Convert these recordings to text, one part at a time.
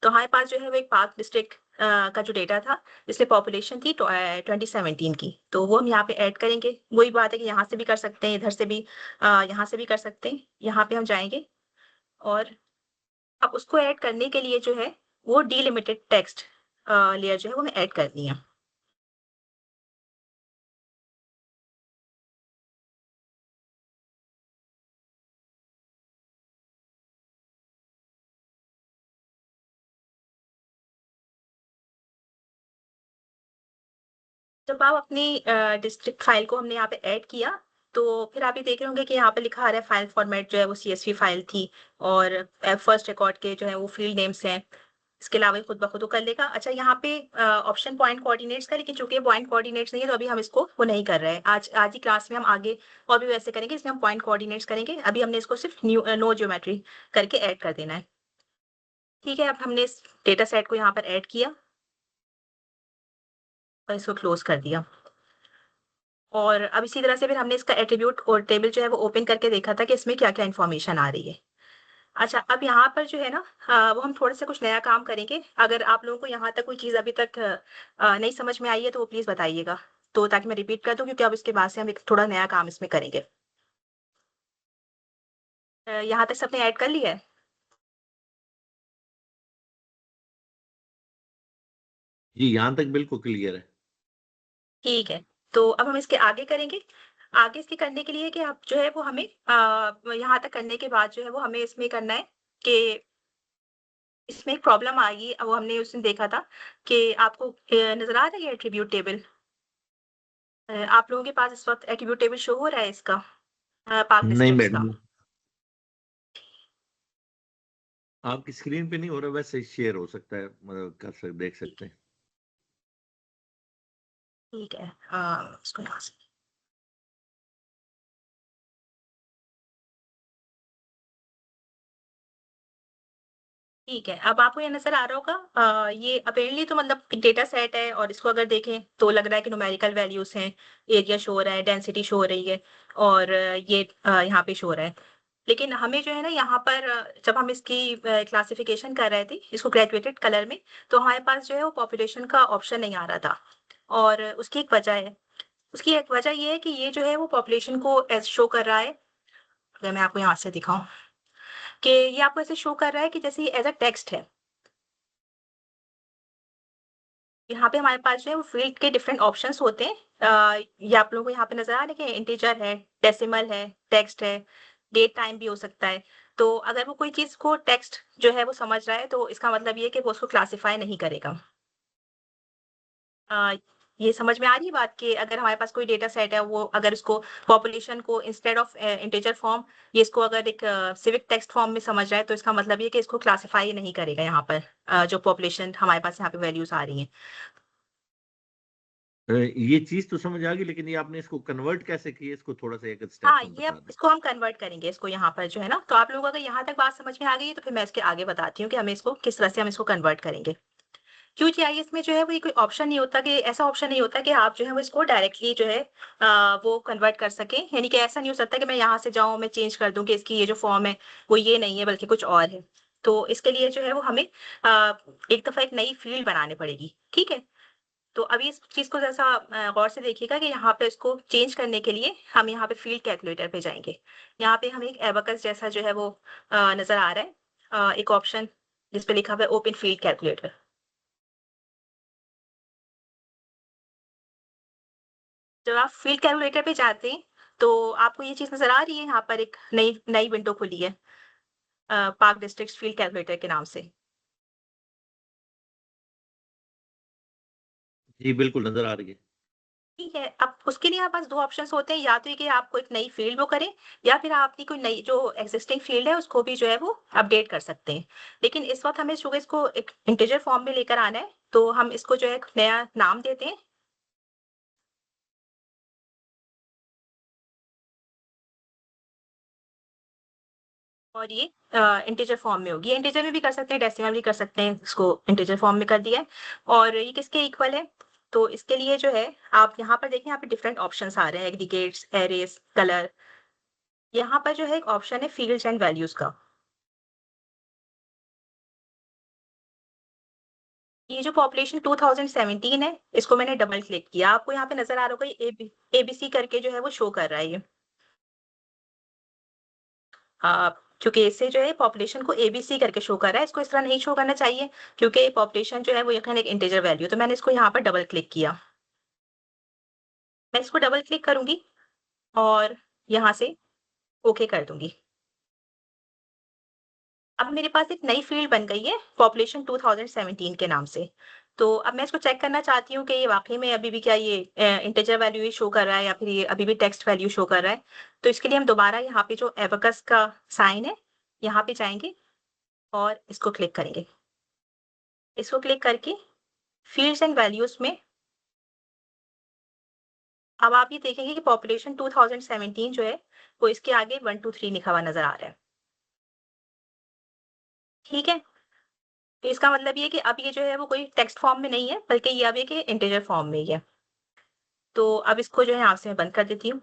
तो हमारे पास जो है वो एक पाक डिस्ट्रिक्ट का जो डेटा था, जिसमें पॉपुलेशन थी 2017 की, तो वो हम यहाँ पे ऐड करेंगे। वही बात है कि यहाँ से भी कर सकते हैं, इधर से भी यहाँ से भी कर सकते हैं। यहाँ पे हम जाएँगे और अब उसको ऐड करने के लिए जो है वो डिलिमिटेड टेक्स्ट लेयर जो है वो हमें ऐड करनी है। जब आप अपनी डिस्ट्रिक्ट फाइल को हमने यहाँ पे ऐड किया, तो फिर आप ये देख रहे होंगे कि यहाँ पे लिखा आ रहा है फाइल फॉर्मेट जो है वो सीएसवी फाइल थी और फर्स्ट रिकॉर्ड के जो है वो फील्ड नेम्स हैं। इसके अलावा ये खुद ब खुद वो कर लेगा। अच्छा, यहाँ पे ऑप्शन पॉइंट कोऑर्डिनेट्स का, लेकिन चूंकि पॉइंट कोऑर्डिनेट्स नहीं है तो अभी हम इसको वो नहीं कर रहे हैं। आज ही क्लास में हम आगे और भी वैसे करेंगे, इसमें हम पॉइंट कोऑर्डिनेट्स करेंगे। अभी हमने इसको सिर्फ नो ज्योमेट्री करके ऐड कर देना है। ठीक है, अब हमने इस डेटा सेट को यहाँ पर ऐड किया और इसको क्लोज कर दिया। और अब इसी तरह से फिर हमने इसका एट्रीब्यूट और टेबल जो है वो ओपन करके देखा था कि इसमें क्या-क्या इन्फॉर्मेशन आ रही है। अच्छा, अब यहाँ पर जो है ना वो हम थोड़ा-सा कुछ नया काम करेंगे। अगर आप लोगों को यहाँ तक कोई चीज़ अभी तक नहीं समझ में आई है तो वो प्लीज़ बताइएगा। तो ताकि मैं रिपीट कर दूँ, क्योंकि अब इसके बाद से हम एक थोड़ा नया काम इसमें करेंगे। यहाँ तक सबने ऐड कर लिया है? जी, यहाँ तक बिल्कुल क्लियर है। ठीक है। तो अब हम इसके आगे करेंगे। आगे इसके करने के लिए कि आप जो है वो हमें यहाँ तक करने के बाद जो है वो हमें इसमें करना है कि इसमें एक प्रॉब्लम आई, वो हमने उस दिन देखा था कि आपको नज़र आ रही है एट्रिब्यूट टेबल? आप लोगों के पास इस वक़्त एट्रिब्यूट टेबल शो हो रहा है इसका पार्क नहीं डिस्ट्रिक्ट्स का? मैडम, आपकी स्क्रीन पे नहीं हो रहा, वैसे शेयर हो सकता है, मतलब देख सकते हैं। ठीक है। इसको यहाँ से ठीक है, अब आपको ये नज़र आ रहा होगा ये अपेरेंटली तो मतलब डेटा सेट है और इसको अगर देखें तो लग रहा है कि न्यूमेरिकल वैल्यूज़ हैं, एरिया शो हो रहा है, डेंसिटी शो हो रही है और ये यहाँ पे शो हो रहा है। लेकिन हमें जो है ना यहाँ पर जब हम इसकी क्लासिफिकेशन कर रहे थे, इसको ग्रेजुएटेड कलर में, तो हमारे पास जो है वो पॉपुलेशन का ऑप्शन नहीं आ रहा था और उसकी एक वजह है। उसकी एक वजह ये है कि ये जो है वो पॉपुलेशन को ऐसे शो कर रहा है, अगर मैं आपको यहाँ से दिखाऊँ, कि ये आपको ऐसे शो कर रहा है कि जैसे ये एज़ अ टेक्स्ट है। यहाँ पे हमारे पास जो है वो फ़ील्ड के डिफरेंट ऑप्शंस होते हैं। ये आप लोगों को यहाँ पे नज़र आ रहा है कि इंटीजर है, डेसिमल है, टेक्स्ट है, डेट टाइम भी हो सकता है। तो अगर वो कोई चीज़ को टेक्स्ट जो है वो समझ रहा है तो इसका मतलब ये है कि वो उसको क्लासिफ़ाई नहीं करेगा। अ, ये समझ में आ रही है बात कि अगर हमारे पास कोई डेटा सेट है, वो अगर उसको पॉपुलेशन को इंस्टेड ऑफ इंटीजर फॉर्म, ये इसको अगर एक सिविक टेक्स्ट फॉर्म में समझ रहा है तो इसका मतलब ये है कि इसको क्लासिफ़ाई नहीं करेगा यहाँ पर जो पॉपुलेशन हमारे पास यहाँ पे वैल्यूज़ आ रही हैं। ये चीज़ तो समझ आ गई, लेकिन ये आपने इसको कन्वर्ट कैसे किया? इसको थोड़ा-सा एक हाँ, स्टेप्स में ये बता अब दें। इसको हम कन्वर्ट करेंगे इसको यहाँ पर जो है ना, तो आप लोगों को अगर यहाँ तक बात समझ में आ गई है तो फिर मैं इसके आगे बताती हूँ कि हमें इसको किस तरह से हम इसको कन्वर्ट करेंगे। QGIS में जो है वो ये कोई ऑप्शन नहीं होता कि ऐसा ऑप्शन नहीं होता कि आप जो है वो इसको डायरेक्टली जो है वो कन्वर्ट कर सकें। यानी कि ऐसा नहीं हो सकता कि मैं यहाँ से जाऊँ, मैं चेंज कर दूँ कि इसकी ये जो फॉर्म है वो ये नहीं है बल्कि कुछ और है। तो इसके लिए जो है वो हमें एक दफ़ा एक नई फ़ील्ड बनानी पड़ेगी, ठीक है? तो अभी इस चीज़ को ज़रा-सा गौर से देखिएगा कि यहाँ पे इसको चेंज करने के लिए हम यहाँ पे फ़ील्ड कैलकुलेटर पे जाएँगे। यहाँ पे हमें एक एबाकस जैसा जो है वो नज़र आ रहा है, एक ऑप्शन जिस पे लिखा हुआ है ओपन फ़ील्ड कैलकुलेटर। जब आप फ़ील्ड कैलकुलेटर पे जाते हैं, तो आपको ये चीज़ नज़र आ रही है, यहाँ पर एक नई नई विंडो खुली है पार्क डिस्ट्रिक्ट्स फ़ील्ड कैलकुलेटर के नाम से। जी, बिल्कुल नज़र आ रही है। ठीक है, अब उसके लिए हमारे पास 2 ऑप्शंस होते हैं, या तो ये कि आपको एक नई फ़ील्ड वो करें या फिर आप अपनी कोई नई जो एक्सिस्टिंग फ़ील्ड है उसको भी जो है वो अपडेट कर सकते हैं। लेकिन इस वक़्त हमें चूँकि इसको एक इंटीजर फ़ॉर्म में लेकर आना है, तो हम इसको जो है एक नया नाम देते हैं और ये इंटीजर फ़ॉर्म में होगी। ये इंटीजर में भी कर सकते हैं, डेसिमल भी कर सकते हैं, इसको इंटीजर फ़ॉर्म में कर दिया है और ये किसके इक्वल है? तो इसके लिए जो है आप यहाँ पर देखें, यहाँ पे डिफरेंट ऑप्शंस आ रहे हैं, एग्रीगेट्स, एरेज़, कलर। यहाँ पर जो है एक ऑप्शन है फील्ड्स एंड वैल्यूज़ का। ये जो पॉपुलेशन 2017 है, इसको मैंने डबल क्लिक किया। आपको यहाँ पे नज़र आ रहा होगा ये एबीसी करके जो है वो शो कर रहा है ये। क्योंकि इससे जो है पॉपुलेशन को एबीसी करके शो कर रहा है, इसको इस तरह नहीं शो करना चाहिए क्योंकि पॉपुलेशन जो है वो यकीनन एक इंटीजर वैल्यू, तो मैंने इसको यहाँ पर डबल क्लिक किया। मैं इसको डबल क्लिक करूँगी और यहाँ से ओके कर दूँगी। अब मेरे पास एक नई फ़ील्ड बन गई है पॉपुलेशन 2017 के नाम से। तो अब मैं इसको चेक करना चाहती हूँ कि ये वाक़ई में अभी भी क्या ये इंटीजर वैल्यू ही शो कर रहा है या फिर ये अभी भी टेक्स्ट वैल्यू शो कर रहा है। तो इसके लिए हम दोबारा यहाँ पे जो एबेकस का साइन है, यहाँ पे जाएँगे और इसको क्लिक करेंगे। इसको क्लिक करके फ़ील्ड्स एंड वैल्यूज़ में अब आप ये देखेंगे कि पॉपुलेशन 2017 जो है, वो इसके आगे 1, 2, 3 लिखा हुआ नज़र आ रहा है। ठीक है? तो इसका मतलब ये है कि अब ये जो है वो कोई टेक्स्ट फॉर्म में नहीं है, बल्कि ये अब एक इंटीजर फॉर्म में ही है। तो अब इसको जो है यहाँ से मैं बंद कर देती हूँ।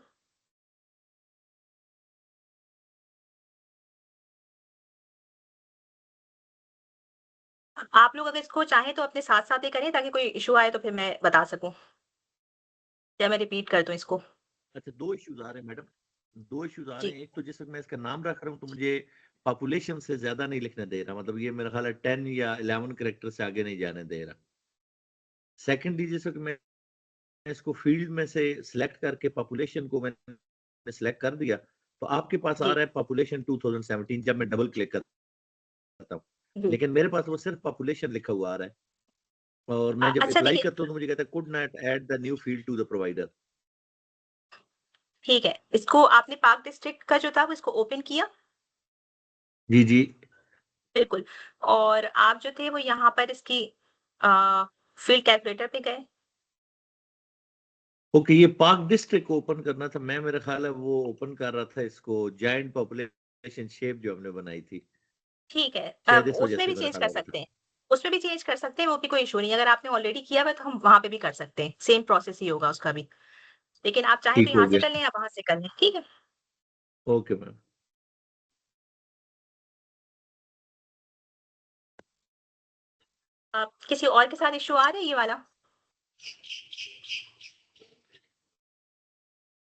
आप लोग अगर इसको चाहें तो अपने साथ-साथ ही करें ताकि कोई इश्यू आए तो फिर मैं बता सकूँ या मैं रिपीट कर दूँ इसको। अच्छा, 2 इश्यूज़ आ रहे हैं मैडम, 2 इश्यूज़ आ रहे जी, हैं। एक तो जिस वक़्त मैं इसका नाम रख रहा हूँ तो मुझे पॉपुलेशन से ज़्यादा नहीं लिखने दे रहा, मतलब ये मेरा ख़्याल है 10 या 11 कैरेक्टर से आगे नहीं जाने दे रहा। सेकंडली जिस वक़्त मैं इसको फील्ड में से सिलेक्ट करके पॉपुलेशन को मैंने सिलेक्ट कर दिया, तो आपके पास आ जी, रहा है पॉपुलेशन 2017 जब मैं डबल क्लिक करता हूँ। जी। लेकिन मेरे पास वो सिर्फ़ पॉपुलेशन लिखा हुआ आ रहा है और मैं जब अच्छा अप्लाई देखिए, करता हूँ तो मुझे कहता है could not add the new field to the provider. ठीक है। इसको आपने पाक डिस्ट्रिक्ट का जो था वो इसको ओपन किया? जी, जी। बिल्कुल। और आप जो थे वो यहाँ पर इसकी अ, फील्ड कैलकुलेटर पे गए? ओके, ये पाक डिस्ट्रिक्ट को ओपन करना था। मैं मेरा ख़्याल है वो ओपन कर रहा था इसको जायंट पॉपुलेशन शेप जो हमने बनाई थी। ठीक है। शायद इस वज़ह उसमें से भी मेरा चेंज ख़्याल कर हो रहा था। सकते हैं। उसमें भी चेंज कर सकते हैं, वो भी कोई इश्यू नहीं है। अगर आपने ऑलरेडी किया हुआ है तो हम वहाँ पे भी कर सकते हैं। सेम प्रोसेस ही होगा उसका भी। लेकिन आप चाहें तो ठीक हो यहाँ से गया। कर लें या वहाँ से कर लें, ठीक है? Okay ma'am. किसी और के साथ इश्यू आ रहा है ये वाला?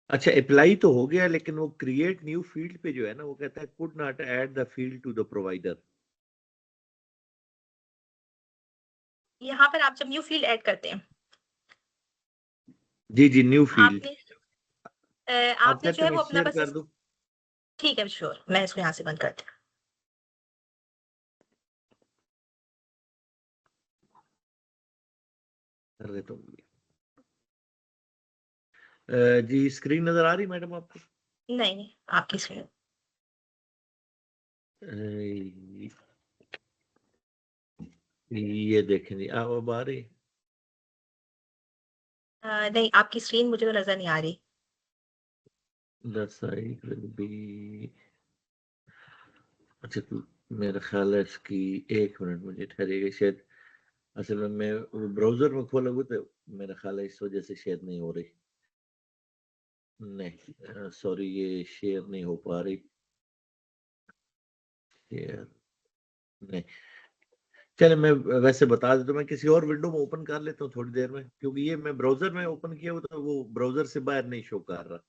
अच्छा, अप्लाई तो हो गया लेकिन वो क्रिएट न्यू फील्ड पे जो है ना वो कहता है could not add the field to the provider. यहाँ पर आप जब न्यू फील्ड ऐड करते हैं, जी, जी, न्यू फील्ड। आपने आप आपने जो चाहते है हैं मैं वो अपना शेयर बस कर दूँ? ठीक है, श्योर। मैं इसको यहाँ से बंद करती हूँ। कर देता हूँ। जी, स्क्रीन नज़र आ रही मैडम आपको? नहीं, नहीं, आपकी स्क्रीन अ, ये देखें जी, अब आ रही? नहीं, आपकी स्क्रीन मुझे तो नज़र नहीं आ रही। The site will be. अच्छा, तो मेरा ख़्याल है इसकी 1 मिनट मुझे ठहरिएगा शायद। असल में मैं ब्राउज़र में खोला हुआ तो मेरा ख़्याल है इस वज़ह से शायद नहीं हो रही। नहीं, सॉरी, ये शेयर नहीं हो पा रही। शेयर नहीं। चलिए मैं वैसे बता देता हूँ, मैं किसी और विंडो में ओपन कर लेता हूँ थोड़ी देर में, क्योंकि ये मैं ब्राउज़र में ओपन किया हुआ था, वो ब्राउज़र से बाहर नहीं शो कर रहा।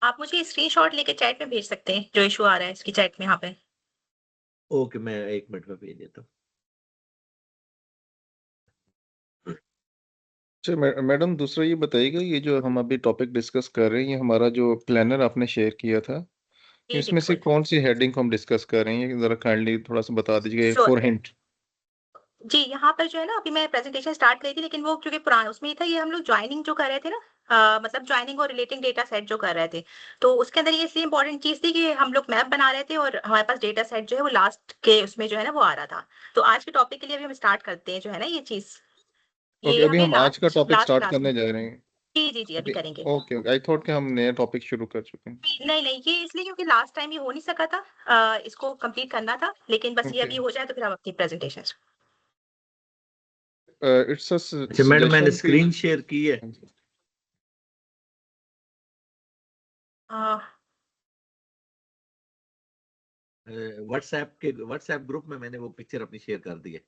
आप मुझे स्क्रीनशॉट लेके चैट में भेज सकते हैं, जो इश्यू आ रहा है इसकी चैट में यहाँ पे। ओके, मैं 1 मिनट में भेज देता हूँ। अच्छा मैडम, दूसरा ये बताइएगा, ये जो हम अभी टॉपिक डिस्कस कर रहे हैं, ये हमारा जो प्लानर आपने शेयर किया था, जी, जी, इसमें से बिल्कुल। कौन सी हेडिंग को हम डिस्कस कर रहे हैं, ये ज़रा काइंडली थोड़ा सा बता दीजिएगा श्योर। For hint. जी, यहाँ पर जो है ना अभी मैं प्रेज़ेंटेशन स्टार्ट करी थी लेकिन वो क्योंकि पुराना उसमें ये था, ये हम लोग जॉइनिंग जो कर रहे थे ना मतलब जॉइनिंग और रिलेटिंग डेटा सेट जो कर रहे थे। तो उसके अंदर ये इसलिए इम्पोर्टेंट चीज़ थी कि हम लोग मैप बना रहे थे और हमारे पास डेटा सेट जो है वो लास्ट के उसमें जो है ना वो आ रहा था। तो आज के टॉपिक के लिए अभी हम स्टार्ट करते हैं जो है ना ये चीज़। ओके, ये अभी हमें हम आज का last topic last start class में करने जा रहे हैं जी, जी, जी, अभी अभी। करेंगे। ओके ओके, आई थॉट कि हम नया टॉपिक शुरू कर चुके हैं। नहीं, नहीं, ये इसलिए क्योंकि लास्ट टाइम ये हो नहीं सका था इसको कंप्लीट करना था, लेकिन बस ये ओके, अभी हो जाए तो फिर हम अपनी प्रेज़ेंटेशन इट्स अ अच्छा मैडम, मैंने सजेशन कि स्क्रीन शेयर की है। हाँ जी। अ, व्हाट्सएप ग्रुप में मैंने वो पिक्चर अपनी शेयर कर दी है।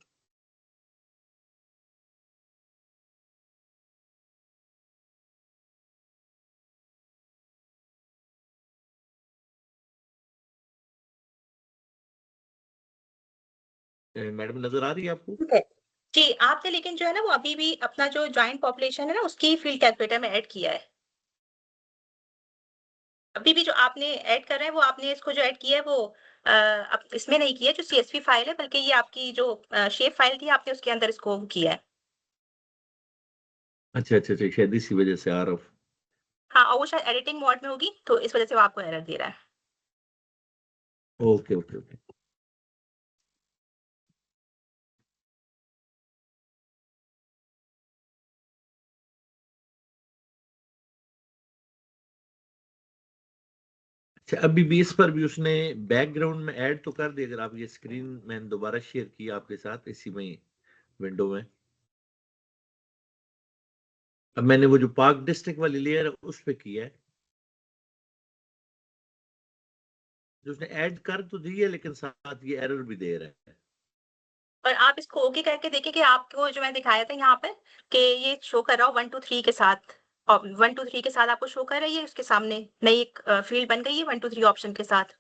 मैडम नजर आ रही है आपको? ठीक है। जी, आपने लेकिन जो है ना वो अभी भी अपना जो जॉइंट पॉपुलेशन है ना उसकी फील्ड कैलकुलेटर में ऐड किया है। अभी भी जो आपने ऐड कर रहे हैं वो आपने इसको जो ऐड किया है वो अब इसमें नहीं किया जो सीएसवी फाइल है बल्कि ये आपकी जो शेप फाइल थी आपने उसके अंदर इसको किया है। अच्छा अच्छा अच्छा, शायद इसी वजह से आ रहा हूँ। हाँ, और वो शायद एडिटिंग मोड में होगी तो इस वजह से वो आपको एरर दे रहा है। Okay okay okay. अच्छा, अभी भी इस पर भी उसने बैकग्राउंड में ऐड तो कर दिया। अगर आप ये स्क्रीन मैंने दोबारा शेयर की आपके साथ इसी में विंडो में, अब मैंने वो जो पार्क डिस्ट्रिक्ट वाली लेयर है उस पे किया है। जो उसने ऐड कर तो दी है लेकिन साथ ये एरर भी दे रहा है। और आप इसको ओके करके देखिए कि आपको जो मैंने दिखाया था यहाँ पे कि ये शो कर रहा हो 1 2 3 के साथ और 1 2 3 के साथ आपको शो कर रही है उसके सामने नई एक फील्ड बन गई है 1 2 3 ऑप्शन के साथ।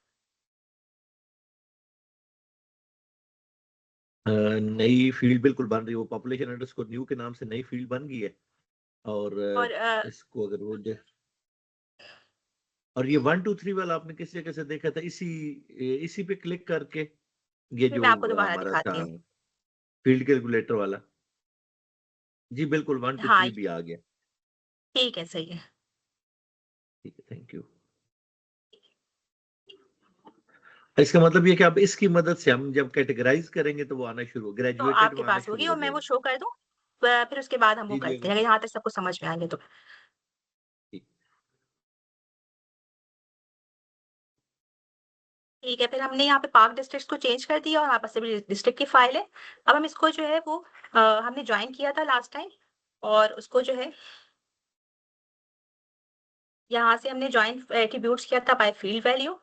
नई फील्ड बिल्कुल बन रही है, वो पॉपुलेशन अंडरस्कोर न्यू के नाम से नई फील्ड बन गई है। और और इसको अगर वो और ये 1 2 3 वाला आपने किस जगह से देखा था? इसी पे क्लिक करके ये फिर जो मैं आपको दोबारा हमारा था दिखाती हूँ। फील्ड कैलकुलेटर वाला। जी बिल्कुल, 1 2 3 हाँ, भी आ गया। ठीक है, सही है। ठीक है, थैंक यू। इसका मतलब ये कि अब इसकी मदद से हम जब कैटेगराइज करेंगे तो वो आना शुरू, तो ग्रेजुएटेड आपके में आना पास होगी शुरू हो और मैं वो जाएगा। शो कर दूँ? फिर उसके बाद हम वो जी जी, करते अगर हैं, अगर यहाँ तक सबको समझ में आ गया तो। ठीक। ठीक है, फिर हमने यहाँ पे पार्क डिस्ट्रिक्ट्स को चेंज कर दिया और हमारे पास अभी डिस्ट्रिक्ट की फाइल है। अब हम इसको जो है वो हमने जॉइन किया था लास्ट टाइम और उसको जो है यहाँ से हमने जॉइन एट्रीब्यूट्स किया था बाय फील्ड वैल्यू।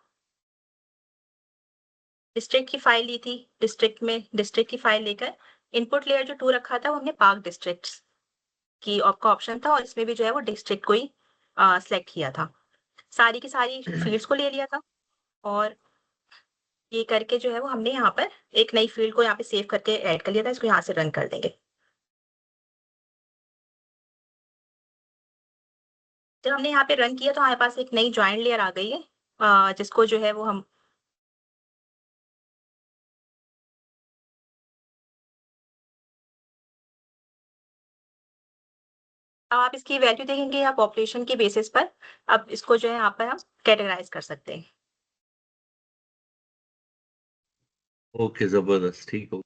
डिस्ट्रिक्ट की फाइल ली थी, डिस्ट्रिक्ट में डिस्ट्रिक्ट की फाइल लेकर इनपुट लेयर जो 2 रखा था वो हमने पार्क डिस्ट्रिक्ट्स की आपका ऑप्शन था और इसमें भी जो है वो डिस्ट्रिक्ट को ही सिलेक्ट किया था। सारी की सारी फील्ड्स को ले लिया था और ये करके जो है वो हमने यहाँ पर एक नई फील्ड को यहाँ पे सेव करके ऐड कर लिया था। इसको यहाँ से रन कर देंगे। जब हमने यहाँ पे रन किया तो हमारे पास एक नई जॉइंट लेयर आ गई है जिसको जो है वो हम अब आप इसकी वैल्यू देखेंगे या पॉपुलेशन के बेसिस पर अब इसको जो है यहाँ पर हम कैटेगराइज कर सकते हैं। ओके, जबरदस्त, ठीक हो।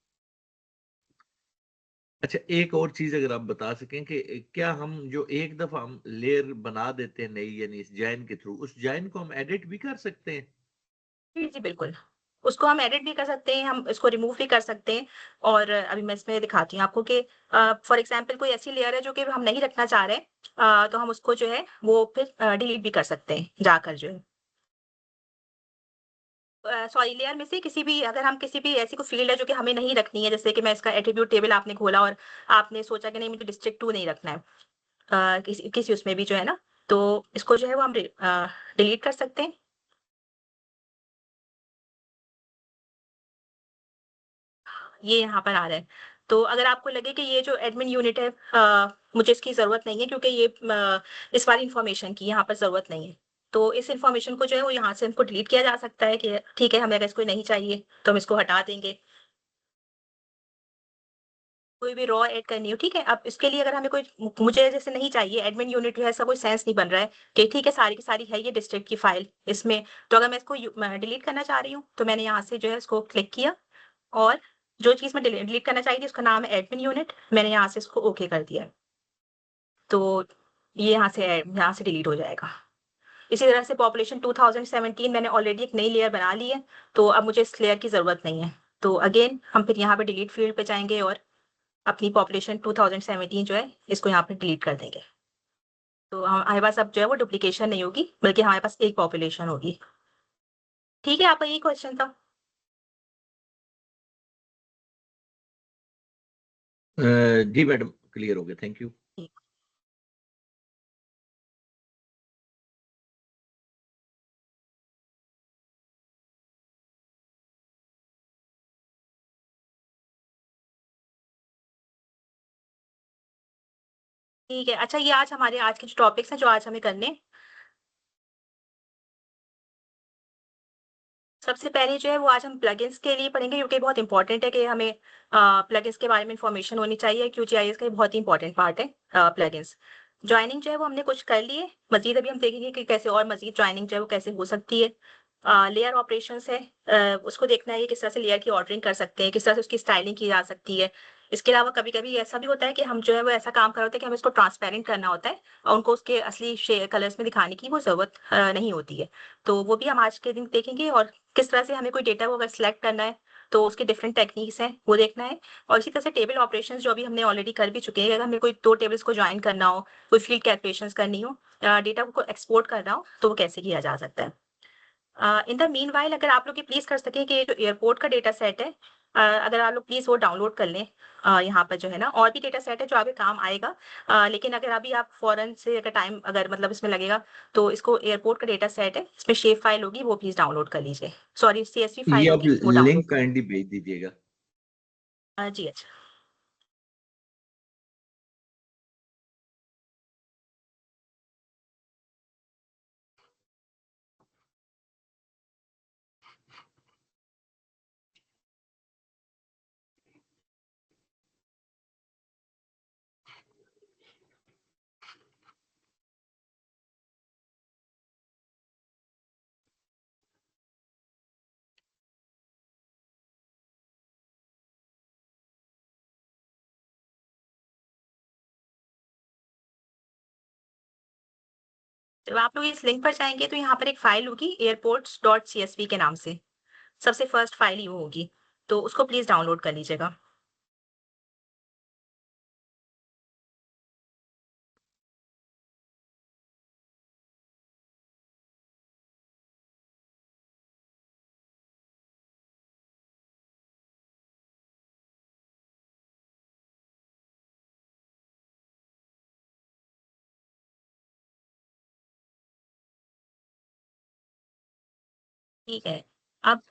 अच्छा, एक और चीज अगर आप बता सकें कि क्या हम जो एक दफा हम लेयर बना देते हैं नई, यानी इस जॉइन के थ्रू, उस जॉइन को हम एडिट भी कर सकते हैं? जी, जी, बिल्कुल। उसको हम एडिट भी कर सकते हैं, हम इसको रिमूव भी कर सकते हैं और अभी मैं इसमें दिखाती हूँ आपको कि फॉर एग्ज़ाम्पल कोई ऐसी लेयर है जो कि हम नहीं रखना चाह रहे तो हम उसको जो है वो फिर डिलीट भी कर सकते हैं जाकर जो है। सॉरी लेयर में से किसी भी अगर हम किसी भी ऐसी कोई फ़ील्ड है जो कि हमें नहीं रखनी है, जैसे कि मैं इसका एट्रिब्यूट टेबल आपने खोला और आपने सोचा कि नहीं मुझे डिस्ट्रिक्ट 2 नहीं रखना है किसी किसी उसमें भी जो है ना, तो इसको जो है वो हम डिलीट कर सकते हैं। ये यहाँ पर आ रहा है। तो अगर आपको लगे कि ये जो एडमिन यूनिट है मुझे इसकी ज़रूरत नहीं है क्योंकि ये इस वाली इन्फॉर्मेशन की यहाँ पर ज़रूरत नहीं है। तो इस इन्फॉर्मेशन को जो है वो यहाँ से हमको डिलीट किया जा सकता है कि ठीक है, हमें अगर इसको नहीं चाहिए तो हम इसको हटा देंगे। कोई भी रॉ ऐड करनी हो, ठीक है? अब इसके लिए अगर हमें कोई मुझे जैसे नहीं चाहिए एडमिन यूनिट जो है ऐसा कोई सेंस नहीं बन रहा है कि ठीक है सारी की सारी है ये डिस्ट्रिक्ट की फाइल इसमें, तो अगर मैं इसको डिलीट करना चाह रही हूँ, तो मैंने यहाँ से जो है इसको क्लिक किया और जो चीज़ मैं डिलीट करना चाह रही थी उसका नाम है एडमिन यूनिट, मैंने यहाँ से इसको ओके कर दिया। तो ये यहाँ से डिलीट हो जाएगा। इसी तरह से पॉपुलेशन 2017 मैंने ऑलरेडी एक नई लेयर बना ली है, तो अब मुझे इस लेयर की ज़रूरत नहीं है। तो अगेन हम फिर यहाँ पे डिलीट फील्ड पे जाएँगे और अपनी पॉपुलेशन 2017 जो है इसको यहाँ पे डिलीट कर देंगे। तो हमारे पास अब जो है वो डुप्लीकेशन नहीं होगी, बल्कि हमारे पास एक पॉपुलेशन होगी। ठीक है, आपका यही क्वेश्चन था? जी मैडम, क्लियर हो गया, थैंक यू। ठीक। ठीक है। अच्छा, ये आज के जो टॉपिक्स हैं जो आज हमें करने, सबसे पहले जो है वो आज हम प्लगइन्स के लिए पढ़ेंगे, क्योंकि बहुत इंपॉर्टेंट है कि हमें प्लगइन्स के बारे में इंफॉर्मेशन होनी चाहिए। क्यूजीआईएस का ये बहुत ही इंपॉर्टेंट पार्ट है प्लगइन्स। जॉइनिंग जो है वो हमने कुछ कर लिए, मजीद अभी हम देखेंगे कि कैसे और मजीद जॉइनिंग जो है वो कैसे हो सकती है। लेयर ऑपरेशंस है, उसको देखना है कि किस तरह से लेयर की ऑर्डरिंग कर सकते हैं, किस तरह से उसकी स्टाइलिंग की जा सकती है। इसके अलावा कभी-कभी ऐसा भी होता है कि हम जो है वो ऐसा काम कर रहे होते हैं कि हमें इसको ट्रांसपेरेंट करना होता है और उनको उसके असली कलर्स में दिखाने की वो जरूरत नहीं होती है। तो वो भी हम आज के दिन देखेंगे, और किस तरह से हमें कोई डेटा को अगर सिलेक्ट करना है तो उसके डिफरेंट टेक्निक्स हैं वो देखना है। और इसी तरह से टेबल ऑपरेशंस जो अभी हमने ऑलरेडी कर भी चुके हैं, अगर हमें कोई दो टेबल्स को ज्वाइन करना हो, कोई फील्ड कैलकुलेशंस करनी हो, डेटा को एक्सपोर्ट करना हो, तो वो कैसे किया जा सकता है। इन द मीनवाइल अगर आप लोग ये प्लीज कर सकें कि ये जो एयरपोर्ट का डेटा सेट है, अगर आप लोग प्लीज वो डाउनलोड कर लें। यहाँ पर जो है ना और भी डेटा सेट है जो आपके काम आएगा, लेकिन अगर अभी आप फौरन से अगर टाइम अगर मतलब इसमें लगेगा, तो इसको एयरपोर्ट का डेटा सेट है, इसमें शेप फाइल होगी, वो प्लीज डाउनलोड कर लीजिए। सॉरी, सीएसवी ये फाइल आप होगी, वो डाउनलोड लिंक कर काइंडली भेज दीजिएगा। जी अच्छा। जब आप लोग इस लिंक पर जाएंगे तो यहाँ पर एक फाइल होगी एयरपोर्ट्स डॉट सीएसवी के नाम से, सबसे फर्स्ट फाइल ही वो होगी, तो उसको प्लीज डाउनलोड कर लीजिएगा। ठीक है। अब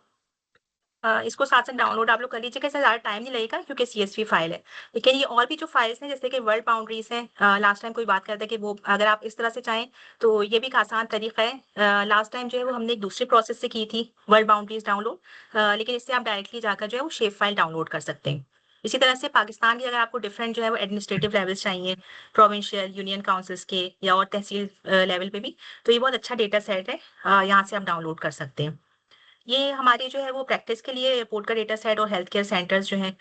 इसको साथ-साथ डाउनलोड आप लोग कर लीजिएगा, इससे ज़्यादा टाइम नहीं लगेगा क्योंकि सीएसवी फाइल है। लेकिन ये और भी जो फाइल्स हैं जैसे कि वर्ल्ड बाउंड्रीज़ हैं, लास्ट टाइम कोई बात कर रहा था कि वो अगर आप इस तरह से चाहें तो ये भी एक आसान तरीका है। लास्ट टाइम जो है वो हमने एक दूसरे प्रोसेस से की थी वर्ल्ड बाउंड्रीज़ डाउनलोड, लेकिन इससे आप डायरेक्टली जाकर जो है वो शेप फाइल डाउनलोड कर सकते हैं। इसी तरह से पाकिस्तान की अगर आपको डिफरेंट जो है वो एडमिनिस्ट्रेटिव लेवल्स चाहिए, प्रोविंशियल, यूनियन काउंसिल्स के या और तहसील लेवल पे भी, तो ये बहुत अच्छा डेटा सेट है, यहाँ से आप डाउनलोड कर सकते हैं। ये हमारी जो है वो प्रैक्टिस के लिए एयरपोर्ट का डेटा सेट और हेल्थ केयर सेंटर्स जो हैं,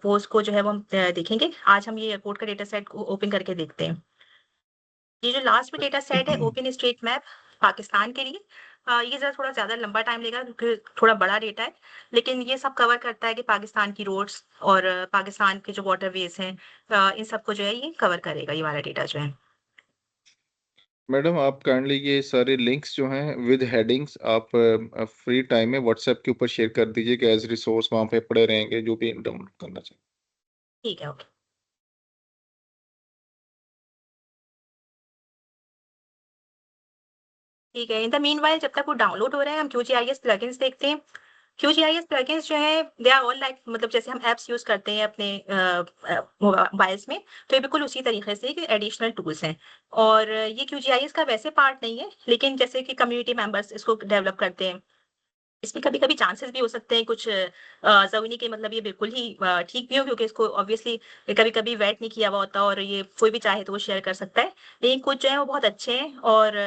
वो उसको जो है वो हम देखेंगे। आज हम ये एयरपोर्ट का डेटा सेट को ओपन करके देखते हैं। ये जो लास्ट में डेटा सेट है ओपन स्ट्रीट मैप पाकिस्तान के लिए, ये ज़रा थोड़ा ज़्यादा लंबा टाइम लेगा क्योंकि थोड़ा बड़ा डेटा है, लेकिन ये सब कवर करता है कि पाकिस्तान की रोड्स और पाकिस्तान के जो वाटरवेज हैं, इन सबको जो है ये कवर करेगा, ये वाला डेटा जो है। मैडम आप काइंडली ये सारे लिंक्स जो हैं विद हेडिंग्स आप फ्री टाइम में व्हाट्सएप के ऊपर शेयर कर दीजिए कि एज रिसोर्स वहाँ पे पड़े रहेंगे जो भी डाउनलोड करना चाहिए। ठीक है, ओके। ठीक है, इन द मीनवाइल जब तक वो डाउनलोड हो रहा है हम QGIS प्लगइन्स देखते हैं। QGIS प्लगइन्स जो है दे आर ऑल लाइक, मतलब जैसे हम ऐप्स यूज़ करते हैं अपने मोबाइल्स में, तो ये बिल्कुल उसी तरीके से कि एडिशनल टूल्स हैं। और ये QGIS का वैसे पार्ट नहीं है, लेकिन जैसे कि कम्युनिटी मेंबर्स इसको डेवलप करते हैं। इसमें कभी-कभी चांसेस भी हो सकते हैं कुछ ज़रूरी के मतलब ये बिल्कुल ही ठीक भी हो, क्योंकि इसको ऑब्वियसली कभी-कभी वेट नहीं किया हुआ होता और ये कोई भी चाहे तो वो शेयर कर सकता है। लेकिन कुछ जो है वो बहुत अच्छे हैं और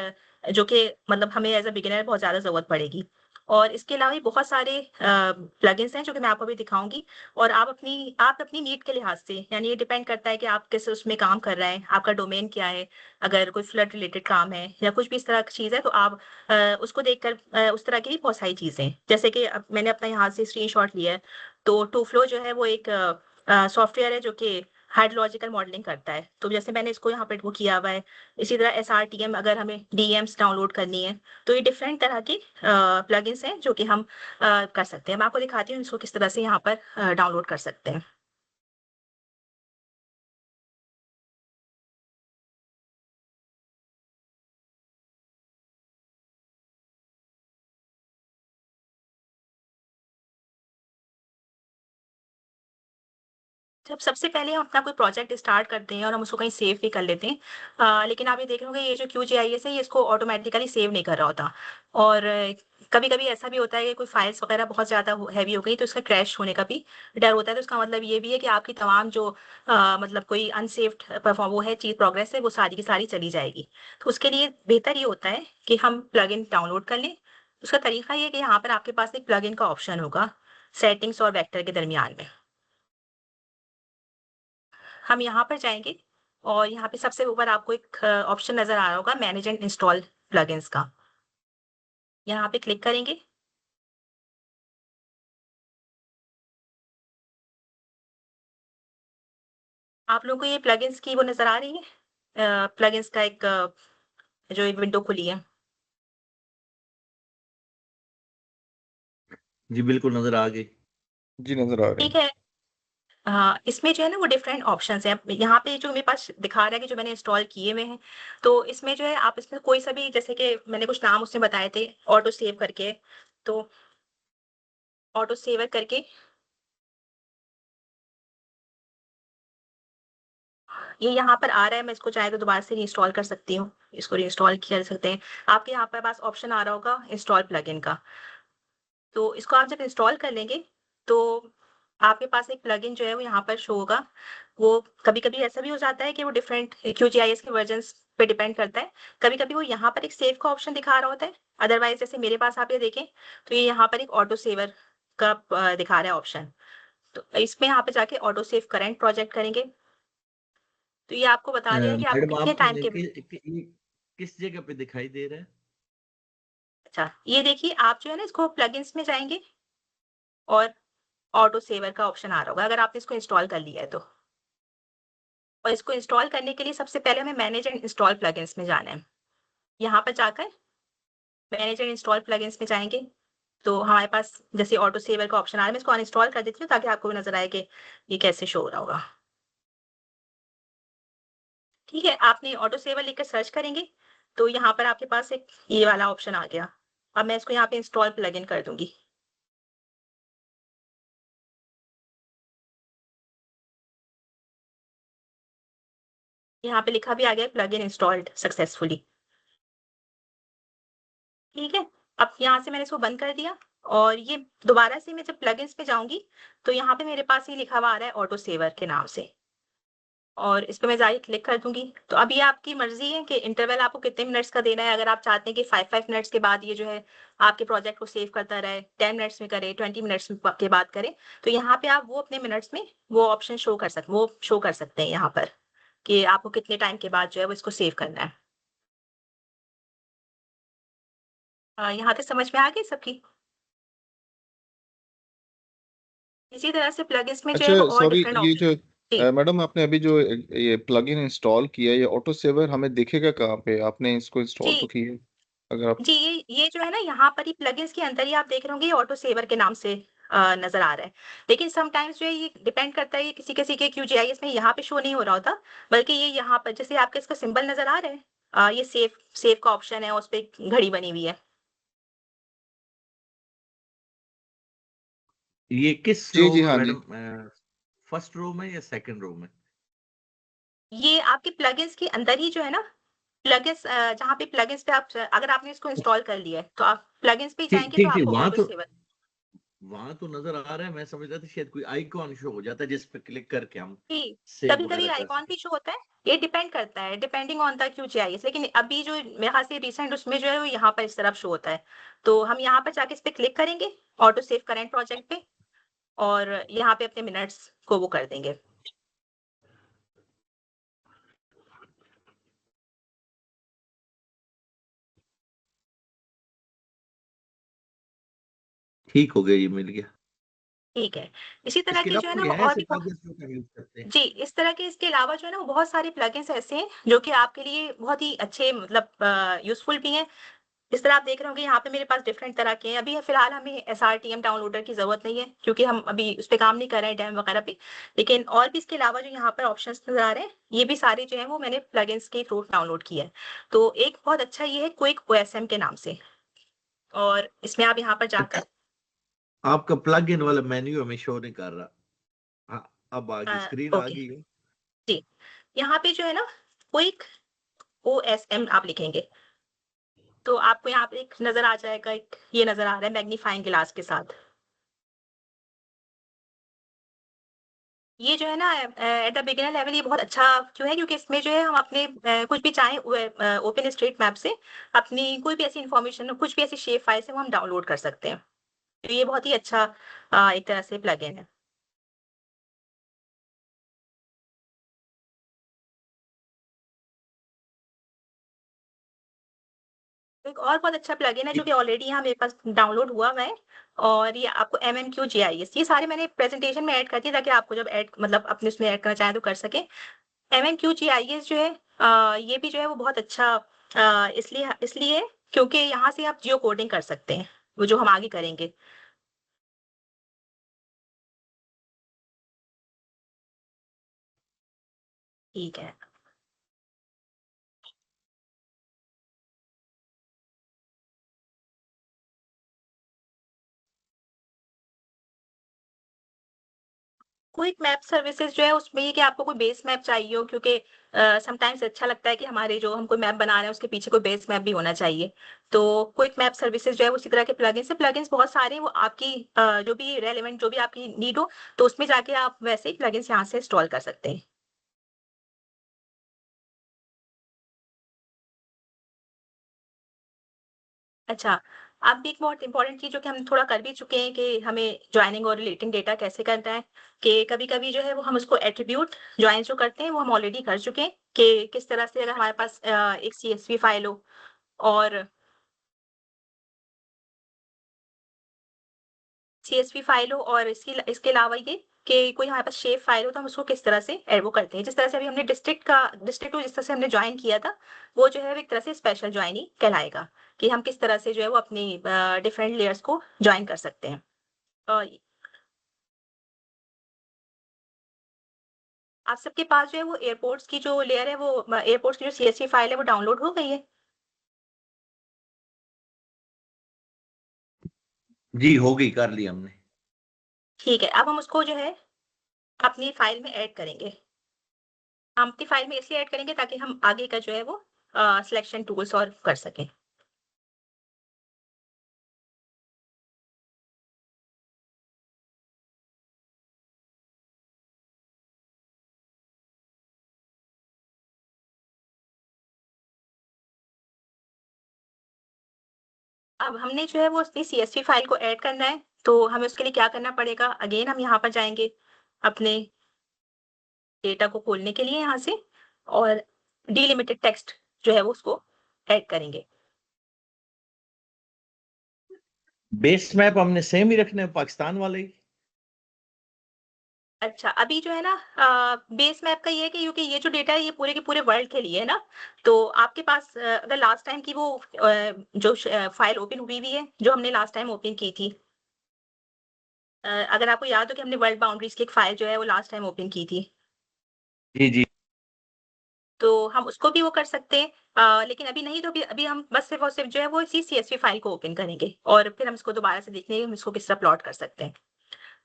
जो कि मतलब हमें एज़ अ बिगिनर बहुत ज़्यादा ज़रूरत पड़ेगी। और इसके अलावा भी बहुत सारे प्लगइन्स हैं जो कि मैं आपको अभी दिखाऊँगी, और आप अपनी नीड के लिहाज से, यानी ये डिपेंड करता है कि आप किस उसमें काम कर रहे हैं, आपका डोमेन क्या है। अगर कोई फ्लड रिलेटेड काम है या कुछ भी इस तरह की चीज़ है तो आप उसको देखकर उस तरह की भी बहुत सारी चीज़ें हैं। जैसे कि अब मैंने अपना यहाँ से स्क्रीनशॉट लिया है, तो टूफ्लो जो है वो एक सॉफ्टवेयर है जो कि हाइड्रोलॉजिकल मॉडलिंग करता है। तो जैसे मैंने इसको यहाँ पे वो किया हुआ है। इसी तरह एसआरटीएम अगर हमें डीएम्स डाउनलोड करनी है, तो ये डिफरेंट तरह की प्लगइन्स हैं जो कि हम कर सकते हैं। मैं आपको दिखाती हूँ इसको किस तरह से यहाँ पर डाउनलोड कर सकते हैं। जब सबसे पहले हम अपना कोई प्रोजेक्ट स्टार्ट करते हैं और हम उसको कहीं सेव भी कर लेते हैं, लेकिन आप ये देख रहे होंगे ये जो QGIS है ये इसको ऑटोमेटिकली सेव नहीं कर रहा होता। और कभी-कभी ऐसा भी होता है कि कोई फाइल्स वगैरह बहुत ज़्यादा हैवी हो गई तो इसका क्रैश होने का भी डर होता है। तो इसका मतलब ये भी है कि आपकी तमाम जो मतलब कोई अनसेव्ड परफॉर्म वो है चीज़ प्रोग्रेस है वो सारी की सारी चली जाएगी। तो उसके लिए बेहतर ये होता है कि हम प्लगइन डाउनलोड कर लें। उसका तरीका ये है कि यहाँ पर आपके पास एक प्लगइन का ऑप्शन होगा सेटिंग्स और वेक्टर के दरमियान में। हम यहाँ पर जाएँगे और यहाँ पे सबसे ऊपर आपको एक ऑप्शन नज़र आ रहा होगा मैनेज एंड इंस्टॉल प्लगइन्स का। यहाँ पे क्लिक करेंगे। आप लोगों को ये प्लगइन्स की वो नज़र आ रही है? प्लगइन्स का एक जो एक विंडो खुली है। जी बिल्कुल नजर आ गई। जी नजर आ रही ठीक है। है। हाँ, इसमें जो है ना वो डिफरेंट ऑप्शंस हैं। अब यहाँ पे जो मेरे पास दिखा रहा है कि जो मैंने इंस्टॉल किए हुए हैं, तो इसमें जो है आप इसमें कोई सा भी जैसे कि मैंने कुछ नाम उसने बताए थे ऑटो सेव करके, तो ऑटो सेवर करके ये यहाँ पर आ रहा है, मैं इसको चाहे तो दोबारा से रीइंस्टॉल कर सकती हूँ। इसको रीइंस्टॉल कर सकते हैं। आपके यहाँ पर पास ऑप्शन आ रहा होगा इंस्टॉल प्लगइन का। तो इसको आप जब इंस्टॉल कर लेंगे, तो आपके पास एक प्लगइन जो है वो यहाँ पर शो होगा। वो कभी-कभी ऐसा भी हो जाता है कि वो डिफरेंट QGIS के वर्जन्स पे डिपेंड करता है। कभी-कभी वो यहाँ पर एक सेव का ऑप्शन दिखा रहा होता है। अदरवाइज़ जैसे मेरे पास आप ये देखें, तो ये यहाँ पर एक ऑटो सेवर का दिखा रहा है ऑप्शन। तो इसमें यहाँ पे जाके ऑटो सेव करंट प्रोजेक्ट करेंगे। तो ये आपको बता रहा है कि आपको मैडम कितने आप टाइम के ये किस जगह पे दिखाई दे रहा है? अच्छा, ये देखिए आप जो है ना इसको प्लगइन्स में जाएँगे और ऑटो सेवर का ऑप्शन आ रहा होगा अगर आपने इसको इंस्टॉल कर लिया है तो। और इसको इंस्टॉल करने के लिए सबसे पहले हमें मैनेज एंड इंस्टॉल प्लगइन्स में जाना है। यहाँ पर जाकर मैनेज एंड इंस्टॉल प्लगइन्स में जाएँगे, तो हमारे पास जैसे ऑटो सेवर का ऑप्शन आ रहा है, मैं इसको अनइंस्टॉल कर देती हूँ ताकि आपको भी नज़र आए कि ये कैसे शो हो रहा होगा। ठीक है, आपने ऑटो सेवर लिखकर सर्च करेंगे, तो यहाँ पर आपके पास एक ये वाला ऑप्शन आ गया। अब मैं इसको यहाँ पे इंस्टॉल प्लगइन कर दूँगी। यहाँ पे लिखा भी आ गया है प्लगइन इंस्टॉल्ड सक्सेसफुली। ठीक है, अब यहाँ से मैंने इसको बंद कर दिया और ये दोबारा से मैं जब प्लगइन्स पे जाऊँगी, तो यहाँ पे मेरे पास ये लिखा हुआ आ रहा है ऑटो सेवर के नाम से और इस पे मैं जाके क्लिक कर दूँगी। तो अब ये आपकी मर्ज़ी है कि इंटरवल आपको कितने मिनट्स का देना है। अगर आप चाहते हैं कि 5-5 मिनट्स के बाद ये जो है आपके प्रोजेक्ट को सेव करता रहे, 10 मिनट्स में करे, 20 मिनट्स में के बाद करे, तो यहाँ पे आप वो अपने मिनट्स में वो ऑप्शन शो कर सकते हैं यहाँ पर, कि आपको कितने टाइम के बाद जो है वो इसको सेव करना है। यहाँ तक समझ में आ गई सबकी? इसी तरह से प्लगइन्स में जो है अच्छा वो और सॉरी, डिफरेंट ये ऑप्शन जो जी, मैडम आपने अभी जो ये प्लगइन इंस्टॉल किया है, ये ऑटो सेवर हमें दिखेगा कहाँ पे? आपने इसको इंस्टॉल तो जी, किया है? अगर आप जी, ये जो है ना यहाँ पर ही प्लगइन्स के अंदर ही आप देख रहे होंगे ये ऑटो सेवर के नाम से नज़र आ रहा है। लेकिन समटाइम्स जो है ये डिपेंड करता है ये किसी-किसी के QGIS में यहाँ पे शो नहीं हो रहा होता, बल्कि ये यहाँ पर जैसे आपके इसका सिंबल नज़र आ रहा है ये सेव का ऑप्शन है, उस पे एक घड़ी बनी हुई है। ये किस जी रो जी में हाँ जी। मैडम? फर्स्ट रो में या सेकंड रो में? ये आपके प्लगइन्स के अंदर ही जो है ना प्लगइन्स जहाँ पे प्लगइन्स पे आप अगर आपने इसको इंस्टॉल कर लिया है, तो आप प्लगइन्स पे ही ठीक जाएँगे तो ठीक ठीक, आपको ऑटो सेवर वहां तो नजर आ रहा है। मैं समझ रहा था शायद कोई आइकॉन शो हो जाता है जिस पे क्लिक करके हम जी, सेव कभी-कभी वगैरह कर आइकॉन सकें। भी शो होता है, ये डिपेंड करता है, डिपेंडिंग ऑन द QGIS लेकिन अभी जो मेरे ख़्याल से रिसेंट उसमें जो है वो यहाँ पर इस तरफ शो होता है। तो हम यहाँ पर जाके इस पे क्लिक करेंगे, ऑटो सेव करंट प्रोजेक्ट पे और यहाँ पे अपने मिनट्स को वो कर देंगे। ठीक हो गया, ये मिल गया। ठीक है, इसी तरह इसके के जो अलावा है ना कोई वो है और ऐसे भी प्लगइन्स जो हम यूज करते हैं? जी, इस तरह के इसके अलावा जो है ना वो बहुत सारे प्लगइन्स ऐसे हैं जो कि आपके लिए बहुत ही अच्छे मतलब यूज़फुल भी हैं। इस तरह आप देख रहे होंगे यहाँ पे मेरे पास डिफरेंट तरह के हैं। अभी फिलहाल हमें SRTM डाउनलोडर की ज़रूरत नहीं है क्योंकि हम अभी उस पे काम नहीं कर रहे हैं डैम वगैरह पे। लेकिन और भी इसके अलावा जो यहाँ पर ऑप्शंस नज़र आ रहे हैं, ये भी सारे जो हैं वो मैंने प्लगइन्स के थ्रू डाउनलोड किए हैं। तो एक बहुत अच्छा ये है क्विक OSM के नाम से और इसमें आप यहाँ पर अच्छा, जाकर आपका प्लग इन वाला मेन्यू हमें शो नहीं कर रहा। हाँ, अब आ गई, स्क्रीन आ ओके गई है। जी, यहाँ पे जो है ना क्विक OSM आप लिखेंगे, तो आपको यहाँ पे एक नज़र आ जाएगा, एक ये नज़र आ रहा है मैग्नीफाइंग ग्लास के साथ। ये जो है ना एट द बिगिनर लेवल ये बहुत अच्छा क्यों है, क्योंकि इसमें जो है हम अपने कुछ भी चाहें ओपन स्ट्रीट मैप से अपनी कोई भी ऐसी इन्फॉर्मेशन, कुछ भी ऐसी शेप फाइल है वो हम डाउनलोड कर सकते हैं। तो ये बहुत ही अच्छा एक तरह से प्लगइन है। एक और बहुत अच्छा प्लगइन है जो कि ऑलरेडी यहाँ मेरे पास डाउनलोड हुआ हुआ है, और ये आपको MMQ GIS, ये सारे मैंने प्रेजेंटेशन में ऐड कर दिए ताकि आपको जब ऐड मतलब अपने उसमें ऐड करना चाहें तो कर सके। MMQ GIS जो है ये भी जो है वो बहुत अच्छा इसलिए इसलिए क्योंकि यहाँ से आप जियो कोडिंग कर सकते हैं, वो जो हम आगे करेंगे। ठीक है। क्विक मैप सर्विसेज जो है उसमें ये कि आपको कोई बेस मैप चाहिए हो, क्योंकि समटाइम्स अच्छा लगता है कि हमारे जो हम कोई मैप बना रहे हैं उसके पीछे कोई बेस मैप भी होना चाहिए। तो क्विक मैप सर्विसेज जो है उसी तरह के प्लगइन्स है, प्लगइन्स बहुत सारे हैं, वो आपकी जो भी रेलेवेंट जो भी आपकी नीड हो तो उसमें जाके आप वैसे ही प्लगइन्स यहाँ से इंस्टॉल कर सकते हैं। अच्छा, अब भी एक बहुत इंपॉर्टेंट चीज़ जो कि हम थोड़ा कर भी चुके हैं कि हमें जॉइनिंग और रिलेटिंग डेटा कैसे करना है, कि कभी-कभी जो है वो हम उसको एट्रिब्यूट जॉइन जो करते हैं वो हम ऑलरेडी कर चुके हैं, कि किस तरह से अगर हमारे पास एक CSV फाइल हो और CSV फाइल हो और इसके अलावा ये कि कोई हमारे पास शेप फाइल हो तो हम उसको किस तरह से वो करते हैं। जिस तरह से अभी हमने डिस्ट्रिक्ट को जिस तरह से हमने जॉइन किया था, वो जो है वो एक तरह से स्पेशल जॉइनिंग कहलाएगा, कि हम किस तरह से जो है वो अपनी डिफरेंट लेयर्स को जॉइन कर सकते हैं। अ, आप सबके पास जो है वो एयरपोर्ट्स की जो लेयर है वो एयरपोर्ट्स की जो CSV फाइल है वो डाउनलोड हो गई है? जी हो गई, कर ली हमने। ठीक है, अब हम उसको जो है अपनी फाइल में ऐड करेंगे। हम अपनी फाइल में इसलिए ऐड करेंगे ताकि हम आगे का जो है वो सिलेक्शन टूल्स और कर सकें। अब हमने जो है वो अपनी CSV फाइल को ऐड करना है, तो हमें उसके लिए क्या करना पड़ेगा? अगेन हम यहाँ पर जाएँगे अपने डेटा को खोलने के लिए यहाँ से, और डिलिमिटेड टेक्स्ट जो है वो उसको ऐड करेंगे। बेस मैप हमने सेम ही रखने हैं, पाकिस्तान वाले ही। अच्छा, अभी जो है ना बेस मैप का ये है कि क्योंकि ये जो डेटा है ये पूरे के पूरे वर्ल्ड के लिए है ना, तो आपके पास अगर लास्ट टाइम की वो जो फाइल ओपन हुई हुई है, जो हमने लास्ट टाइम ओपन की थी, अगर आपको याद हो कि हमने वर्ल्ड बाउंड्रीज की एक फाइल जो है वो लास्ट टाइम ओपन की थी, जी जी। तो हम उसको भी वो कर सकते हैं। लेकिन अभी नहीं, तो अभी अभी हम बस सिर्फ और सिर्फ जो है वो इसी CSV फाइल को ओपन करेंगे और फिर हम इसको दोबारा से देखने हम इसको किस तरह प्लॉट कर सकते हैं।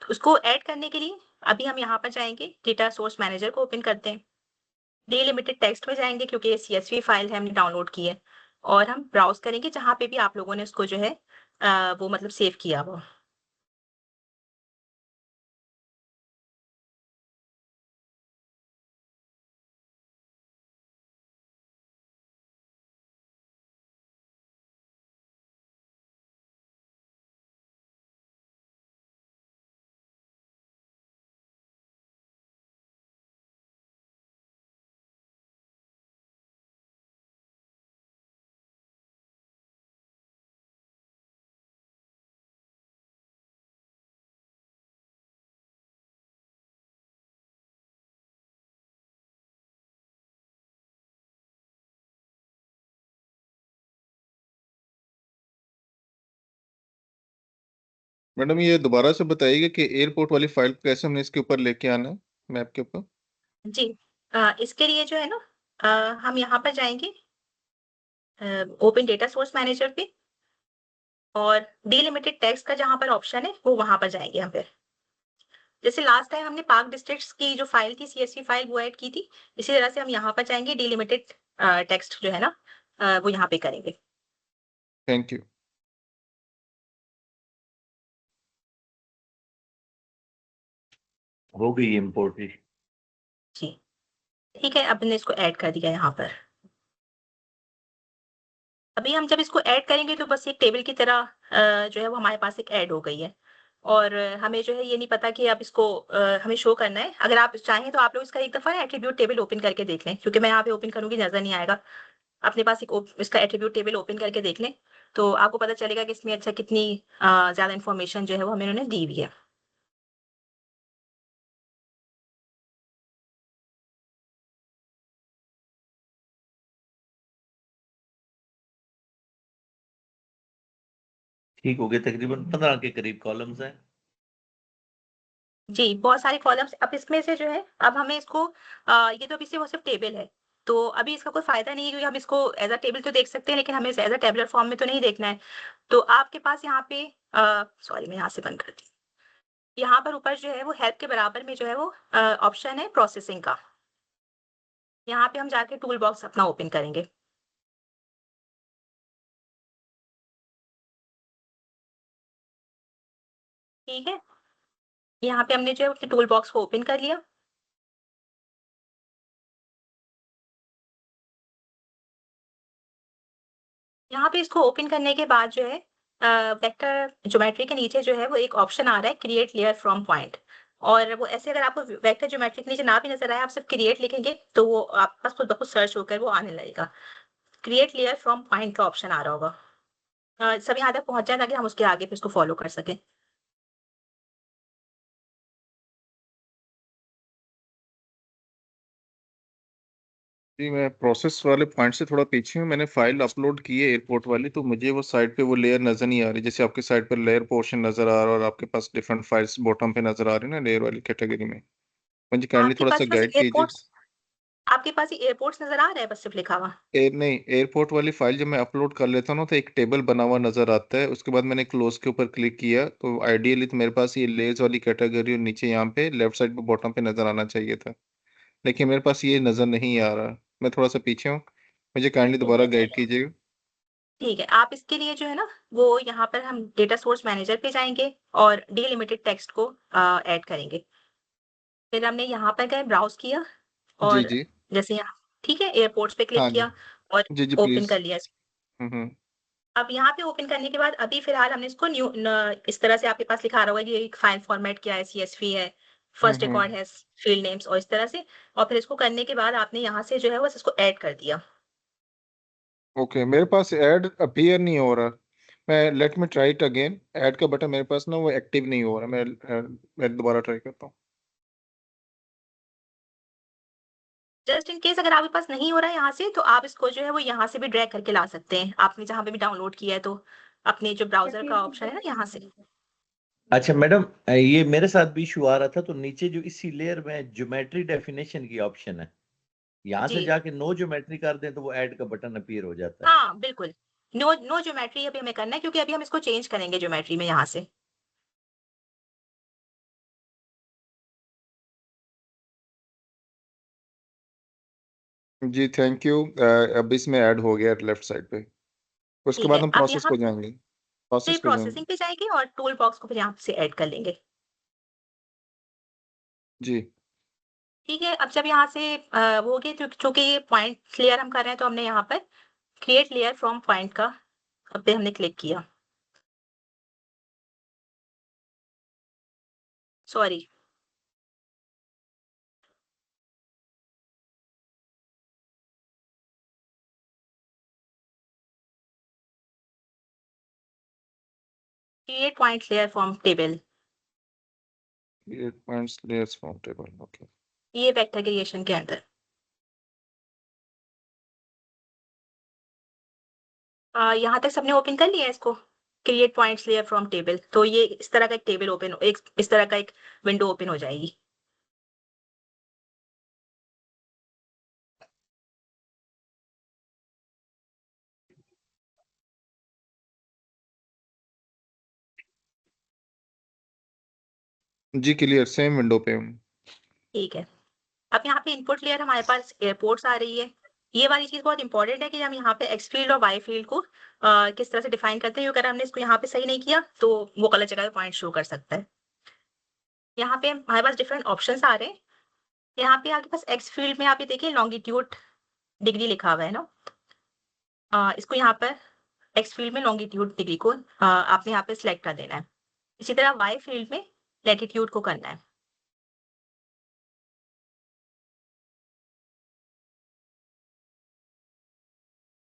तो उसको ऐड करने के लिए अभी हम यहाँ पर जाएंगे, डेटा सोर्स मैनेजर को ओपन करते हैं, डिलिमिटेड टेक्स्ट में जाएंगे क्योंकि ये CSV फाइल है हमने डाउनलोड की है, और हम ब्राउज करेंगे जहाँ पे भी आप लोगों ने उसको जो है वो मतलब सेव किया वो। मैडम ये दोबारा से बताइएगा कि एयरपोर्ट वाली फाइल को कैसे हमने इसके ऊपर लेके आना है, मैप के ऊपर। जी, इसके लिए जो है ना हम यहाँ पर जाएंगे ओपन डेटा सोर्स मैनेजर पे, और डिलिमिटेड टेक्स्ट का जहाँ पर ऑप्शन है वो वहां पर जाएंगे हम फिर। जैसे लास्ट टाइम हमने पार्क डिस्ट्रिक्ट्स की जो फाइल थी, सीएसवी फाइल, वो ऐड की थी। इसी तरह से हम यहाँ पर जाएंगे, डिलिमिटेड टेक्स्ट जो है ना वो यहाँ पे करेंगे। Thank you. हो गई इम्पोर्टेड। जी ठीक है, अब हमने इसको ऐड कर दिया यहाँ पर। अभी हम जब इसको ऐड करेंगे तो बस एक टेबल की तरह जो है वो हमारे पास एक ऐड हो गई है। और हमें जो है ये नहीं पता कि अब इसको हमें शो करना है। अगर आप चाहें तो आप लोग इसका एक दफा एट्रीब्यूट टेबल ओपन करके देख लें, क्योंकि मैं यहाँ पे ओपन करूंगी नजर नहीं आएगा। अपने पास एक इसका एट्रीब्यूट टेबल ओपन करके देख लें, तो आपको पता चलेगा कि इसमें अच्छा कितनी ज्यादा इन्फॉर्मेशन जो है वो हमें उन्होंने दी हुई है। ठीक हो गया, तकरीबन 15 के करीब कॉलम्स हैं। जी, बहुत सारे कॉलम्स। अब इसमें से जो है, अब हमें इसको ये तो अभी से वो सिर्फ टेबल है, तो अभी इसका कोई फायदा नहीं है, क्योंकि हम इसको एज अ टेबल तो देख सकते हैं, लेकिन हमें इसे एज अ टेबलर फॉर्म में तो नहीं देखना है। तो आपके पास यहाँ पे सॉरी, मैं यहाँ से बंद करती हूँ। यहाँ पर ऊपर जो है वो हेल्प के बराबर में जो है वो ऑप्शन है प्रोसेसिंग का। यहाँ पे हम जाके टूल बॉक्स अपना ओपन करेंगे। ठीक है, यहाँ पे हमने जो है अपने टूल बॉक्स को ओपन कर लिया। यहाँ पे इसको ओपन करने के बाद जो है वेक्टर ज्योमेट्री के नीचे जो है वो एक ऑप्शन आ रहा है, क्रिएट लेयर फ्रॉम पॉइंट। और वो ऐसे, अगर आपको वेक्टर ज्योमेट्री के नीचे ना भी नजर आए, आप सिर्फ क्रिएट लिखेंगे तो वो आपके पास खुद ब खुद सर्च होकर वो आने लगेगा। क्रिएट लेयर फ्रॉम पॉइंट का ऑप्शन आ रहा होगा। सब यहाँ तक पहुंच जाए ताकि हम उसके आगे फिर इसको फॉलो कर सकें। जी मैं प्रोसेस वाले पॉइंट से थोड़ा पीछे हूँ। मैंने फाइल अपलोड की है एयरपोर्ट वाली, तो मुझे वो साइड पे वो लेयर नजर नहीं आ रही। जैसे आपके साइड पर लेयर पोर्शन नजर आ रहा है और आपके पास डिफरेंट फाइल्स बॉटम पे नजर आ रही है ना लेयर वाली कैटेगरी में। मुझे काइंडली आपके थोड़ा सा पास बस गाइड कीजिए। एयरपोर्ट्स आपके पास एयरपोर्ट्स नजर आ रहा है बस सिर्फ लिखा हुआ? एयर नहीं, एयरपोर्ट वाली फाइल जब मैं अपलोड कर लेता हूँ ना, तो एक टेबल बना हुआ नजर आता है। उसके बाद मैंने क्लोज के ऊपर क्लिक किया, तो आइडियली तो मेरे पास ये लेयर्स वाली कैटेगरी और नीचे यहाँ पे लेफ्ट साइड पे बॉटम पे नजर आना चाहिए था, लेकिन मेरे पास ये नजर नहीं आ रहा। मैं थोड़ा सा पीछे हूँ, मुझे काइंडली ठीक दोबारा है, गाइड कीजिएगा। ठीक है। आप इसके लिए जो है ना वो यहाँ पर हम डेटा सोर्स मैनेजर पे जाएंगे और डिलिमिटेड टेक्स्ट को ऐड करेंगे। फिर हमने यहाँ पर गए, ब्राउज किया, जी और जी। जैसे यहाँ, ठीक है, एयरपोर्ट्स पे क्लिक हाँ जी। किया और जी जी ओपन प्लीज। कर लिया इसको। हम्म। अब यहाँ पे ओपन करने के बाद अभी फिलहाल हमने इसको न्यू इस तरह से आपके पास लिखा रहा होगा, ये एक फाइल फॉर्मेट क्या है, सीएसवी है, फर्स्ट हम्म। रिकॉर्ड है, फील्ड नेम्स और इस तरह से। और फिर इसको करने के बाद आपने यहाँ से जो है बस इसको ऐड कर दिया। ओके, मेरे पास ऐड अपीयर नहीं हो रहा। मैं let me try it again. Add का बटन मेरे पास ना वो एक्टिव नहीं हो रहा। मैं दोबारा ट्राई करता हूँ। जस्ट इन केस अगर आपके पास नहीं हो रहा है यहाँ से, तो आप इसको जो है वो यहाँ से भी ड्रैग करके ला सकते हैं, आपने जहाँ पे भी डाउनलोड किया है, तो अपने जो ब्राउजर का ऑप्शन है ना यहाँ से। अच्छा मैडम, ये मेरे साथ भी इशू आ रहा था। तो नीचे जो इसी लेयर में ज्योमेट्री डेफिनेशन की ऑप्शन है, यहाँ जी से जाके नो ज्योमेट्री कर दें तो वो ऐड का बटन अपीयर हो जाता है। हाँ बिल्कुल। नो नो ज्योमेट्री अभी हमें करना है, क्योंकि अभी हम इसको चेंज करेंगे ज्योमेट्री में यहाँ से। जी थैंक यू। अब इसमें ऐड हो गया लेफ्ट साइड पे। उसके ठीक बाद है, हम अब प्रोसेस यहाँ पे जाएंगे। से प्रोसेस पे जाएंगे। प्रोसेसिंग पे जाएंगे और टूल बॉक्स को फिर यहाँ से ऐड कर लेंगे। जी। ठीक है, अब जब यहाँ से वो हो गए, चूंकि ये पॉइंट क्लियर हम कर रहे हैं, तो हमने यहाँ पर क्रिएट लेयर फ्रॉम पॉइंट का अब पे हमने क्लिक किया। Sorry, create point layer from table, create points layers from table. Okay. ये वेक्टर क्रिएशन के अंदर। यहाँ तक सबने ओपन कर लिया है इसको, create points layer from table, तो ये इस तरह का एक टेबल ओपन, एक इस तरह का एक विंडो ओपन हो जाएगी। जी क्लियर, सेम विंडो पे हूँ। ठीक है। अब यहाँ पे इनपुट लेयर हमारे पास एयरपोर्ट्स आ रही है। ये वाली चीज़ बहुत इंपॉर्टेंट है कि हम यहाँ पे एक्स फील्ड और वाई फील्ड को किस तरह से डिफाइन करते हैं, क्योंकि अगर हमने इसको यहाँ पे सही नहीं किया तो वो गलत जगह पे पॉइंट शो कर सकता है। यहाँ पे हमारे पास डिफरेंट ऑप्शंस आ रहे हैं। यहाँ पे आपके पास एक्स फील्ड में आप ये देखिए लॉन्गिट्यूड डिग्री लिखा हुआ है ना। इसको यहाँ पर एक्स फील्ड में लॉन्गिट्यूड डिग्री को आपने यहाँ पे सिलेक्ट कर देना है। इसी तरह वाई फील्ड में लैटिट्यूड को करना है।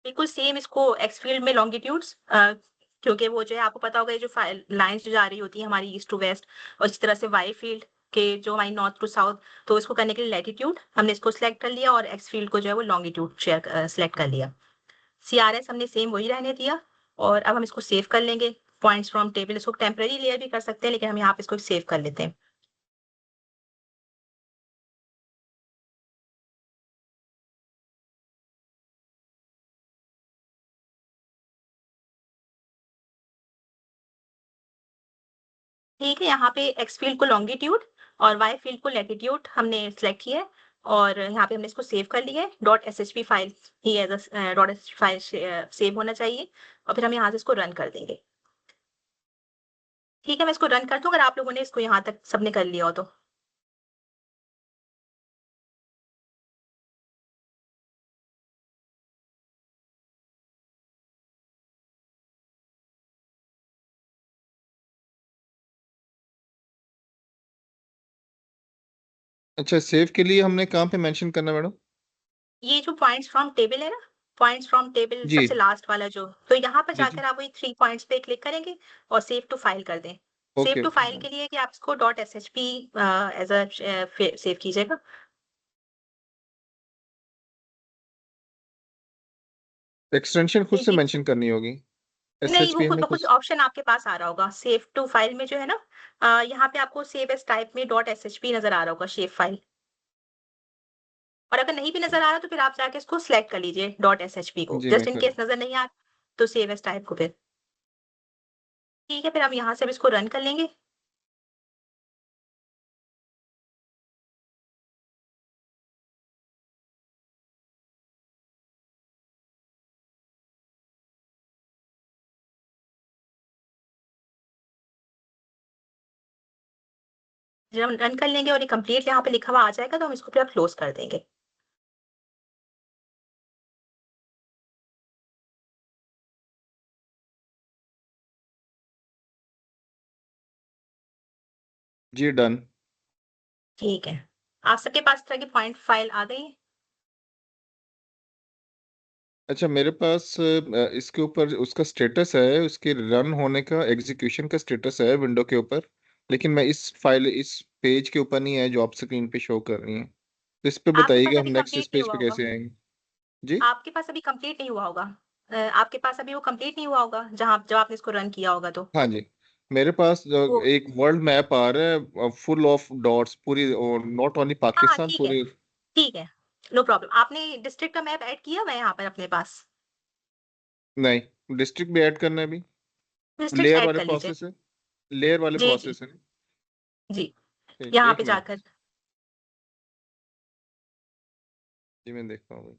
बिल्कुल सेम इसको एक्स फील्ड में लॉन्गिट्यूड्स, क्योंकि वो जो है आपको पता होगा ये जो लाइंस जो जा रही होती है हमारी ईस्ट टू वेस्ट, और इस तरह से वाई फील्ड के जो हमारी नॉर्थ टू साउथ, तो इसको करने के लिए लैटिट्यूड हमने इसको सिलेक्ट कर लिया और एक्स फील्ड को जो है वो लॉन्गिट्यूड सिलेक्ट कर लिया। CRS हमने सेम वही रहने दिया और अब हम इसको सेव कर लेंगे। पॉइंट्स फ्रॉम टेबल इसको टेम्पररी लेयर भी कर सकते हैं, लेकिन हम यहाँ पे इसको सेव कर लेते हैं। ठीक है, यहाँ पे एक्स फील्ड को लॉन्गिट्यूड और वाई फील्ड को लैटिट्यूड हमने सेलेक्ट किया है और यहाँ पे हमने इसको सेव कर लिया है। .ssp फाइल ही एज .ssp फाइल सेव होना चाहिए और फिर हम यहाँ से इसको रन कर देंगे। ठीक है, मैं इसको रन कर दूं अगर आप लोगों ने इसको यहाँ तक सबने कर लिया हो तो। अच्छा, सेव के लिए हमने कहाँ पे मेंशन करना मैडम? ये जो पॉइंट्स फ्रॉम टेबल है ना, पॉइंट्स फ्रॉम टेबल जी सबसे लास्ट वाला जो, तो यहाँ पर जी जी। जाकर आप वही 3 पॉइंट्स पे क्लिक करेंगे और सेव टू फाइल कर दें। Save okay to okay. File के लिए कि आप इसको .ssp एज अ सेव कीजिएगा। एक्सटेंशन खुद से ये मेंशन करनी होगी? नहीं, वो SHP खुद हमने ब खुद खुद ऑप्शन आपके पास आ रहा होगा। सेव टू फाइल में जो है ना, यहाँ पे आपको सेव एज़ टाइप में .ssp नज़र आ रहा होगा शेप फाइल। और अगर नहीं भी नज़र आ रहा तो फिर आप जाके इसको सिलेक्ट कर लीजिए .ssp को। जी मैं जस्ट इन कर केस नज़र नहीं आ रहा तो सेव एज़ टाइप को फिर। ठीक है, फिर हम यहाँ से अब इसको रन कर लेंगे। जब हम रन कर लेंगे और ये कंप्लीट यहाँ पे लिखा हुआ आ जाएगा तो हम इसको फिर अब क्लोज़ कर देंगे। जी डन। ठीक है। आप सबके पास इस तरह की पॉइंट फाइल आ गई है? अच्छा मेरे पास इसके ऊपर उसका स्टेटस है, उसके रन होने का, एग्जीक्यूशन का स्टेटस है विंडो के ऊपर, लेकिन मैं इस पेज के ऊपर नहीं है जो आप स्क्रीन पे शो कर रही हैं। तो इस पे आपके पास बताइएगा हम अभी नेक्स्ट इस कंप्लीट नहीं पेज हुआ पे होगा। कैसे आएंगे? जी आपके पास अभी कंप्लीट नहीं हुआ होगा। आपके पास अभी वो कंप्लीट नहीं हुआ होगा जहाँ जब आपने इसको रन किया होगा तो। हाँ जी। मेरे पास वो एक वर्ल्ड मैप आ रहा है फुल ऑफ डॉट्स, पूरी, और नॉट ओनली हाँ, पाकिस्तान, ठीक है। पूरी। ठीक है, नो प्रॉब्लम। आपने डिस्ट्रिक्ट का मैप ऐड किया हुआ है यहाँ पर अपने पास? नहीं, डिस्ट्रिक्ट भी ऐड करना है अभी। डिस्ट्रिक्ट लेयर ऐड वाले कर लीजिए। प्रोसेस है, लेयर वाले जी, जी, प्रोसेस है। जी। ठीक, यहाँ एक पे मिनट। जाकर जी मैं देखता हूँ।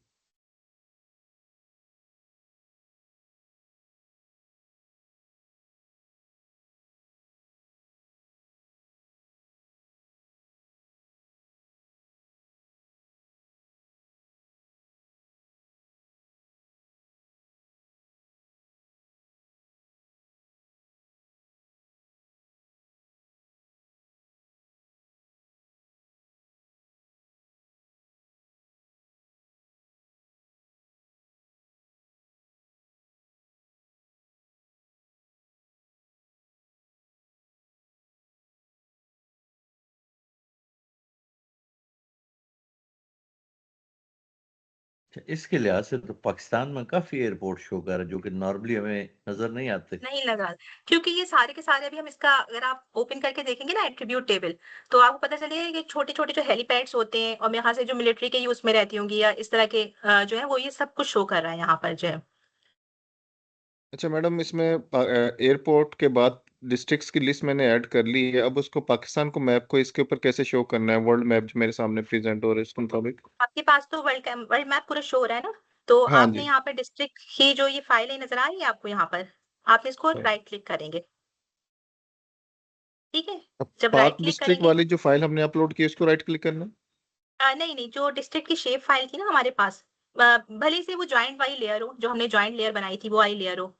अच्छा, इसके लिहाज से तो पाकिस्तान में काफ़ी एयरपोर्ट शो कर रहे हैं, जो कि नॉर्मली हमें नज़र नहीं आते। नहीं लगा, क्योंकि ये सारे के सारे अभी हम इसका अगर आप ओपन करके देखेंगे ना एट्रीब्यूट टेबल, तो आपको पता चलेगा कि छोटे-छोटे जो हेलीपैड्स होते हैं और मेरे ख्याल से जो मिलिट्री के यूज़ में रहती होंगी या इस तरह के जो है वो ये सब कुछ शो कर रहा है यहाँ पर जो है। अच्छा मैडम, इसमें एयरपोर्ट के बाद डिस्ट्रिक्ट्स की लिस्ट मैंने ऐड कर ली है, अब उसको पाकिस्तान को मैप को इसके ऊपर कैसे शो करना है, वर्ल्ड मैप जो मेरे सामने प्रेजेंट हो रहा है उसके मुताबिक? आपके पास तो वर्ल्ड मैप पूरा शो हो रहा है ना, तो हाँ आपने जी। यहाँ पर डिस्ट्रिक्ट की जो ये फाइल है नजर आ रही है आपको यहाँ पर, आपने इसको हाँ। राइट क्लिक करेंगे, ठीक है। अब जब पाक राइट क्लिक डिस्ट्रिक्ट करेंगे वाली जो फाइल हमने अपलोड की उसको राइट क्लिक करना है? नहीं नहीं, जो डिस्ट्रिक्ट की शेप फाइल थी ना हमारे पास, भले से वो ज्वाइंट वाली लेयर हो, जो हमने ज्वाइंट लेयर बनाई थी वो वाली लेयर हो,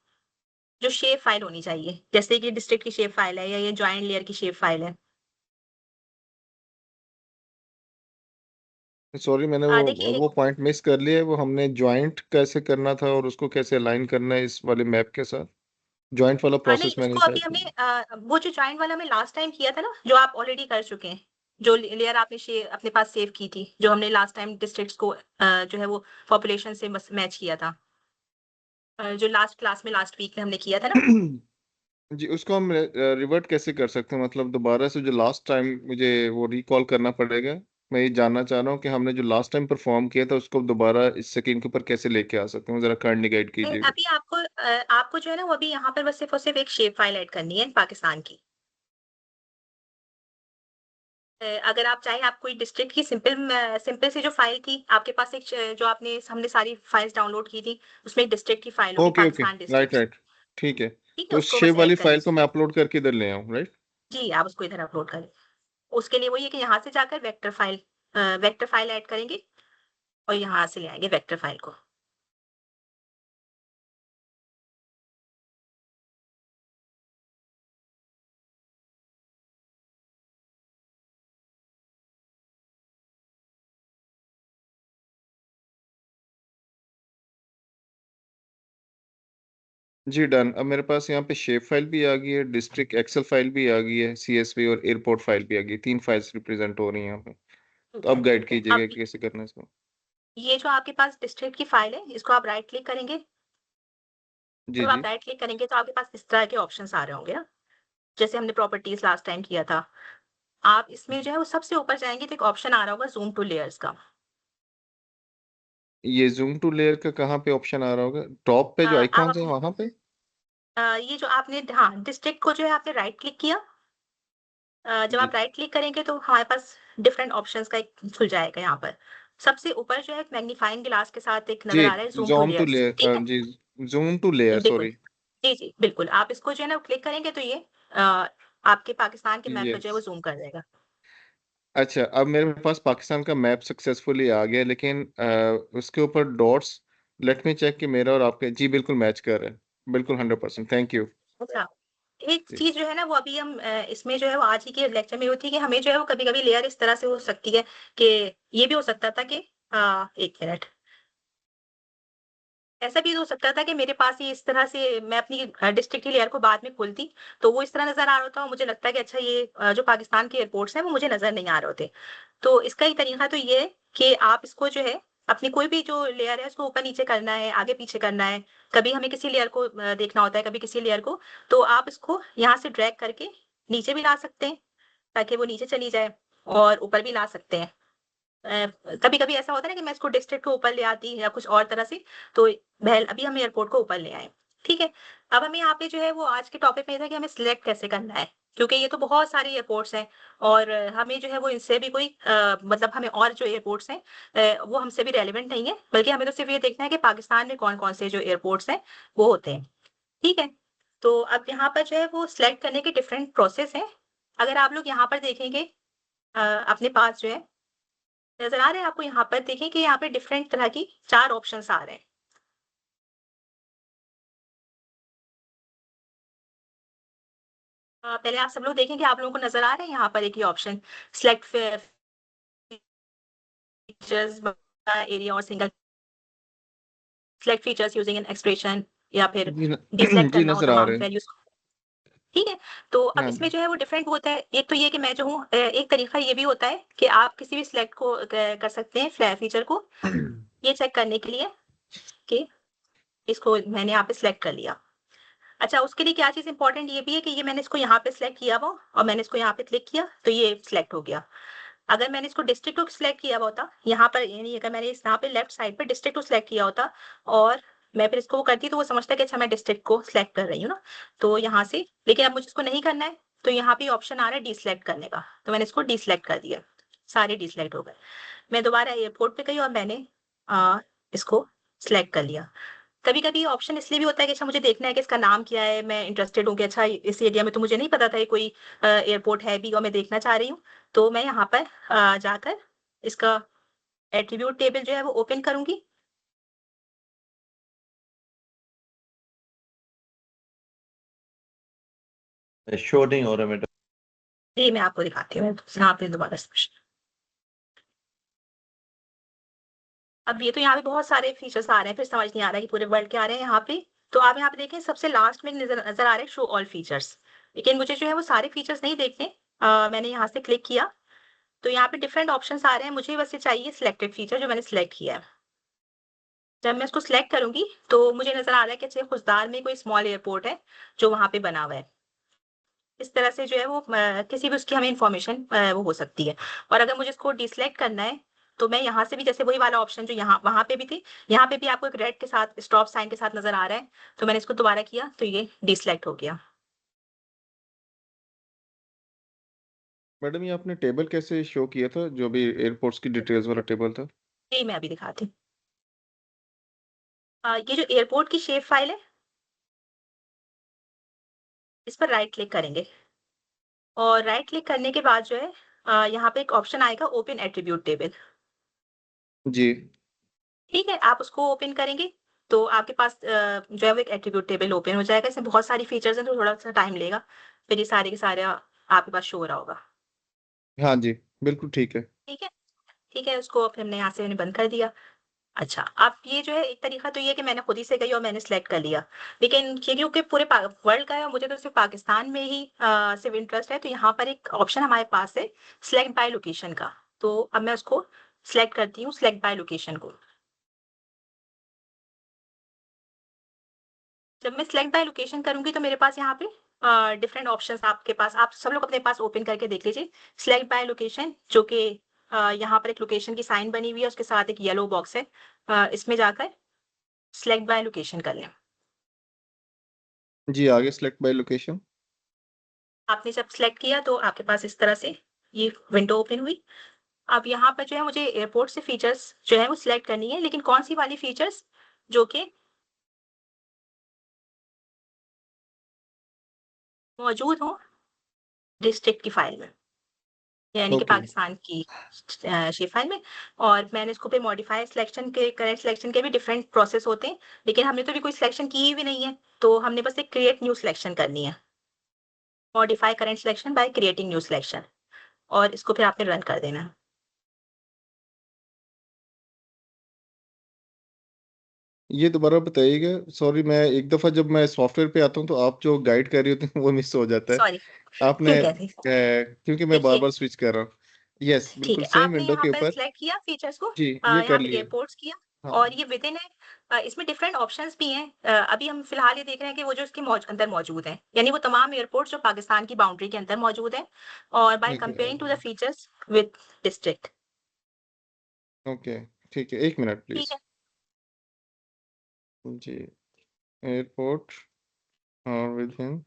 जो शेप फाइल होनी चाहिए, जैसे कि डिस्ट्रिक्ट की शेप फाइल है या ये ज्वाइंट लेयर की शेप फाइल है। सॉरी, मैंने देखिए, वो पॉइंट मिस कर लिया है। वो हमने ज्वाइंट कैसे करना था और उसको कैसे अलाइन करना है इस वाले मैप के साथ, ज्वाइंट वाला नहीं प्रोसेस मैंने उसको अभी शायद हमने वो जो ज्वाइंट वाला हमने लास्ट टाइम किया था ना, जो आप ऑलरेडी कर चुके हैं, जो लेयर आपने अपने पास सेव की थी, जो हमने लास्ट टाइम डिस्ट्रिक्ट्स को जो है वो पॉपुलेशन से मैच किया था, जो लास्ट क्लास में लास्ट वीक में हमने किया था ना। जी, उसको हम रिवर्ट कैसे कर सकते हैं? मतलब दोबारा से जो लास्ट टाइम मुझे वो रिकॉल करना पड़ेगा। मैं ये जानना चाह रहा हूँ कि हमने जो लास्ट टाइम परफॉर्म किया था उसको दोबारा इस स्क्रीन के ऊपर कैसे लेके आ सकते हैं? जरा काइंडली गाइड कीजिएगा। अभी आपको जो है ना वो अभी यहाँ पर बस सिर्फ और सिर्फ एक शेप फाइल ऐड करनी है पाकिस्तान की। अगर आप चाहें, आप कोई डिस्ट्रिक्ट की सिंपल सी जो फाइल थी आपके पास, एक जो आपने हमने सारी फाइल्स डाउनलोड की थी, उसमें एक डिस्ट्रिक्ट की फाइल होगी, okay okay, Pakistan right district, right, ठीक है। ठीक है, तो उस उसको शेप बस वाली ऐड कर फाइल को लीजिए। मैं अपलोड करके इधर ले आऊँ, राइट? जी, आप उसको इधर अपलोड करें। उसके लिए वही है कि यहाँ से जाकर वेक्टर फाइल ऐड करेंगे और यहाँ से ले आएंगे वेक्टर फाइल को। जी डन। अब मेरे पास यहाँ पे शेप फाइल भी आ गई है, डिस्ट्रिक्ट एक्सेल फाइल भी आ गई है, सीएसवी और एयरपोर्ट फाइल भी आ गई है। 3 फाइल्स रिप्रेजेंट हो रही हैं यहाँ पे। ठीक तो है, अब गाइड ठीक है। कीजिएगा अब कि कैसे करना है इसको। ये जो आपके पास डिस्ट्रिक्ट की फाइल है, इसको आप राइट क्लिक करेंगे। जी, जब आप जी। राइट क्लिक करेंगे तो आपके पास इस तरह के ऑप्शंस आ रहे होंगे ना, जैसे हमने प्रॉपर्टीज लास्ट टाइम किया था। आप इसमें जो है वो सबसे ऊपर जाएंगे तो एक ऑप्शन आ रहा होगा ज़ूम टू लेयर्स का। ये ज़ूम टू लेयर का कहाँ पे ऑप्शन आ रहा होगा? टॉप पे जो आप आइकॉन्स हैं अपने वहाँ पे? ये जो आपने, हाँ, डिस्ट्रिक्ट को जो है आपने राइट क्लिक किया, जब आप जी। राइट क्लिक करेंगे तो हमारे पास डिफरेंट ऑप्शंस का एक खुल जाएगा यहाँ पर। सबसे ऊपर जो है एक मैग्नीफाइंग ग्लास के साथ एक जी, नज़र आ रहा है, zoom to zoom to layers, layer, ठीक है? जी, ज़ूम टू लेयर, बिल्कुल। सॉरी। जी, जी, बिल्कुल। आप इसको जो है ना क्लिक करेंगे तो ये आपके पाकिस्तान के मैप पे जो है यस। वो ज़ूम कर देगा। अच्छा, अब मेरे पास पाकिस्तान का मैप सक्सेसफुली आ गया, लेकिन उसके ऊपर डॉट्स, लेट मी चेक कि मेरा और आपका जी बिल्कुल मैच कर रहा है। बिल्कुल 100%, थैंक यू। अच्छा, एक जी। चीज़ जो है ना वो अभी हम इसमें जो है वो आज ही के लेक्चर में होती है कि हमें जो है वो कभी-कभी लेयर इस तरह से हो सकती है कि ये भी हो सकता था कि 1 मिनट। ऐसा भी हो सकता था कि मेरे पास ये इस तरह से मैं अपनी डिस्ट्रिक्ट की लेयर को बाद में खोलती, तो वो इस तरह नज़र आ रहा होता और मुझे लगता है कि अच्छा ये जो पाकिस्तान के एयरपोर्ट्स हैं वो मुझे नज़र नहीं आ रहे होते। तो इसका एक तरीका तो ये है कि आप इसको जो है अपनी कोई भी जो लेयर है उसको ऊपर-नीचे करना है, आगे-पीछे करना है। कभी हमें किसी लेयर को देखना होता है, कभी किसी लेयर को, तो आप इसको यहाँ से ड्रैग करके नीचे भी ला सकते हैं, ताकि वो नीचे चली जाए, और ऊपर भी ला सकते हैं। कभी-कभी ऐसा होता है ना कि मैं इसको डिस्ट्रिक्ट को ऊपर ले आती या कुछ और तरह से, तो अभी हम एयरपोर्ट को ऊपर ले आए, ठीक है। अब हमें यहाँ पे जो है वो आज के टॉपिक में ये था कि हमें सिलेक्ट कैसे करना है, क्योंकि ये तो बहुत सारे एयरपोर्ट्स हैं और हमें जो है वो इनसे भी कोई मतलब हमें और जो एयरपोर्ट्स हैं वो हमसे भी रेलेवेंट नहीं है, बल्कि हमें तो सिर्फ ये देखना है कि पाकिस्तान में कौन-कौन से जो एयरपोर्ट्स हैं वो होते हैं, ठीक है। तो अब यहाँ पर जो है वो सिलेक्ट करने के डिफरेंट प्रोसेस हैं। अगर आप लोग यहाँ पर देखेंगे अपने पास जो है नज़र आ रहे हैं आपको, यहाँ पर देखिए कि यहाँ पे डिफरेंट तरह की 4 ऑप्शंस आ रहे हैं। पहले आप सब लोग देखें कि आप लोगों को नज़र आ रहे हैं यहाँ पर एक ये ऑप्शन, सिलेक्ट फीचर्स एरिया और single select features using an expression, या फिर जी न डीसेलेक्ट जी, करना हो नज़र आ रहे तमाम हैं। वैल्यूज़, ठीक है। तो अब हाँ इसमें जी। जो है वो डिफरेंट होता है। एक तो ये कि मैं जो हूँ एक तरीका ये भी होता है कि आप किसी भी सिलेक्ट को कर सकते हैं फीचर को, ये चेक करने के लिए कि इसको मैंने यहाँ पे सिलेक्ट कर लिया। अच्छा, उसके लिए क्या चीज़ इम्पोर्टेंट ये भी है कि ये मैंने इसको यहाँ पे सिलेक्ट किया हुआ और मैंने इसको यहाँ पे क्लिक किया तो ये सिलेक्ट हो गया। अगर मैंने इसको डिस्ट्रिक्ट को सिलेक्ट किया हुआ होता, यहाँ पर यानी अगर मैंने इस यहाँ पे लेफ्ट साइड पे डिस्ट्रिक्ट को सिलेक्ट किया होता और मैं फिर इसको वो करती तो वो समझता है कि अच्छा मैं डिस्ट्रिक्ट को सिलेक्ट कर रही हूँ ना, तो यहाँ से, लेकिन अब मुझे इसको नहीं करना है, तो यहाँ पे ऑप्शन आ रहा है डीसिलेक्ट करने का, तो मैंने इसको डीसिलेक्ट कर दिया, सारे डीसिलेक्ट हो गए। मैं दोबारा एयरपोर्ट पे गई और मैंने इसको सिलेक्ट कर लिया। कभी-कभी ऑप्शन इसलिए भी होता है कि अच्छा मुझे देखना है कि इसका नाम क्या है, मैं इंटरेस्टेड हूँ कि अच्छा इस एरिया में तो मुझे नहीं पता था ये कोई एयरपोर्ट है भी और मैं देखना चाह रही हूँ। तो मैं यहाँ पर जाकर इसका एट्रिब्यूट टेबल जो है वो ओपन करूँगी। शो नहीं हो रहा मैडम। ये मैं आपको दिखाती हूँ, यहाँ पे दोबारा से। अब ये तो यहाँ पे बहुत सारे फीचर्स आ रहे हैं, फिर समझ नहीं आ रहा है कि पूरे वर्ल्ड के आ रहे हैं यहाँ पे। तो आप यहाँ पे देखें सबसे लास्ट में नजर नजर आ रहे हैं शो ऑल फीचर्स, लेकिन मुझे जो है वो सारे फीचर्स नहीं देखने। मैंने यहाँ से क्लिक किया तो यहाँ पे डिफरेंट ऑप्शंस आ रहे हैं, मुझे बस ये चाहिए सिलेक्टेड फीचर जो मैंने सिलेक्ट किया है। जब मैं इसको सिलेक्ट करूंगी तो मुझे नजर आ रहा है कि अच्छा खुशदार में कोई स्मॉल एयरपोर्ट है जो वहां पे बना हुआ है। इस तरह से जो है वो किसी भी उसकी हमें इंफॉर्मेशन वो हो सकती है। और अगर मुझे इसको डिसलेक्ट करना है तो मैं यहाँ से भी जैसे वही वाला ऑप्शन जो यहाँ वहां पे भी थी, यहाँ पे भी आपको एक रेड के साथ स्टॉप साइन के साथ नजर आ रहा है, तो मैंने इसको दोबारा किया तो ये डिसलेक्ट हो गया। मैडम ये आपने टेबल कैसे शो किया था, जो भी एयरपोर्ट्स की डिटेल्स वाला टेबल था? ये मैं अभी दिखाती हूँ। ये जो एयरपोर्ट की शेप फाइल है, इस पर राइट क्लिक करेंगे और राइट क्लिक करने के बाद जो है यहाँ पे एक ऑप्शन आएगा ओपन एट्रीब्यूट टेबल। जी। ठीक है, आप उसको ओपन करेंगे तो आपके पास जो है वो एक एट्रीब्यूट टेबल ओपन हो जाएगा। इसमें बहुत सारी फीचर्स हैं तो थोड़ा सा टाइम लेगा, फिर ये सारे के सारे आपके पास शो हो रहा होगा। हाँ जी, बिल्कुल ठीक है। ठीक है, ठीक है, उसको फिर हमने यहाँ से मैंने बंद कर दिया। अच्छा, अब ये जो है एक तरीका तो ये है कि मैंने खुद ही से गई और मैंने सिलेक्ट कर लिया, लेकिन ये क्योंकि पूरे वर्ल्ड का है और मुझे तो सिर्फ पाकिस्तान में ही सिर्फ इंटरेस्ट है, तो यहाँ पर एक ऑप्शन हमारे पास है सिलेक्ट बाय लोकेशन का। तो अब मैं उसको सिलेक्ट करती हूँ, सिलेक्ट बाय लोकेशन को। जब मैं सिलेक्ट बाय लोकेशन करूंगी तो मेरे पास यहाँ पे डिफरेंट ऑप्शंस आपके पास, आप सब लोग अपने पास ओपन करके देख लीजिए। सिलेक्ट बाय लोकेशन जो कि यहाँ पर एक लोकेशन की साइन बनी हुई है, उसके साथ एक येलो बॉक्स है, इसमें जाकर सिलेक्ट बाय लोकेशन कर लें। जी, आगे सेलेक्ट बाय लोकेशन। आपने जब सिलेक्ट किया तो आपके पास इस तरह से ये विंडो ओपन हुई। अब यहाँ पर जो है मुझे एयरपोर्ट से फीचर्स जो है वो सिलेक्ट करनी है, लेकिन कौन सी वाली फीचर्स जो कि मौजूद हो डिस्ट्रिक्ट की फाइल में, यानी कि ओके। पाकिस्तान की शेप फाइल में। और मैंने इसको पे मॉडिफाई सिलेक्शन के, करेंट सिलेक्शन के भी डिफरेंट प्रोसेस होते हैं, लेकिन हमने तो अभी कोई सिलेक्शन की भी नहीं है, तो हमने बस एक क्रिएट न्यू सिलेक्शन करनी है। Modify current selection by creating new selection, और इसको फिर आपने रन कर देना है। ये दोबारा बताइएगा, सॉरी मैं एक दफ़ा जब मैं सॉफ्टवेयर पे आता हूँ तो आप जो गाइड कर रही होती हैं वो मिस हो जाता है। सॉरी, आपने ठीक है, ठीक क्योंकि मैं देखिए, बार-बार स्विच कर रहा हूँ। यस, ठीक बिल्कुल है, सेम आपने विंडो यहाँ के पर ऊपर। सिलेक्ट किया फीचर्स को, जी, ये कर यहाँ पे लिए। एयरपोर्ट्स किया, हाँ। और ये विदिन है, इसमें डिफरेंट ऑप्शंस भी हैं। अभी हम फिलहाल ये देख रहे हैं कि वो जो इसके अंदर मौजूद हैं, यानी वो तमाम एयरपोर्ट्स जो पाकिस्तान की बाउंड्री के अंदर मौजूद हैं, और बाय ठीक है। Comparing to the features with district. Okay, ठीक है, 1 मिनट ठीक प्लीज़। है, जी, एयरपोर्ट और विदिन।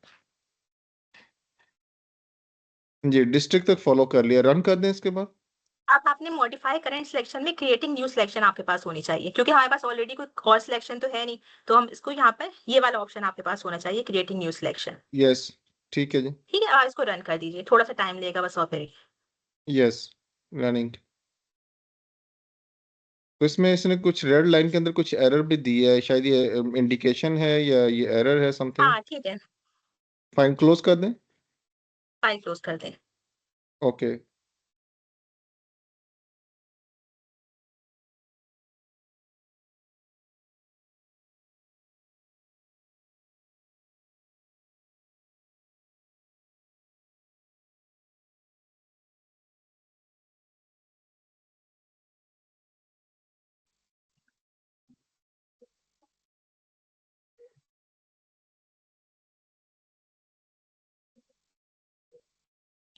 जी, डिस्ट्रिक्ट तक फ़ॉलो कर लिया, रन कर दें इसके बाद? अब आपने मॉडिफाई करंट सिलेक्शन में क्रिएटिंग न्यू सिलेक्शन आपके पास होनी चाहिए, क्योंकि हमारे पास ऑलरेडी कोई और सिलेक्शन तो है नहीं, तो हम इसको यहाँ पर ये वाला ऑप्शन आपके पास होना चाहिए, क्रिएटिंग न्यू सिलेक्शन। यस, ठीक है जी। ठीक है, आप इसको रन कर दीजिए, थोड़ा सा टाइम लेगा बस और फिर। Yes, running. तो इसमें इसने कुछ रेड लाइन के अंदर कुछ एरर भी दी है, शायद ये इंडिकेशन है या ये एरर है समथिंग? हाँ, ठीक है, फाइल क्लोज़ कर दें? फाइल क्लोज कर दें। ओके।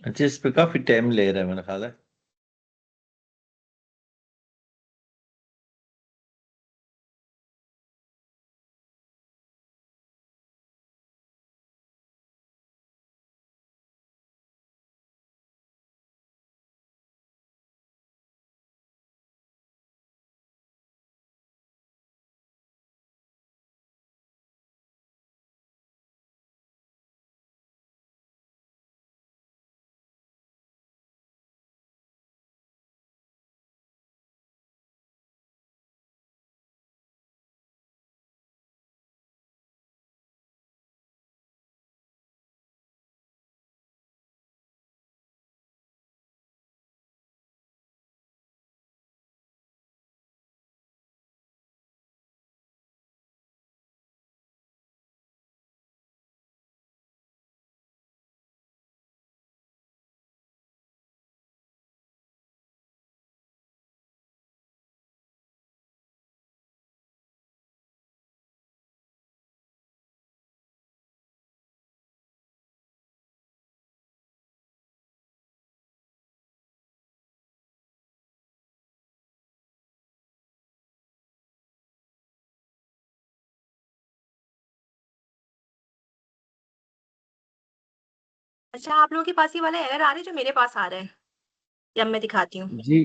अच्छा, इस पे काफी टाइम ले रहा है मेरा ख्याल है। अच्छा, आप लोगों के पास ये वाला एरर आ रहा है जो मेरे पास आ रहा है? या मैं दिखाती हूँ। जी जी,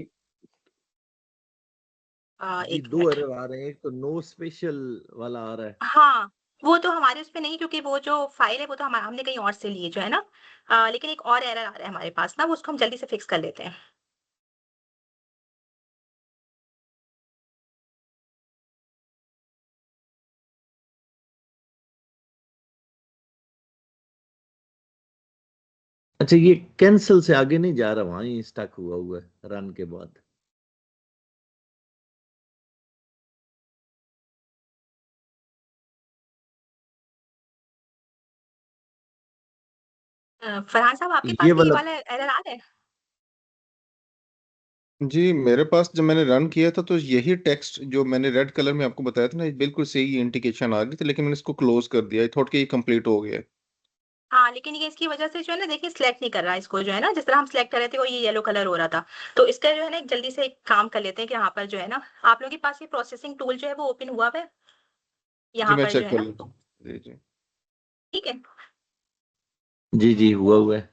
1 दो मिनट। एरर आ रहे हैं, एक तो नो स्पेशल वाला आ रहा है। हाँ, वो तो हमारे उसपे नहीं, क्योंकि वो जो फ़ाइल है वो तो हमने कहीं और से ली है जो है ना। लेकिन एक और एरर आ रहा है हमारे पास ना, वो उसको हम जल्दी से फिक्स कर लेते हैं। अच्छा, ये कैंसिल से आगे नहीं जा रहा, वहां ही स्टक हुआ हुआ है रन के बाद। फरहान साहब, आपके ये पास भी ये वाला वाला एरर आ रहा है? जी, मेरे पास जब मैंने रन किया था तो यही टेक्स्ट जो मैंने रेड कलर में आपको बताया था ना, बिल्कुल सही इंडिकेशन आ रही थी, लेकिन मैंने इसको क्लोज कर दिया। आई थॉट कि ये कंप्लीट हो गया है। हाँ, लेकिन ये इसकी वजह से जो है ना, देखिए सिलेक्ट नहीं कर रहा है इसको जो है ना, जिस तरह हम सिलेक्ट कर रहे थे वो ये येलो कलर हो रहा था। तो इसका जो है ना, एक जल्दी से एक काम कर लेते हैं कि यहाँ पर जो है ना, आप लोगों के पास ये प्रोसेसिंग टूल जो है वो ओपन हुआ हुआ है? जी, यहाँ मैं पर जो चेक है कर ना, लेता हूँ। जी, जी। ठीक है? जी जी, हुआ हुआ है।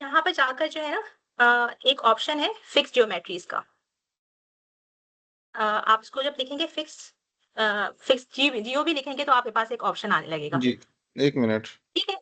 यहाँ पर जाकर जो है ना, एक ऑप्शन है फिक्स ज्योमेट्रीज का। आप इसको जब लिखेंगे फिक्स जियो भी लिखेंगे तो आपके पास एक ऑप्शन आने लगेगा। जी, 1 मिनट। ठीक है?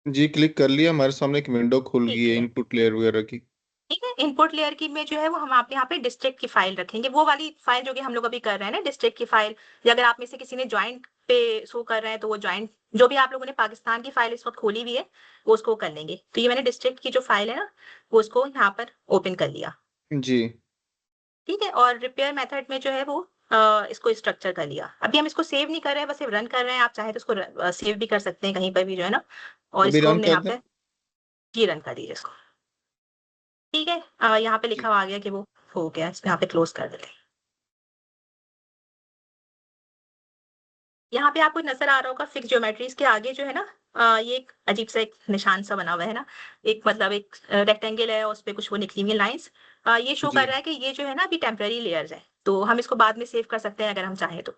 जी, क्लिक कर लिया। हमारे सामने एक विंडो खुल गई ठीक है है। इनपुट लेयर वगैरह की। ठीक है, इनपुट लेयर की में जो है वो हम आप यहाँ पे डिस्ट्रिक्ट की फाइल रखेंगे, वो वाली फाइल जो कि हम लोग अभी कर रहे हैं ना, डिस्ट्रिक्ट की फाइल। या अगर आप में से किसी ने ज्वाइंट पे शो कर रहे हैं तो वो ज्वाइंट, जो भी आप लोगों ने पाकिस्तान की फाइल इस वक्त खोली हुई है वो उसको कर लेंगे। तो ये मैंने डिस्ट्रिक्ट की जो फाइल है ना, वो उसको यहाँ पर ओपन कर लिया। जी। ठीक है, और रिपेयर मेथड में जो है वो इसको स्ट्रक्चर कर लिया। अभी हम इसको सेव नहीं कर रहे हैं, बस सिर्फ रन कर रहे हैं। आप चाहे तो इसको सेव भी कर सकते हैं कहीं पर भी जो है ना, और अभी इसको रन हमने कर यहाँ दें? पे जी रन कर दीजिए इसको। ठीक है, यहाँ पे लिखा जी। हुआ आ गया कि वो हो गया, इसको यहाँ पे क्लोज कर देते हैं। यहाँ पे आपको नजर आ रहा होगा फिक्स ज्योमेट्रीज के आगे जो है ना, ये एक अजीब सा एक निशान सा बना हुआ है ना, एक मतलब एक रेक्टेंगल है, उस पे कुछ वो निकली हुई लाइंस। ये शो जी। कर रहा है कि ये जो है ना अभी टेम्पररी लेयर्स है, तो हम इसको बाद में सेव कर सकते हैं अगर हम चाहें तो।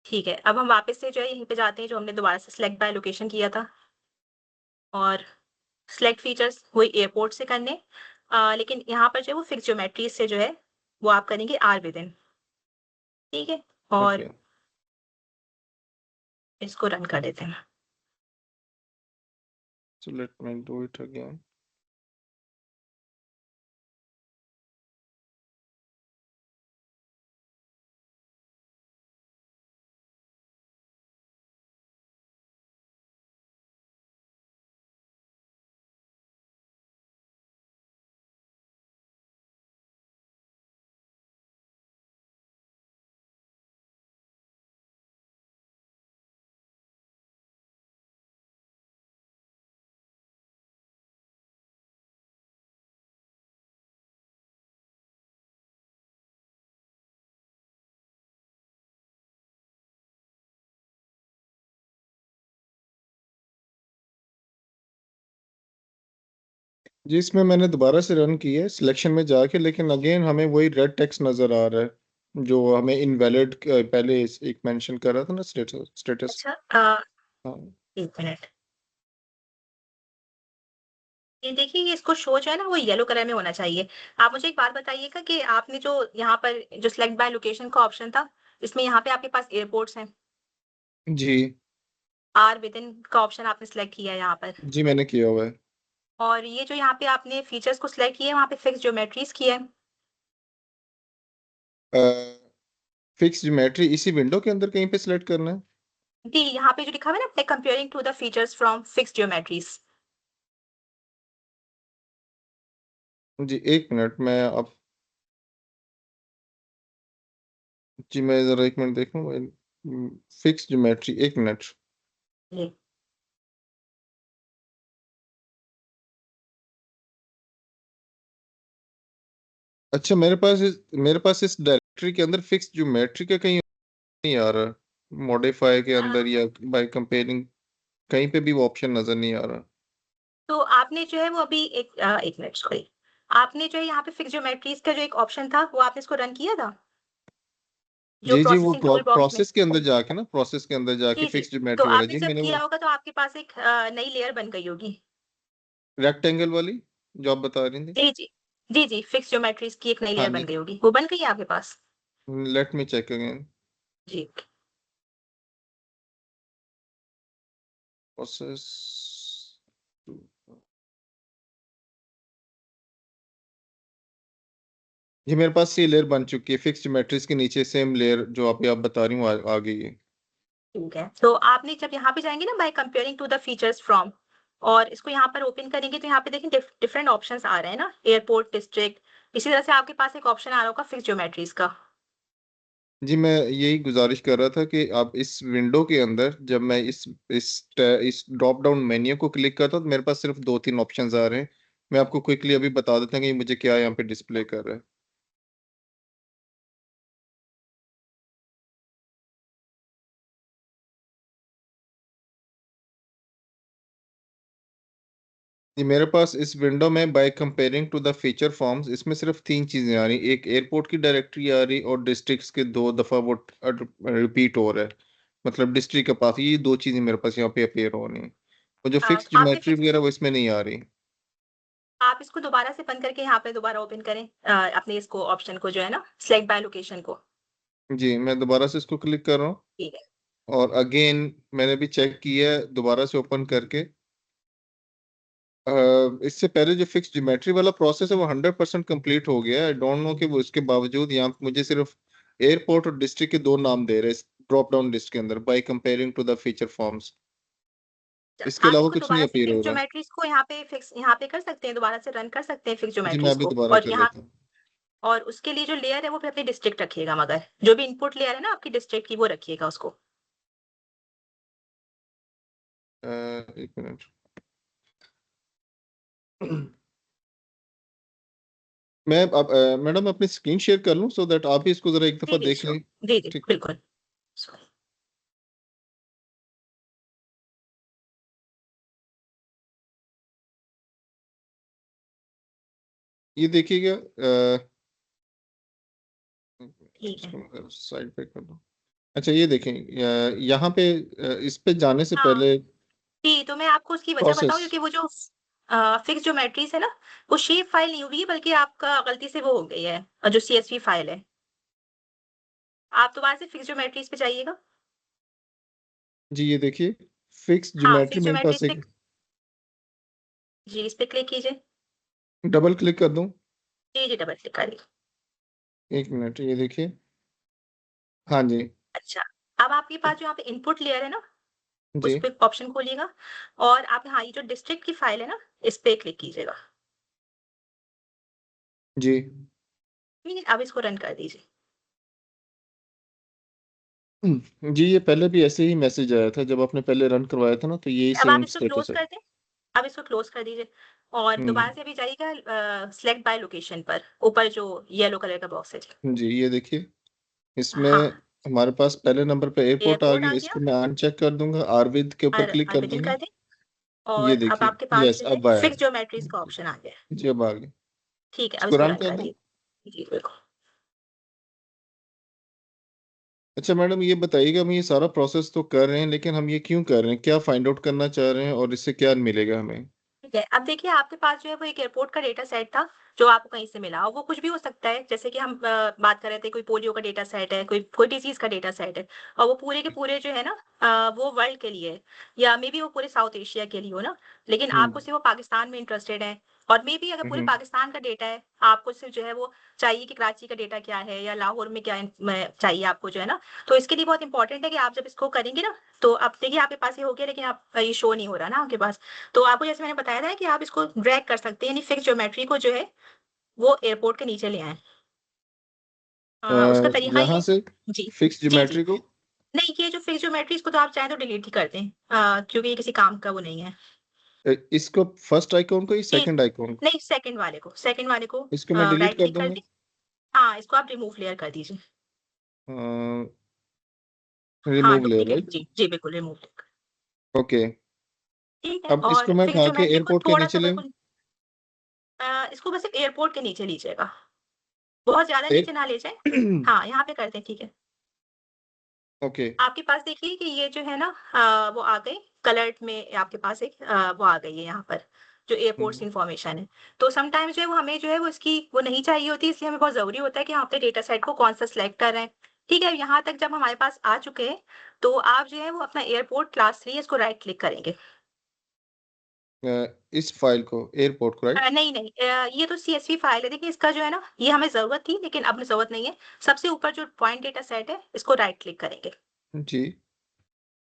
ठीक है, अब हम वापस से जो है यहीं पे जाते हैं जो हमने दोबारा से सिलेक्ट बाय लोकेशन किया था, और सिलेक्ट फीचर्स वही एयरपोर्ट से करने। लेकिन यहाँ पर जो है वो फिक्स ज्योमेट्रीज से जो है वो आप करेंगे आर विद इन। ठीक है, और ओके। इसको रन कर देते हैं। So let me do it again. जी, इसमें मैंने दोबारा से रन किया है सिलेक्शन में जाके, लेकिन अगेन हमें वही रेड टेक्स्ट नज़र आ रहा है, जो हमें इनवैलिड पहले एक मेंशन कर रहा था ना, स्टेटस। अच्छा, हाँ। 1 मिनट। ये देखिए, ये इसको शो जो है ना वो येलो कलर में होना चाहिए। आप मुझे एक बात बताइएगा कि आपने जो यहाँ पर जो सिलेक्ट बाय लोकेशन का ऑप्शन था, इसमें यहाँ पे आपके पास एयरपोर्ट्स हैं, जी। आर विद इन का ऑप्शन आपने सिलेक्ट किया है यहाँ पर, जी, मैंने किया हुआ है। और ये जो यहाँ पे आपने फीचर्स को सिलेक्ट किया है वहाँ पे फिक्स ज्योमेट्रीज किया है। फिक्स ज्योमेट्री इसी विंडो के अंदर कहीं पे सिलेक्ट करना है? जी, यहाँ पे जो लिखा हुआ है ना, comparing to the features from fix geometries. जी, 1 मिनट मैं अब जी, मैं ज़रा 1 मिनट देखूँ। Fix geometry 1 minute. जी। अच्छा, मेरे पास इस डायरेक्टरी के अंदर फिक्स ज्योमेट्री का कहीं नहीं आ रहा। मॉडिफाई के अ, अंदर या बाय कंपेयरिंग कहीं पे भी वो ऑप्शन नज़र नहीं आ रहा। तो आपने जो है वो अभी एक मिनट सॉरी, आपने जो है यहाँ पे फिक्स ज्योमेट्रीज का जो एक ऑप्शन था वो आपने इसको रन किया था? जो जी, जी, वो प्रोसेसिंग टूल बॉक्स में? प्रोसेस के अंदर जाके ना, प्रोसेस के अंदर जाके जी, जी। फिक्स तो ज्योमेट्री वाला आपने जी जब मैंने किया वो होगा तो आपके पास एक नई लेयर बन गई होगी। रेक्टेंगल वाली जो आप बता रही थी। जी, जी। जी, जी, फिक्स ज्योमेट्रीज की एक नई हाँ लेयर बन जी, गई होगी। वो बन गई है आपके पास? Let me check again. जी। प्रोसेस जी, मेरे पास ये लेयर बन चुकी है, फिक्स ज्योमेट्रीज के नीचे सेम लेयर जो आप बता रही हूँ आ गई है। ठीक है। तो आपने जब यहाँ पे जाएँगे ना by comparing to the features from और इसको यहाँ पर ओपन करेंगे तो यहाँ पे देखिए डिफरेंट ऑप्शंस आ रहे हैं ना, एयरपोर्ट, डिस्ट्रिक्ट। इसी तरह से आपके पास एक ऑप्शन आ रहा होगा फिक्स ज्योमेट्रीज का। जी, मैं यही गुज़ारिश कर रहा था कि आप इस विंडो के अंदर जब मैं इस ड्रॉप डाउन मेन्यू को क्लिक करता हूँ तो मेरे पास सिर्फ़ 2-3 ऑप्शंस आ रहे हैं। मैं आपको क्विकली अभी बता देता हूँ कि मुझे क्या यहाँ पे डिस्प्ले कर रहा है। जी, मेरे पास इस विंडो में by comparing to the feature forms इसमें सिर्फ़ 3 चीज़ें आ रही हैं। एक एयरपोर्ट की डायरेक्टरी आ रही और डिस्ट्रिक्ट्स के 2 दफ़ा वो रिपीट हो रहा है। मतलब डिस्ट्रिक्ट के पास ये 2 चीज़ें मेरे पास यहाँ पे अपीयर हो रही हैं। और जो फिक्स आपने ज्योमेट्री फिक्स वगैरह वो इसमें नहीं आ रही। आप इसको दोबारा से बंद करके यहाँ पे दोबारा ओपन करें अपने इसको ऑप्शन को जो है ना सिलेक्ट बाय लोकेशन को। जी, मैं दोबारा से इसको क्लिक कर रहा हूँ ठीक है। और अगेन मैंने भी चेक किया है दोबारा से ओपन करके। इससे पहले जो फिक्स ज्योमेट्री वाला प्रोसेस है वो 100% कंप्लीट हो गया है। आई डोंट नो कि वो इसके बावजूद यहाँ पे मुझे सिर्फ़ एयरपोर्ट और डिस्ट्रिक्ट के 2 नाम दे रहे हैं इस ड्रॉप डाउन लिस्ट के अंदर by comparing to the feature forms. इसके आप अलावा इसको कुछ नहीं दोबारा से अपीयर फिक्स हो रहा। ज्योमेट्रीज को यहाँ पे कर सकते हैं, दोबारा से रन कर सकते हैं फिक्स जी, मैं ज्योमेट्रीज अभी को दोबारा और कर यहाँ लेता हूँ। और उसके लिए जो लेयर है वो फिर अपनी डिस्ट्रिक्ट रखिएगा मगर जो भी इनपुट लेयर है ना आपकी डिस्ट्रिक्ट की वो रखिएगा उसको। 1 मिनट। मैं अब मैडम अपनी स्क्रीन शेयर कर लूँ सो दैट आप भी इसको ज़रा एक जी, दफ़ा जी, देख श्योर। लें? जी, जी, ठीक है। बिल्कुल। सॉरी। ये देखिएगा ठीक है। इसको मैं ज़रा साइड पे कर दूँ। अच्छा ये देखें यहाँ पे इस पे जाने से हाँ, पहले जी, तो मैं आपको उसकी वजह बताऊँ प्रोसेस क्योंकि वो जो फिक्स ज्योमेट्रीज़ है ना, वो शेप फाइल नहीं हुई है बल्कि आपका गलती से वो हो गई है जो सीएसवी फाइल है। आप दोबारा से फिक्स ज्योमेट्रीज़ पे जाइएगा। जी, ये देखिए फिक्स हाँ, ज्योमेट्री फिक्स मेरे पास ज्योमेट्रीज़ पे एक जी, इस पे क्लिक कीजिए। डबल क्लिक कर दूँ? जी, जी, डबल क्लिक करिए। 1 मिनट ये देखिए। हाँ जी, अच्छा, अब आपके पास जो यहाँ पे इनपुट लेयर है ना, जी, उस पे ऑप्शन खोलिएगा और आप यहाँ ये जो डिस्ट्रिक्ट की फाइल है ना, इस पे क्लिक कीजिएगा। जी। ठीक है, अब इसको रन कर दीजिए। जी, ये पहले भी ऐसे ही मैसेज आया था जब आपने पहले रन करवाया था ना तो यही अब आप सेम इसको स्टेटस क्लोज़ है। कर दें। अब इसको क्लोज़ कर दीजिए और हुँ, दोबारा से अभी जाइएगा सिलेक्ट बाय लोकेशन पर, ऊपर जो येलो कलर का बॉक्स है। जी, ये देखिए इसमें हाँ, हमारे पास पहले नंबर पे एयरपोर्ट आ एयरपोर्ट आ गया, गया इसको मैं अनचेक कर दूँगा, आरविद के ऊपर और क्लिक कर आवेदन दूँगा। कर दें ये और अब देखिए, आपके पास यस जो है अब आया। फिक्स ज्योमेट्रीज़ का ऑप्शन आ गया है। जी, अब आ गया। ठीक है, अब इसको इसको रन रन कर कर दूँ? दीजिए। जी, बिल्कुल। अच्छा मैडम ये बताइएगा हम ये सारा प्रोसेस तो कर रहे हैं लेकिन हम ये क्यों कर रहे हैं? क्या फाइंड आउट करना चाह रहे हैं और इससे क्या मिलेगा हमें? ठीक है, अब देखिए आपके पास जो है वो एक एयरपोर्ट का डेटा सेट था, जो आपको कहीं से मिला और वो कुछ भी हो सकता है। जैसे कि हम बात कर रहे थे कोई पोलियो का डेटा सेट है, कोई डिसीज़ का डेटा सेट है और वो पूरे के पूरे जो है ना वो वर्ल्ड के लिए है या मेबी वो पूरे साउथ एशिया के लिए हो ना, लेकिन हुँ, आपको सिर्फ़ वो पाकिस्तान में इंटरेस्टेड हैं और मेबी अगर हुँ, पूरे हुँ। पाकिस्तान का डेटा है, आपको सिर्फ़ जो है वो चाहिए कि कराची का डेटा क्या है या लाहौर में क्या चाहिए आपको जो है ना, तो इसके लिए बहुत इंपॉर्टेंट है कि आप जब इसको करेंगे ना, तो अब देखिए आपके पास ये हो गया लेकिन आप ये शो नहीं हो रहा ना आपके पास। तो आपको जैसे मैंने बताया था ना कि आप इसको ड्रैग कर सकते हैं यानी फिक्स ज्योमेट्री को जो है वो एयरपोर्ट के नीचे ले आएँ। उसका तरीका ये यहाँ है से जी। फिक्स जी, जी। ज्योमेट्री को नहीं ये जो फिक्स ज्योमेट्री इसको तो आप चाहें तो डिलीट ही कर दें क्योंकि ये किसी काम का वो नहीं है। इसको फर्स्ट आइकॉन को या जी, सेकंड आइकॉन को? नहीं सेकंड वाले को इसको मैं डिलीट राइट कर क्लिक कर दूँगा? दें। हाँ, इसको आप रिमूव लेयर कर दीजिए। अ, हाँ, रिमूव लेयर डुप्लीकेट राइट? जी, जी बिल्कुल रिमूव लेयर। ओके। ठीक है? अब इसको और मैं फिर कहाँ जो के मैंने आपको एयरपोर्ट के नीचे थोड़ा-सा ले बिल्कुल इसको बस एयरपोर्ट के नीचे लीजिएगा। बहुत ज़्यादा एयर नीचे ना ले जाएँ। हाँ, यहाँ पे करते हैं, ठीक है। ओके। आपके पास देखिए कि ये जो है ना वो आ गई कलर्ड में आपके पास एक वो आ गई है यहाँ पर, जो एयरपोर्ट्स इन्फॉर्मेशन है। तो समटाइम्स जो है वो हमें जो है वो इसकी वो नहीं चाहिए होती, इसलिए हमें बहुत ज़रूरी होता है कि हम अपने डेटा सेट को कौन-सा सिलेक्ट कर रहे हैं। ठीक है, यहाँ तक जब हमारे पास आ चुके हैं, तो आप जो है वो अपना एयरपोर्ट क्लास 3 इसको राइट क्लिक करेंगे। इस फाइल को एयरपोर्ट को राइट? नहीं, नहीं ये तो सीएसवी फाइल है। देखिए इसका जो है ना, ये हमें ज़रूरत थी लेकिन अब ज़रूरत नहीं है। सबसे ऊपर जो पॉइंट डेटा सेट है, इसको राइट क्लिक करेंगे जी,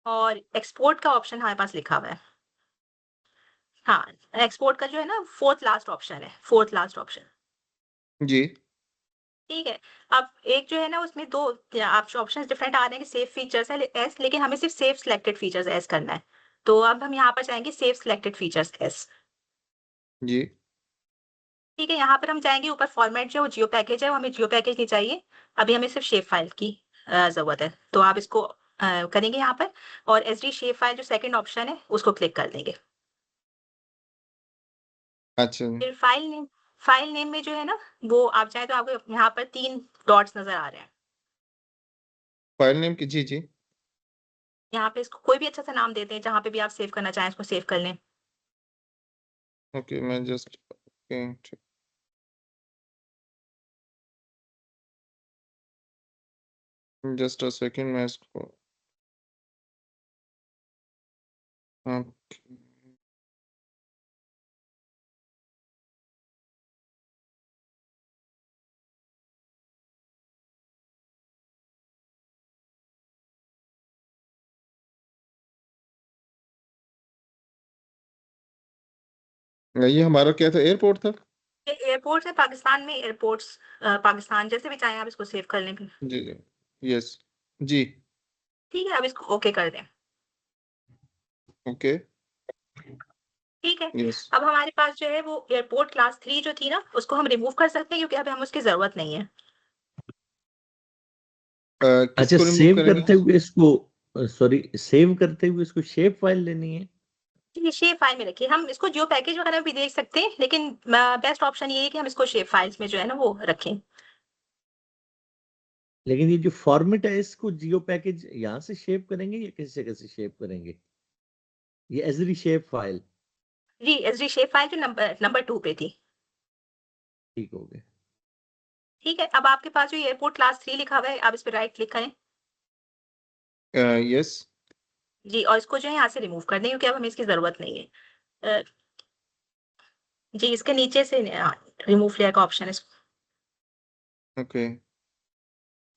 और एक्सपोर्ट का ऑप्शन हमारे पास लिखा हुआ है। हाँ, एक्सपोर्ट का जो है ना 4th लास्ट ऑप्शन है, 4th लास्ट ऑप्शन, जी। ठीक है? अब एक जो है ना उसमें 2 या आप ऑप्शंस डिफरेंट आ रहे हैं कि सेव फीचर्स है एस, लेकिन हमें सिर्फ सेव सिलेक्टेड फीचर्स एस करना है। तो अब हम यहाँ पर जाएँगे सेव सिलेक्टेड फीचर्स एस, जी। ठीक है? यहाँ पर हम जाएँगे ऊपर फॉर्मेट जो है वो जियो पैकेज है, वो हमें जियो पैकेज नहीं चाहिए। अभी हमें सिर्फ शेप फाइल की ज़रूरत है। तो आप इसको करेंगे यहाँ पर और एसडी शेप फाइल जो सेकंड ऑप्शन है, उसको क्लिक कर देंगे। अच्छा, फिर फाइल नेम में जो है ना, वो आप चाहें तो आपको यहाँ पर 3 डॉट्स नज़र आ रहे हैं। फाइल नेम की जी, जी। यहाँ पे इसको कोई भी अच्छा-सा नाम देते हैं, जहाँ पे भी आप सेव करना चाहें, इसको सेव कर लें। ओके, मैं जस्ट ओके, ठीक। जस्ट अ सेकंड मैं इसको ओके। ये हमारा क्या था एयरपोर्ट था? ये एयरपोर्ट्स है पाकिस्तान में एयरपोर्ट्स पाकिस्तान जैसे भी चाहें आप इसको सेव कर लें फिर। जी, जी। यस। जी, ठीक है, अब इसको ओके कर दें। ओके, ठीक है, यस। अब हमारे पास जो है वो एयरपोर्ट क्लास 3 जो थी ना, उसको हम रिमूव कर सकते हैं क्योंकि अब हमें उसकी ज़रूरत नहीं है। अच्छा, किसको रिमूव सेव करेंगे? करते हुए इसको सॉरी, सेव करते हुए इसको शेप फाइल लेनी है। ये शेप फाइल में रखिए, हम इसको जियो पैकेज वगैरह में भी देख सकते हैं, लेकिन बेस्ट ऑप्शन ये है कि हम इसको शेप फाइल्स में जो है ना वो रखें। लेकिन ये जो फॉर्मेट है इसको जियो पैकेज यहाँ से शेप करेंगे या किसी जगह से शेप करेंगे? ये एजरी शेप फाइल। जी, एसडी शेप फाइल जो नंबर 2 पे थी। ठीक हो गया। ठीक है, अब आपके पास जो एयरपोर्ट क्लास 3 लिखा हुआ है, आप इस पे राइट क्लिक करें। यस। जी, और इसको जो है यहाँ से रिमूव कर दें क्योंकि अब हमें इसकी ज़रूरत नहीं है। अ, जी, इसके नीचे से रिमूव लेयर का ऑप्शन है इस ओके।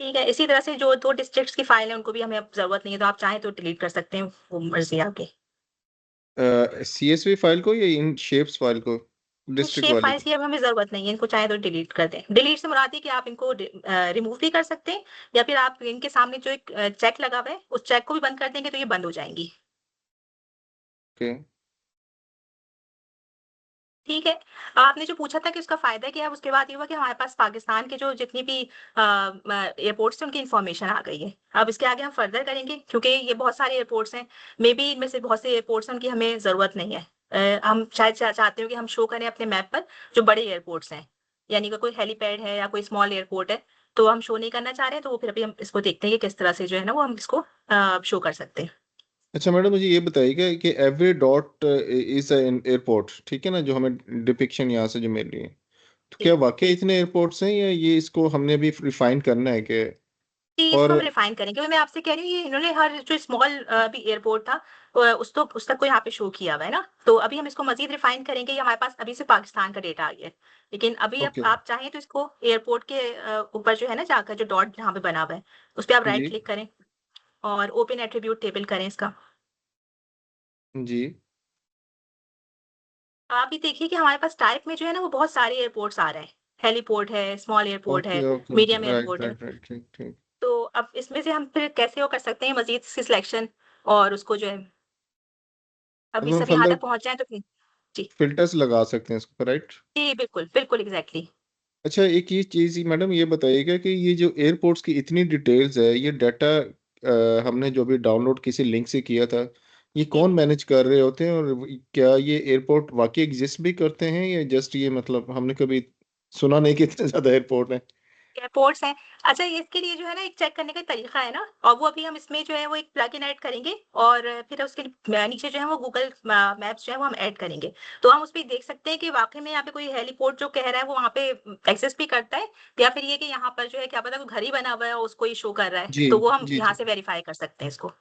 ठीक है, इसी तरह से जो 2 डिस्ट्रिक्ट्स की फाइल है, उनको भी हमें अब ज़रूरत नहीं है, तो आप चाहें तो डिलीट कर सकते हैं, वो मर्ज़ी है आपकी। सीएसवी फाइल को या इन शेप्स फाइल को? इन डिस्ट्रिक्ट शेप वाले फाइल्स को? की अब हमें ज़रूरत नहीं है, इनको चाहें तो डिलीट कर दें। डिलीट से मुराद है कि आप इनको रिमूव भी कर सकते हैं या फिर आप इनके सामने जो एक चेक लगा हुआ है, उस चेक को भी बंद कर देंगे, तो ये बंद हो जाएँगी। ओके। ठीक है। आपने जो पूछा था कि उसका फ़ायदा क्या है, उसके बाद ये हुआ कि हमारे पास पाकिस्तान के जो जितनी भी एयरपोर्ट्स हैं, उनकी इन्फॉर्मेशन आ गई है। अब इसके आगे हम फर्दर करेंगे क्योंकि ये बहुत सारे एयरपोर्ट्स हैं, मेबी इनमें से बहुत से एयरपोर्ट्स हैं, उनकी हमें ज़रूरत नहीं है। हम शायद चाहते हो कि हम शो करें अपने मैप पर जो बड़े एयरपोर्ट्स हैं, यानी कि कोई हेलीपैड है या कोई स्मॉल एयरपोर्ट है, तो हम शो नहीं करना चाह रहे हैं, तो वो फिर अभी हम इसको देखते हैं कि किस तरह से जो है ना, वो हम इसको शो कर सकते हैं। अच्छा मैडम, मुझे ये बताइएगा कि every dot is an airport, ठीक है ना, जो हमें डिपिक्शन यहाँ से जो मिल रही है, तो जी, क्या वाकई जी। इतने एयरपोर्ट्स हैं या ये इसको हमने भी रिफाइन करना है कि? जी, इसको और हम रिफाइन करेंगे। वही मैं आपसे कह रही हूँ, ये इन्होंने हर जो स्मॉल भी एयरपोर्ट था उस तक को यहाँ पे शो किया हुआ है ना, तो अभी हम इसको मज़ीद रिफाइन करेंगे। ये हमारे पास अभी से पाकिस्तान का डेटा आ गया है। लेकिन अभी अब ओके। आप चाहें तो इसको एयरपोर्ट के ऊपर जो है ना जाकर जो डॉट जहाँ पे बना हुआ है, उस पे आप राइट जी, क्लिक करें और ओपन एट्रिब्यूट टेबल करें इसका। जी। आप ये देखिए कि हमारे पास टाइप में जो है ना वो बहुत सारे एयरपोर्ट्स आ रहे हैं। हेलीपोर्ट है, स्मॉल एयरपोर्ट ओके, है, okay, okay, medium right, airport है। राइट, राइट, ठीक, ठीक। तो अब इसमें से हम फिर कैसे वो कर सकते हैं मज़ीद इसकी सिलेक्शन और उसको जो है अब अब ये हम सब यहाँ फर्दर तक पहुँच जाएँ तो फिर जी। फिल्टर्स लगा सकते हैं इसको, राइट? जी, बिल्कुल, बिल्कुल एग्ज़ैक्टली। अच्छा, एक ये चीज़ मैडम ये बताइएगा कि ये जो एयरपोर्ट्स की इतनी डिटेल्स है, ये डाटा हमने जो भी डाउनलोड किसी लिंक से किया था, ये कौन मैनेज कर रहे होते हैं और क्या ये एयरपोर्ट वाकई एग्जिस्ट भी करते हैं या जस्ट ये मतलब हमने कभी सुना नहीं कि इतने ज्यादा एयरपोर्ट हैं। एयरपोर्ट्स हैं। अच्छा, ये इसके लिए जो है ना एक चेक करने का तरीका है ना, और वो अभी हम इसमें जो है वो एक प्लगइन ऐड करेंगे और फिर उसके नीचे जो है वो गूगल मैप्स जो है वो हम ऐड करेंगे। तो हम उसपे देख सकते हैं कि वाक़ई में यहाँ पे कोई हेलीपोर्ट जो कह रहा है वो वहाँ पे एक्सिस्ट भी करता है, या फिर ये कि यहाँ पर जो है क्या पता कोई घर ही बना हुआ है और उसको ये शो कर रहा है। जी तो वो हम जी यहाँ जी। से वेरीफाई कर सकते हैं इसको।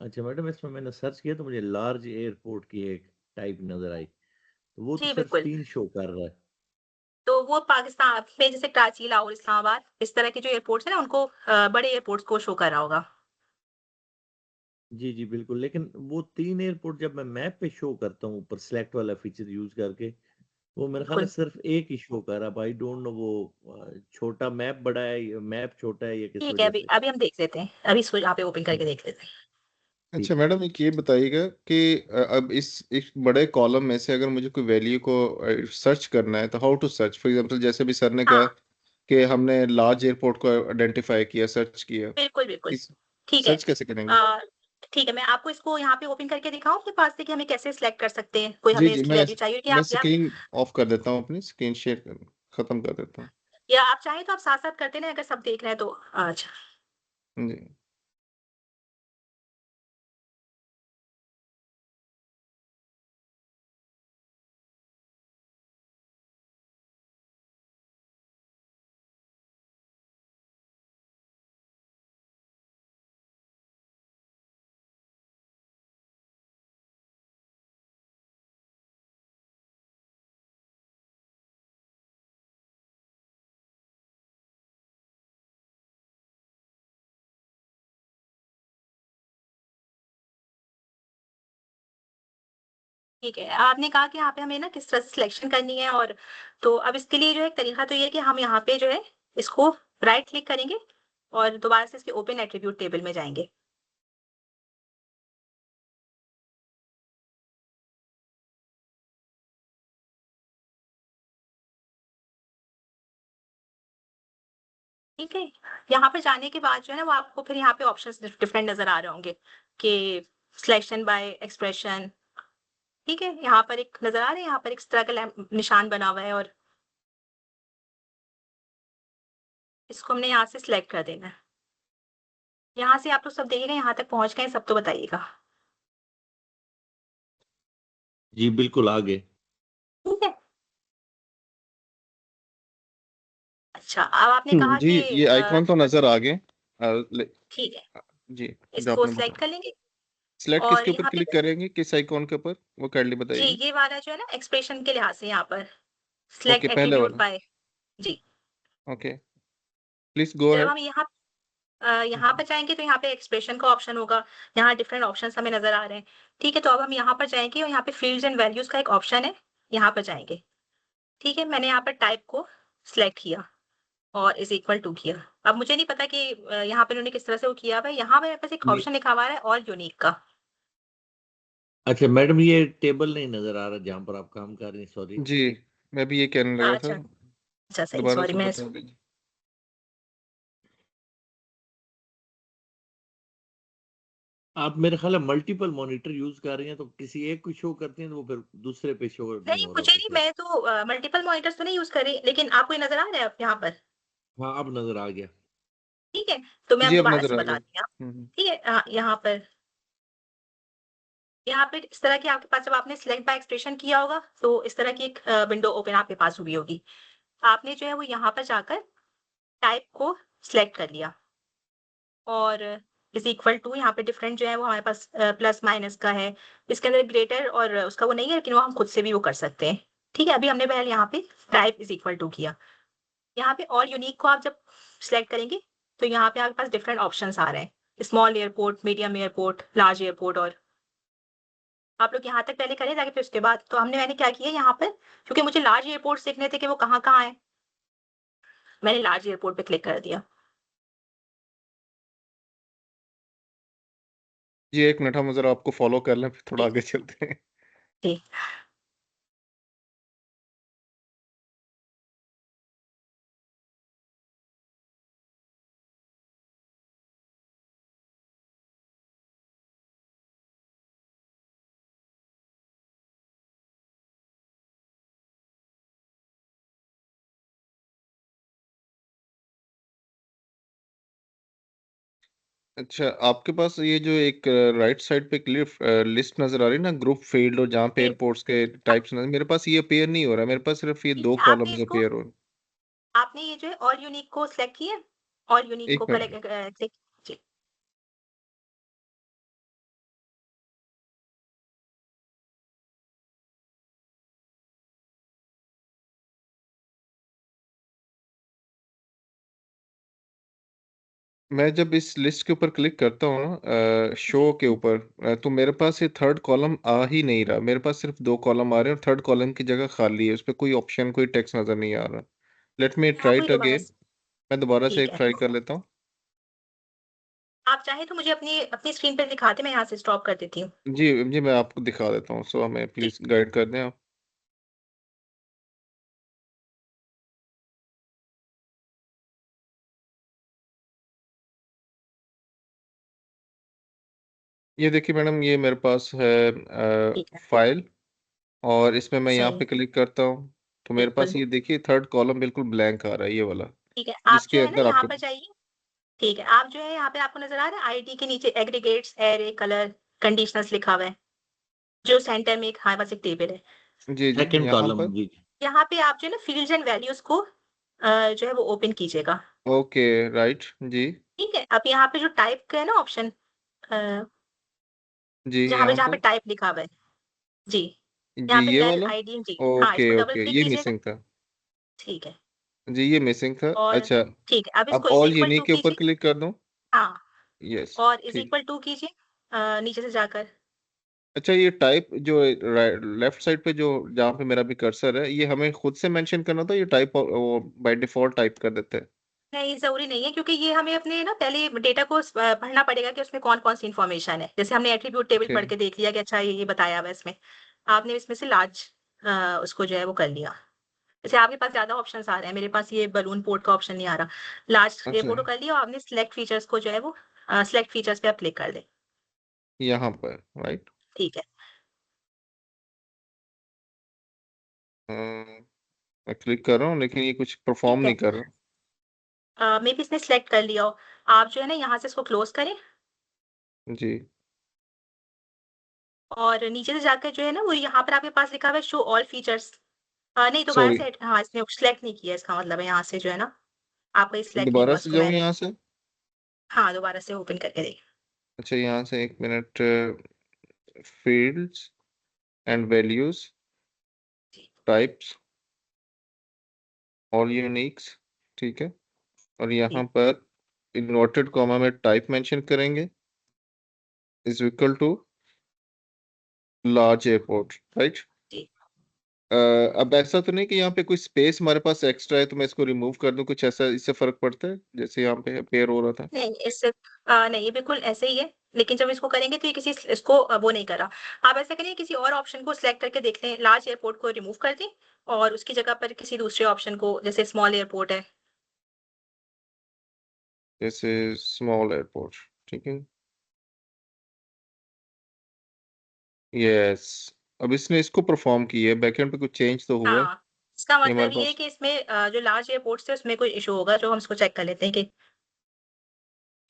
अच्छा मैडम, इसमें मैंने सर्च किया तो मुझे लार्ज एयरपोर्ट की एक टाइप नजर आई, तो वो तो जी, सिर्फ बिल्कुल। 3 शो कर रहा है। तो वो पाकिस्तान में जैसे कराची, लाहौर, इस्लामाबाद इस तरह के जो एयरपोर्ट्स हैं ना उनको बड़े एयरपोर्ट्स को शो कर रहा होगा। जी जी बिल्कुल, लेकिन वो 3 एयरपोर्ट जब मैं मैप पे शो करता हूँ ऊपर सेलेक्ट वाला फीचर यूज करके, वो मेरे ख्याल है बिल्कुल। सिर्फ एक ही शो कर रहा है। आई डोंट नो वो छोटा मैप बड़ा है या मैप छोटा है या किस ठीक है, वजह अभी से। अभी हम देख लेते हैं। अभी इसको यहाँ पे ओपन करके देख लेते हैं। अच्छा ठीक। मैडम एक ये बताइएगा कि अब इस बड़े कॉलम में से अगर मुझे कोई वैल्यू को सर्च करना है तो how to search, for example जैसे भी सर ने कहा हाँ, कि हमने लार्ज एयरपोर्ट को आइडेंटिफाई किया, सर्च किया, बिल्कुल, बिल्कुल। इस ठीक है। सर्च कैसे करेंगे। अ, ठीक है, मैं आपको इसको यहाँ पे ओपन करके दिखाऊँ अपने पास से कि हमें कैसे सिलेक्ट कर सकते हैं? कोई जी हमें जी, इसकी मैं वैल्यू चाहिए कि मैं आप स्क्रीन ऑफ कर देता हूँ, अपनी स्क्रीन शेयर खत्म कर देता हूँ। या आप चाहें तो आप साथ-साथ करते रहें अगर सब देख रहे हैं तो। अच्छा। जी। ठीक है, आपने कहा कि यहाँ पे हमें ना किस तरह से सिलेक्शन करनी है, और तो अब इसके लिए जो है एक तरीका तो ये है कि हम यहाँ पे जो है इसको राइट क्लिक करेंगे और दोबारा से इसके ओपन एट्रीब्यूट टेबल में जाएँगे। ठीक है? यहाँ पर जाने के बाद जो है ना वो आपको फिर यहाँ पे ऑप्शंस डिफरेंट नज़र आ रहे होंगे कि सिलेक्शन बाय एक्सप्रेशन। ठीक है? यहाँ पर एक नज़र आ रहा है, यहाँ पर इस तरह का निशान बना हुआ है और इसको हमने यहाँ से सिलेक्ट कर देना है। यहाँ से आप लोग सब देखिएगा, यहाँ तक पहुँच गए सब तो बताइएगा। जी बिल्कुल, आगे। ठीक है? अच्छा, अब आपने कहा जी कि ये आइकॉन तो नजर आ गए। ठीक है, जी, जो इसको आपने सिलेक्ट बताया, कर लेंगे सिलेक्ट और किसके ऊपर यहाँ पे क्लिक करेंगे, किस आइकॉन के ऊपर, वो काइंडली जी, बताइए। ये वाला जो है ना एक्सप्रेशन के लिहाज से यहाँ पर ओके, सिलेक्ट पहले एट्रिब्यूट वाला। बाय। जी, ओके, प्लीज गो जब अहेड। हम यहाँ पर जाएँगे तो यहाँ पे एक्सप्रेशन का ऑप्शन होगा, यहाँ डिफरेंट ऑप्शंस हमें नज़र आ रहे हैं। ठीक है, तो अब हम यहाँ पर जाएँगे और यहाँ पे फील्ड्स एंड वैल्यूज़ का एक ऑप्शन है, यहाँ पर जाएँगे। ठीक है, मैंने यहाँ पर टाइप को सिलेक्ट किया और इज़ इक्वल टू किया। अब मुझे नहीं पता कि यहाँ पे उन्होंने किस तरह से वो किया हुआ है, यहाँ मेरे पास एक ऑप्शन लिखा हुआ है ऑल यूनिक का। अच्छा मैडम, ये टेबल नहीं नजर आ रहा जहाँ पर आप काम कर रही हैं, सॉरी। जी, मैं भी ये कहने लगा था, अच्छा, अच्छा सही, दोबारा सॉरी से मैं बता दीजिए। आप मेरे ख्याल है मल्टीपल मॉनिटर यूज कर रही हैं, तो किसी एक को शो करती हैं तो वो फिर दूसरे पे शो नहीं नहीं, हो रहा मुझे होता नहीं, फिर। मैं तो मल्टीपल मॉनिटर्स तो नहीं यूज़ कर रही, लेकिन आपको ये नज़र आ रहा है अब यहाँ पर? हाँ, अब नजर आ गया। ठीक है, तो मैं अब जी अब दोबारा नजर से आ गया। बताती हूँ। ठीक है, यहाँ पे इस तरह की आपके पास जब आपने सिलेक्ट बाय एक्सप्रेशन किया होगा, तो इस तरह की एक विंडो ओपन आपके पास हुई होगी। आपने जो है वो यहाँ पर जाकर टाइप को सिलेक्ट कर लिया और इज़ इक्वल टू यहाँ पे डिफरेंट जो है वो हमारे पास प्लस माइनस का है। इसके अंदर ग्रेटर और उसका वो नहीं है, लेकिन वो हम खुद से भी वो कर सकते हैं। ठीक है, अभी हमने पहले यहाँ पे टाइप इज़ इक्वल टू किया। यहाँ पे ऑल यूनिक को आप जब सिलेक्ट करेंगे, तो यहाँ पे आपके पास डिफरेंट ऑप्शंस आ रहे हैं। Small airport, medium airport, large airport. और आप लोग यहाँ तक पहले करें ताकि फिर उसके बाद तो मैंने क्या किया यहाँ पर, क्योंकि मुझे लार्ज एयरपोर्ट देखने थे कि वो कहाँ है, मैंने लार्ज एयरपोर्ट पे क्लिक कर दिया। जी 1 मिनट हम ज़रा आपको फ़ॉलो कर लें, फिर थोड़ा आगे चलते हैं। जी। अच्छा, आपके पास ये जो एक राइट साइड पे लिस्ट नज़र आ रही है ना, ग्रुप फील्ड, और जहाँ पे जी। एयरपोर्ट्स के टाइप्स नज़र, मेरे पास ये अपीयर नहीं हो रहा है, मेरे पास सिर्फ ये जी, 2 आपने कॉलम्स इसको अपीयर हो रहे हैं। आपने ये जो है ऑल यूनिक को सिलेक्ट किया? ऑल यूनिक 1 को मिनट। क्लिक। जी। मैं जब इस लिस्ट के ऊपर क्लिक करता हूँ ना, शो जी। के ऊपर, तो मेरे पास ये थर्ड कॉलम आ ही नहीं रहा, मेरे पास सिर्फ 2 कॉलम आ रहे हैं और थर्ड कॉलम की जगह खाली है, उसपे कोई ऑप्शन, कोई टेक्स्ट नज़र नहीं आ रहा। लेट मी आप ट्राई वही इट दोबारा अगेन। मैं दोबारा से ठीक एक है। ट्राई कर लेता हूँ। आप चाहें तो मुझे अपनी अपनी स्क्रीन पे दिखाते, मैं यहाँ से स्टॉप कर देती हूँ। जी, मैं आपको दिखा देता हूँ, सो हमें जी। प्लीज़ गाइड कर दें आप। ये देखिए मैडम, ये मेरे पास है ठीक है। फाइल, और इसमें मैं यहाँ सही पे है। क्लिक करता हूँ, तो मेरे बिल्कुल। पास ये देखिए थर्ड कॉलम बिल्कुल ब्लैंक आ रहा है, ये वाला, ठीक है, आप जो जिसके है ना अंदर यहाँ आपके पर जाइए। ठीक है, आप जो है यहाँ पे आपको नज़र आ रहा है आईडी के नीचे एग्रीगेट्स, एरे, कलर, कंडीशनल्स लिखा हुआ है, जो सेंटर में एक हमारे पास एक टेबल है। जी, सेकंड यहाँ कॉलम पर। जी। यहाँ पे आप जो है ना फील्ड्स एंड वैल्यूज़ को जो है वो ओपन कीजिएगा। ओके, राइट, जी। ठीक है, अब यहाँ पे जो टाइप का है ना ऑप्शन, अ, जी, जहाँ यहाँ पे पर। टाइप लिखा हुआ है। जी, जी, यहाँ पे ये डेल वाला? आईडी जी, हाँ, इसको डबल ओके, क्लिक ये कीजिएगा। मिसिंग था। ठीक है। जी, ये मिसिंग था। और अच्छा, ठीक है, अब अब इसको is all equal to unique के ऊपर कीजिए। क्लिक कर दूँ? हाँ, यस, और इज़ ठीक। इक्वल टू कीजिए नीचे से जाकर। अच्छा, ये टाइप जो लेफ्ट साइड पे, जो जहाँ पे मेरा भी कर्सर है, ये हमें खुद से मेंशन करना था, ये टाइप वो बाय डिफ़ॉल्ट टाइप कर देते हैं? नहीं, ज़रूरी नहीं है, क्योंकि ये हमें अपने ना पहले डेटा को पढ़ना पड़ेगा कि उसमें कौन-कौन सी इन्फॉर्मेशन है। जैसे हमने एट्रिब्यूट टेबल ओके। पढ़ के देख लिया कि अच्छा ये बताया हुआ है इसमें। आपने इसमें से लार्ज उसको जो है वो कर लिया। जैसे आपके पास ज़्यादा ऑप्शंस आ रहे हैं, मेरे पास ये बलून पोर्ट का ऑप्शन नहीं आ रहा। लार्ज अच्छा, एयरपोर्ट को कर लिया और आपने सिलेक्ट फीचर्स को जो है वो सिलेक्ट फीचर्स पे आप क्लिक कर दें। यहाँ पर, राइट? ठीक है। मैं क्लिक कर रहा हूँ, लेकिन ये कुछ परफ़ॉर्म ठीक है। नहीं कर रहा। मेबी इसने सिलेक्ट कर लिया हो। आप जो है ना यहाँ से इसको क्लोज़ करें जी, और नीचे से जाकर जो है ना वो यहाँ पर आपके पास लिखा हुआ है शो ऑल फीचर्स। नहीं, दोबारा सॉरी, से हाँ, इसने सिलेक्ट नहीं किया, इसका मतलब है यहाँ से जो है ना, आपका ये सिलेक्ट नहीं दोबारा हुआ, से इसको जाऊँ मैं यहाँ से? हाँ, दोबारा से ओपन करके देखिए। अच्छा, यहाँ से 1 मिनट, फ़ील्ड्स एंड वैल्यूज़, जी, टाइप्स, ऑल यूनिक्स, ठीक है? और यहाँ जी, पर इन्वर्टेड कॉमा में टाइप मेंशन करेंगे, is equal to large airport, right? जी। अ, अब ऐसा तो नहीं कि यहाँ पे कोई स्पेस हमारे पास एक्स्ट्रा है, तो मैं इसको रिमूव कर दूँ, कुछ ऐसा, इससे फ़र्क पड़ता है? जैसे यहाँ पे अपीयर हो रहा था। नहीं, इससे नहीं, ये बिल्कुल ऐसे ही है, लेकिन जब इसको करेंगे तो ये किसी इसको वो नहीं कर रहा। आप ऐसा करिए, किसी और ऑप्शन को सिलेक्ट करके देख लें, लार्ज एयरपोर्ट को रिमूव कर दें और उसकी जगह पर किसी दूसरे ऑप्शन को, जैसे स्मॉल एयरपोर्ट है। जैसे स्मॉल एयरपोर्ट, ठीक है? यस, अब इसने इसको परफ़ॉर्म किया है, बैकएंड पे कुछ चेंज तो हुआ है, हाँ, इसका ये हमारे मतलब ये है पास। कि इसमें जो लार्ज एयरपोर्ट्स है उसमें कोई इश्यू होगा, जो हम इसको चेक कर लेते हैं कि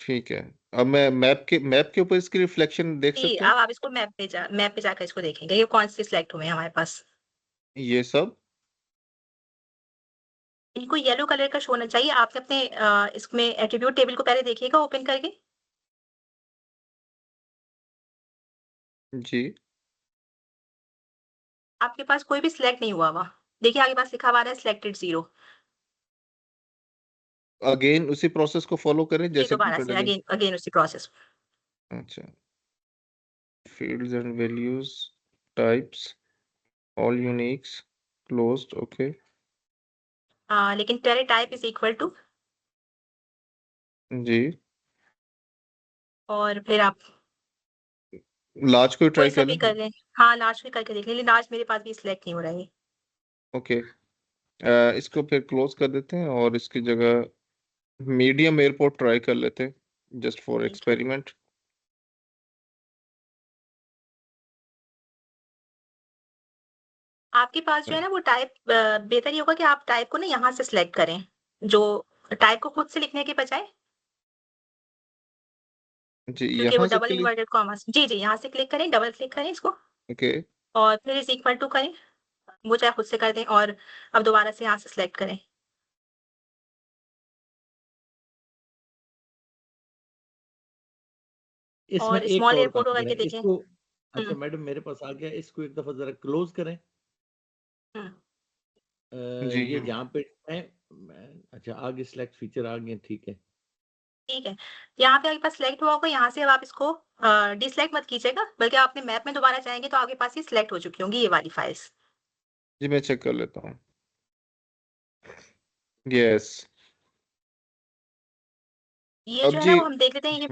ठीक है। अब मैं मैप के ऊपर इसकी रिफ्लेक्शन देख जी, सकते हैं? अब आप इसको मैप पे जाकर इसको देखेंगे, ये कौन से सिलेक्ट हुए हैं हमारे पास। ये सब? इनको येलो कलर का शो होना चाहिए। आपने अपने इसमें एट्रिब्यूट टेबल को पहले देखिएगा ओपन करके। जी। आपके पास कोई भी सिलेक्ट नहीं हुआ हुआ। देखिए आपके पास लिखा हुआ आ रहा है सिलेक्टेड 0। अगेन उसी प्रोसेस को फॉलो करें जी, जैसे दोबारा कंप्यूटर से लगे? अगेन उसी प्रोसेस। अच्छा, fields and values, types, all uniques, closed, okay, लेकिन पहले टाइप इज़ इक्वल टू जी। और फिर आप लार्ज को कोई ट्राई सा कर भी लें? कर लें। हाँ, लार्ज भी करके देख लें, लेकिन लार्ज मेरे पास भी सिलेक्ट नहीं हो रहा है ये। ओके, इसको फिर क्लोज़ कर देते हैं और इसकी जगह मीडियम एयरपोर्ट ट्राई कर लेते हैं, जस्ट फॉर ठीक है। एक्सपेरिमेंट। आपके पास जो है ना वो टाइप बेहतर ये होगा कि आप टाइप को ना यहाँ से सिलेक्ट करें, जो टाइप को खुद से लिखने के बजाय, जी, क्योंकि वो यहाँ से डबल क्लिक, इन्वर्टेड कॉमास जी, यहाँ से क्लिक करें, डबल क्लिक करें इसको ओके, और फिर इज़ इक्वल टू करें, वो चाहे खुद से कर दें और अब दोबारा से यहाँ से सिलेक्ट करें। इसमें और एक स्मॉल और काम एयरपोर्ट को करें करके देखें। इसको। हुँ, अच्छा मैडम मेरे पास आ गया, इसको एक दफा जरा क्लोज करें। हुँ, ये जी, जहाँ पे अच्छा आगे सिलेक्ट फीचर आ गए, ठीक है। ठीक है। यहाँ पे आपके पास सिलेक्ट हुआ होगा, यहाँ से अब आप इसको डिसलाइक मत कीजिएगा, बल्कि आप अपने मैप में दोबारा जाएँगे तो आपके पास ये सिलेक्ट हो चुकी होंगी ये वाली फाइल्स। जी, मैं चेक कर लेता हूँ। यस, ये अब जो है ना जी वो हम देख लेते हैं ये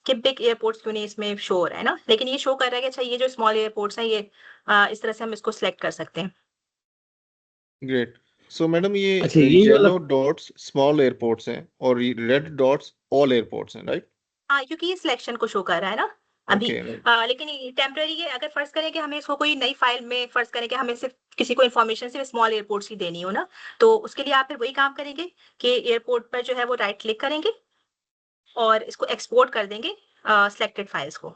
कि बिग एयरपोर्ट्स क्यों नहीं इसमें शो हो रहा है ना, लेकिन ये शो कर रहा है कि अच्छा ये जो स्मॉल एयरपोर्ट्स हैं ये इस तरह से हम इसको सिलेक्ट कर सकते हैं। ग्रेट। सो मैडम ये अच्छा यही वाला। येलो डॉट्स स्मॉल एयरपोर्ट्स हैं और ये रेड डॉट्स ऑल एयरपोर्ट्स हैं, राइट? हाँ, क्योंकि ये सिलेक्शन को शो कर रहा है ना अभी। ओके, लेकिन ये टेम्परेरी है, अगर फर्ज़ करें कि हमें इसको कोई नई फाइल में फर्ज़ करें कि हमें सिर्फ़ किसी को इन्फॉर्मेशन सिर्फ़ स्मॉल एयरपोर्ट्स की देनी हो ना, तो उसके लिए आप फिर वही काम करेंगे कि एयरपोर्ट पर जो है वो राइट क्लिक करेंगे और इसको एक्सपोर्ट कर देंगे सिलेक्टेड फाइल्स को।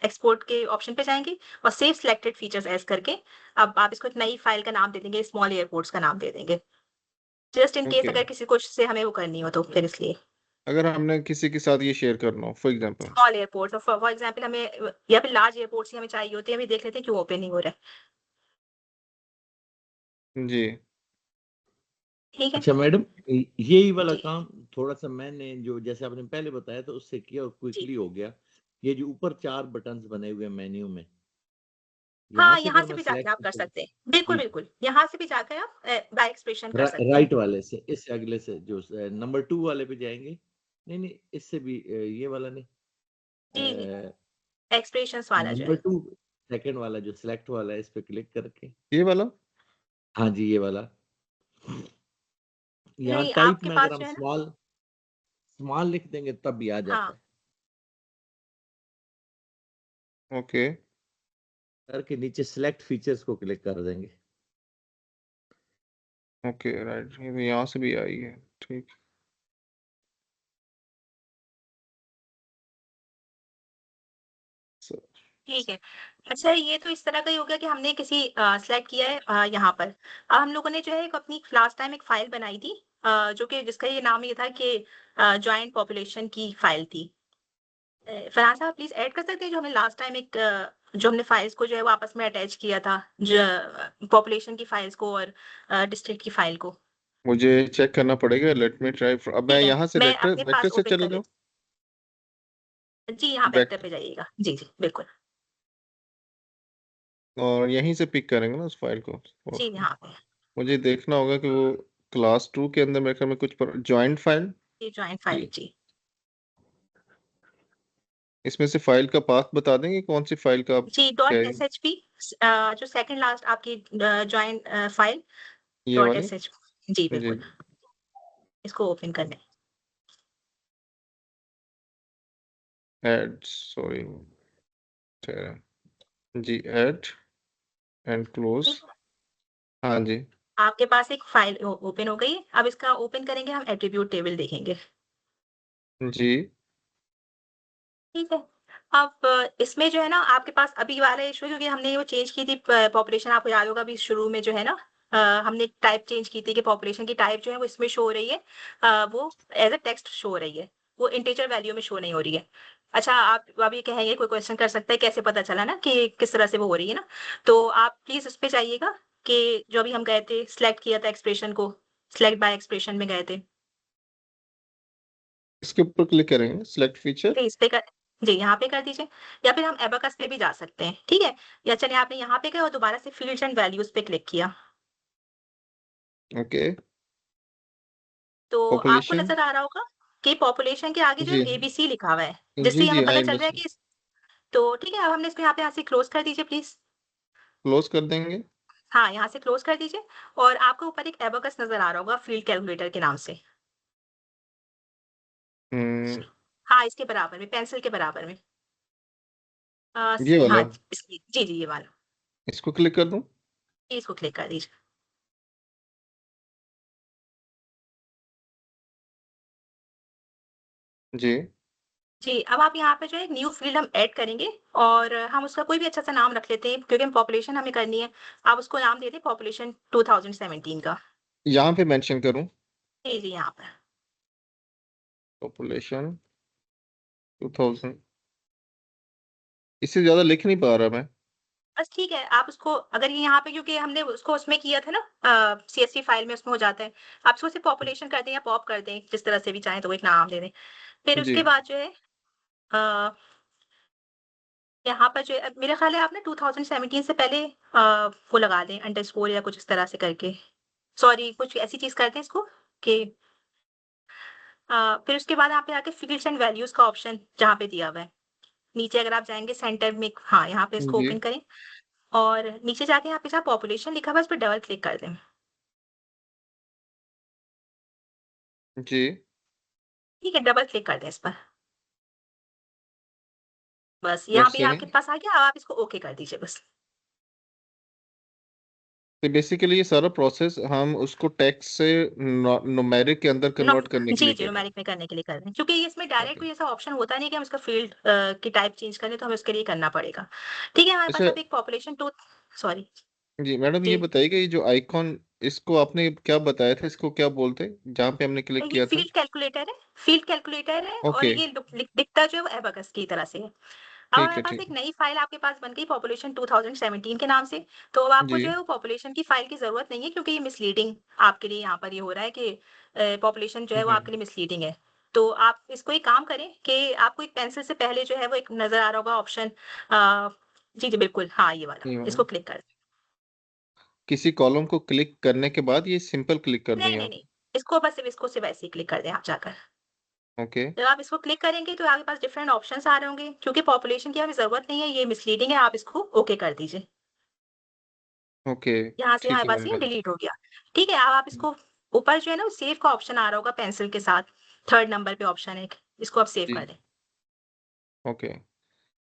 एक्सपोर्ट के ऑप्शन पे जाएँगे और सेव सिलेक्टेड फीचर्स एज़ करके अब आप इसको एक नई फाइल का नाम दे देंगे, स्मॉल एयरपोर्ट्स का नाम दे देंगे। Just in case okay. अगर किसी को से हमें वो करनी हो तो फिर इसलिए। अगर हमने किसी के साथ ये शेयर करना हो, फॉर एग्जांपल। स्मॉल एयरपोर्ट्स और फॉर एग्ज़ाम्पल हमें या फिर लार्ज एयरपोर्ट्स ही हमें चाहिए होते हैं, अभी देख लेते हैं क्यों ओपन नहीं हो रहा है। जी, ठीक है? अच्छा मैडम यही वाला जी, काम थोड़ा सा मैंने जो जैसे आपने पहले बताया तो उससे किया और जी। क्विकली हो गया। ये जो ऊपर 4 बटन्स बने हुए हैं मेन्यू में, यहाँ हाँ, से यहाँ अगर से मैं भी जाके आप सिलेक्ट कर करूँ। सकते हैं। बिल्कुल, जी, बिल्कुल। यहाँ से भी जाकर आप बाय एक्सप्रेशन कर सकते हैं। राइट वाले से, इससे अगले से जो नंबर 2 वाले पे जाएँगे। नहीं, इससे भी ये वाला नहीं। जी, जी। अ, एक्सप्रेशंस वाला जो नंबर है। 2 सेकंड वाला जो सिलेक्ट वाला है, इस पे क्लिक करके। ये वाला? हाँ जी, ये वाला। यहाँ नहीं, टाइप आपके में अगर पास हम जो है ना स्मॉल स्मॉल लिख देंगे तब भी आ हाँ, जाता है। ओके, करके नीचे सिलेक्ट फीचर्स को क्लिक कर देंगे। Okay, right. ये तो यहाँ से भी आई है, ठीक। So, ठीक है। अच्छा ये तो इस तरह का ही हो गया कि हमने किसी सेलेक्ट किया है यहाँ पर। अब हम लोगों ने जो है एक अपनी लास्ट टाइम एक फ़ाइल बनाई थी जो कि जिसका ये नाम ये था कि जॉइंट पॉपुलेशन की फ़ाइल थी। फरहान साहब प्लीज़ ऐड कर सकते हैं जो हमने लास्ट टाइम एक जो हमने फाइल्स को जो है वो आपस में अटैच किया था पॉपुलेशन की फाइल्स को और डिस्ट्रिक्ट की फाइल को। मुझे चेक करना पड़ेगा, लेट मी ट्राई। अब मैं ठीक है, यहाँ से मैं वेक्टर अपने वेक्टर पास से ओपन चला कर जाऊँ? लेती हूँ। जी, यहाँ वेक्टर वेक्टर, पे जाइएगा। जी, जी, बिल्कुल। और यहीं से पिक करेंगे ना उस फाइल को? जी, ओके। यहाँ पे। मुझे देखना होगा कि वो क्लास 2 के अंदर मेरे ख्याल में कुछ जॉइंट फाइल, ये जॉइंट फाइल जी। इसमें से फाइल का पाथ बता देंगे कौन सी फाइल का आप जी, कह डॉट रहे हैं? एसएचपी जो सेकंड लास्ट आपकी जॉइंट फाइल ये डॉट वाली? एसएचपी जी, जी, बिल्कुल। इसको ओपन करना है। ऐड, सॉरी, ठहरें। जी, ऐड एंड क्लोज। ठीक है। हाँ जी, आपके पास एक फाइल ओपन हो गई है। अब इसका ओपन करेंगे हम एट्रिब्यूट टेबल देखेंगे। जी, ठीक है। अब इसमें जो है ना आपके पास अभी वाला इश्यू क्योंकि हमने वो चेंज की थी पॉपुलेशन आपको याद होगा अभी शुरू में जो है ना हमने टाइप चेंज की थी कि पॉपुलेशन की टाइप जो है वो इसमें शो हो रही है वो एज अ टेक्स्ट शो हो रही है वो इंटीजर वैल्यू में शो नहीं हो रही है। अच्छा आप अभी कहेंगे कोई क्वेश्चन कर सकता है कैसे पता चला ना कि किस तरह से वो हो रही है ना तो आप प्लीज उस पे जाइएगा कि जो अभी हम गए थे सिलेक्ट किया था एक्सप्रेशन को सिलेक्ट बाय एक्सप्रेशन में गए थे इसके ऊपर क्लिक करेंगे, सिलेक्ट फीचर। जी, इस पे कर जी, यहाँ पे कर दीजिए या फिर हम एबाकस पे भी जा सकते हैं, ठीक है? या चलिए आपने यहाँ पे गए और दोबारा से फील्ड्स एंड वैल्यूज़ पे क्लिक किया, ओके, तो आपको पॉपुलेशन। नज़र आ रहा होगा कि पॉपुलेशन के आगे जो है जी, एबीसी लिखा हुआ है, जिससे जी, ही जी, हमें आई पता चल रहा है अंडरस्टैंड। कि तो ठीक है, अब हमने इसको यहाँ से क्लोज़ कर दीजिए प्लीज़। क्लोज कर देंगे। हाँ, यहाँ से क्लोज़ कर दीजिए और आपको ऊपर एक एबाकस नज़र आ रहा होगा फील्ड कैलकुलेटर के नाम से। हम्म, हाँ, इसके बराबर में, पेंसिल के बराबर में। ये हाँ, वाला, इसकी जी, ये वाला। इसको क्लिक कर दूं? इसको क्लिक कर दीजिए। जी, जी, अब आप यहाँ पे जो है न्यू फ़ील्ड हम ऐड करेंगे और हम उसका कोई भी अच्छा-सा नाम रख लेते हैं क्योंकि हम पॉपुलेशन हमें करनी है। आप उसको नाम दे दें पॉपुलेशन 2017 का। यहाँ पे मेंशन करूं जी, जी, यहाँ पर। पॉपुलेशन 2000। इससे ज्यादा लिख नहीं पा रहा मैं। बस ठीक है, आप उसको अगर ये यहाँ पे क्योंकि हमने उसको उसमें किया था ना सीएसवी फ़ाइल में उसमें हो जाता है। आप इसको सिर्फ़ पॉपुलेशन कर दें या पॉप कर दें, जिस तरह से भी चाहें तो वो एक नाम दे दें। फिर जी, उसके बाद जो है अ, यहाँ पर जो है मेरा ख़्याल है आप ना 2017 से पहले वो लगा दें अंडरस्कोर या कुछ इस तरह से करके। सॉरी कुछ ऐसी चीज़ कर दें इसको कि फिर उसके बाद यहाँ पे आके फील्ड्स एंड वैल्यूज़ का ऑप्शन जहाँ पे दिया हुआ है। नीचे अगर आप जाएँगे सेंटर में हाँ, यहाँ पे इसको जी, ओपन करें और नीचे जाके यहाँ पे जहाँ पॉपुलेशन लिखा हुआ है, उस पे डबल क्लिक कर दें। जी। ठीक है, डबल क्लिक कर दें इस पर। बस यहाँ दैट्स पे आपके डन। पास आ गया, अब आप इसको ओके कर दीजिए बस। तो बेसिकली ये सारा प्रोसेस हम उसको टेक्स्ट से न्यूमेरिक के अंदर नो कन्वर्ट करने के जी, लिए जी, कर रहे न्यूमेरिक में करने के लिए कर रहे हैं। क्योंकि ये इसमें हैं। Direct okay. कोई ऐसा ऑप्शन होता नहीं कि हम इसका फ़ील्ड की टाइप चेंज करें, तो हमें उसके लिए करना पड़ेगा। ठीक है, हमारे पास अच्छा, अब एक पॉपुलेशन टू सॉरी जी मैडम, ये जी, बताइए कि ये जो आइकॉन, इसको आपने क्या बताया था, इसको क्या बोलते हैं जहाँ पे हमने क्लिक ये किया था? फ़ील्ड कैलकुलेटर है और ओके, ये लुक लिक दिखता जो है वो एबाकस की तरह से है। अब ठीक हमारे है, पास ठीक एक है। नई फ़ाइल आपके पास बन गई पॉपुलेशन 2017 के नाम से, तो अब आपको जी, जो है वो पॉपुलेशन की फ़ाइल की ज़रूरत नहीं है क्योंकि ये मिसलीडिंग आपके लिए यहाँ पर ये हो रहा है कि पॉपुलेशन जो है वो आपके लिए मिसलीडिंग है। तो आप इसको एक काम करें कि आपको एक पेंसिल से पहले जो है वो एक नज़र आ रहा होगा ऑप्शन जी, जी, बिल्कुल, हाँ, ये वाला, ये इसको वाला। क्लिक कर किसी कॉलम को क्लिक करने के बाद ये सिंपल क्लिक कर दूँ नहीं, नहीं, यहाँ नहीं, पे? इसको सिर्फ़ ऐसे ही क्लिक कर दें आप जाकर। ओके, जब आप इसको क्लिक करेंगे तो आपके पास डिफरेंट ऑप्शंस आ रहे होंगे, क्योंकि पॉपुलेशन की हमें ज़रूरत नहीं है, ये मिसलीडिंग है, आप इसको ओके कर दीजिए। ओके, यहाँ से ठीक हमारे है पास मेरे ये पास। डिलीट हो गया। ठीक है, अब आप इसको ऊपर जो है ना सेव का ऑप्शन आ रहा होगा पेंसिल के साथ, 3rd नंबर पे ऑप्शन है एक, इसको आप सेव जी, कर दें। ओके।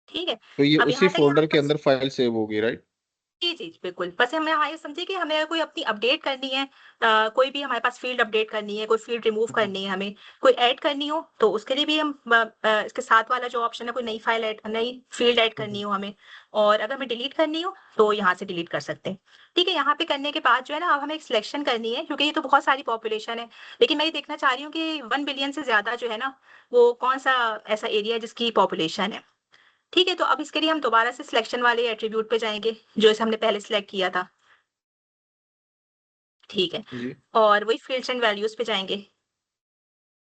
ठीक है, तो ये अब उसी यहाँ तक हमारे फ़ोल्डर के पास अंदर फाइल सेव होगी, राइट? जी, जी, बिल्कुल। बस हमें हाँ, ये समझिए कि हमें अगर कोई अपनी अपडेट करनी है कोई भी हमारे पास फ़ील्ड अपडेट करनी है, कोई फ़ील्ड रिमूव हुँ, हुँ, करनी है हमें, कोई ऐड करनी हो, तो उसके लिए भी हम इसके साथ वाला जो ऑप्शन है, कोई नई फ़ील्ड ऐड हुँ, करनी हुँ। हो हमें और अगर हमें डिलीट करनी हो, तो यहाँ से डिलीट कर सकते हैं। ठीक है, यहाँ पे करने के बाद जो है ना, अब हमें एक सिलेक्शन करनी है क्योंकि ये तो बहुत सारी पॉपुलेशन है, लेकिन मैं ये देखना चाह रही हूँ कि 1 बिलियन से ज़्यादा जो है ना, वो कौन-सा ऐसा एरिया है जिसकी पॉपुलेशन है। ठीक है, तो अब इसके लिए हम दोबारा से सिलेक्शन वाले एट्रिब्यूट पे जाएँगे, जो इसे हमने पहले सिलेक्ट किया था। ठीक है, जी, और वही फील्ड्स एंड वैल्यूज़ पे जाएँगे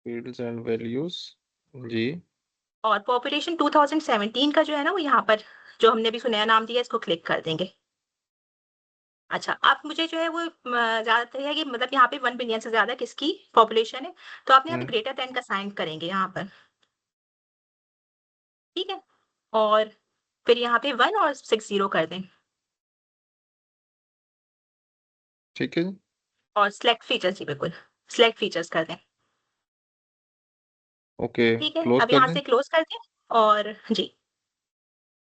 फ़ील्ड्स एंड वैल्यूज़। जी, और पॉपुलेशन 2017 का जो है ना वो यहाँ पर जो हमने अभी इसको नया नाम दिया है इसको क्लिक कर देंगे। अच्छा, आप मुझे जो है वो ज़्यादातर है कि मतलब यहाँ पे 1 बिलियन से ज़्यादा किसकी पॉपुलेशन है, तो आपने यहाँ पे हुँ, ग्रेटर दैन का साइन करेंगे यहाँ पर, ठीक है? और फिर यहाँ पे 1 और 60 कर दें ठीक है जी। और सिलेक्ट फीचर्स जी बिल्कुल, सिलेक्ट फीचर्स कर दें, ओके, ठीक है? क्लोज़ अब कर यहाँ दें? से क्लोज़ कर दें और जी।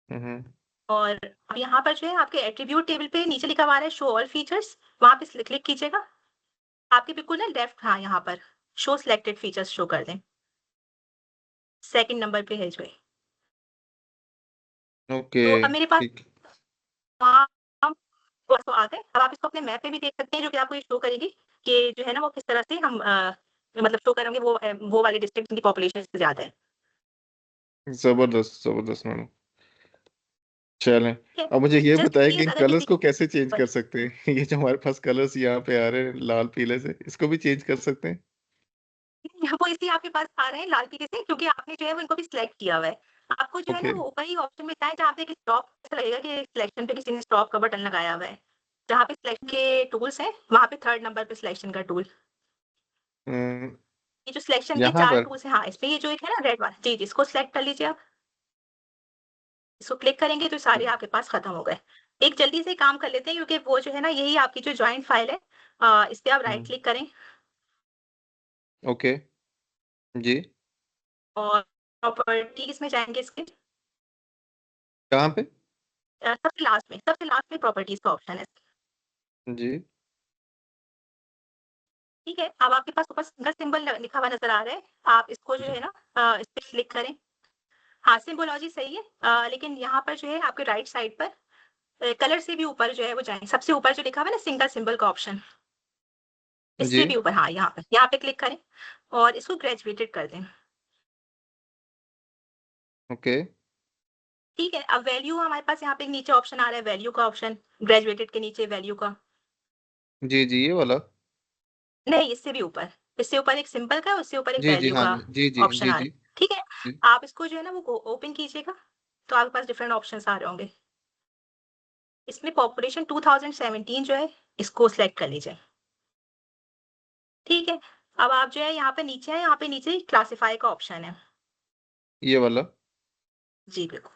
हुँ, हुँ, और अब यहाँ पर जो है आपके एट्रिब्यूट टेबल पे नीचे लिखा हुआ आ रहा है शो ऑल फीचर्स, वहाँ पे क्लिक कीजिएगा। आपके बिल्कुल ना लेफ्ट हाँ, यहाँ पर शो सिलेक्टेड फीचर्स शो कर दें। सेकंड नंबर पे है जो है। ओके, तो अब मेरे पास ठीक। वहाँ हम तो आ गए। अब आप इसको अपने मैप पे भी देख सकते हैं जो कि आपको ये शो करेगी कि जो है ना वो किस तरह से हम मतलब शो करेंगे वो वाले डिस्ट्रिक्ट जिनकी पॉपुलेशन से ज़्यादा है। ज़बरदस्त, ज़बरदस्त मैडम। चलें, ठीक है? अब मुझे ये जस्ट इन बताइए कि केस इन अगर कलर्स किसी को कैसे चेंज कर सकते हैं? ये जो हमारे पास कलर्स यहाँ पे आ रहे हैं लाल, पीले से, इसको भी चेंज कर सकते हैं? वो इसलिए आपके पास आ रहे हैं लाल पीले से क्योंकि आपने जो है वो इनको भी सिलेक्ट किया हुआ है। आपको जो है ना ओके वो ऊपर ही ऑप्शन मिलता है जहाँ पे कि स्टॉप ऐसा लगेगा कि सिलेक्शन पे किसी ने स्टॉप का बटन लगाया हुआ है। जहाँ पे सिलेक्शन के टूल्स हैं, वहाँ पे 3rd नंबर पे सिलेक्शन का टूल। अम, ये जो सिलेक्शन के यहाँ 4 पर टूल्स हैं हाँ, इसमें ये जो एक है ना रेड वाला जी, जी, इसको सिलेक्ट कर लीजिए आप। इसको क्लिक करेंगे तो सारे आपके पास खत्म हो गए। एक जल्दी से काम कर लेते हैं क्योंकि वो जो है ना यही आपकी जो जॉइंट फाइल है इस पे आप राइट क्लिक करें ओके जी और प्रॉपर्टीज में जाएँगे इसके कहाँ पे सबसे लास्ट में प्रॉपर्टीज का ऑप्शन है। जी ठीक है, अब आपके पास ऊपर सिंगल सिंबल लिखा हुआ नज़र आ रहा है। आप इसको जो है ना इस पे क्लिक करें। हाँ, सिम्बोलॉजी सही है लेकिन यहाँ पर जो है आपके राइट साइड पर कलर से भी ऊपर जो है वो जाएँ। सबसे ऊपर जो लिखा हुआ है ना सिंगल सिंबल का ऑप्शन, जी इससे भी ऊपर हाँ, यहाँ पे क्लिक करें और इसको ग्रेजुएटेड कर दें। ओके ठीक है, अब वैल्यू हमारे पास यहाँ पे नीचे ऑप्शन आ रहा है वैल्यू का ऑप्शन, ग्रेजुएटेड के नीचे वैल्यू का। जी जी ये वाला नहीं, इससे ऊपर एक सिंबल का, उससे ऊपर एक जी जी वैल्यू हाँ का जी जी ऑप्शन जी आ रहा जी है। ठीक है, जी आप इसको जो है ना वो ओपन कीजिएगा, तो आपके पास डिफरेंट ऑप्शंस आ रहे होंगे। इसमें पॉपुलेशन 2017 जो है, इसको सिलेक्ट कर लीजिए। ठीक है, अब आप जो है यहाँ पे नीचे आए, यहाँ पे नीचे क्लासिफाई का ऑप्शन है। ये वाला जी, बिल्कुल।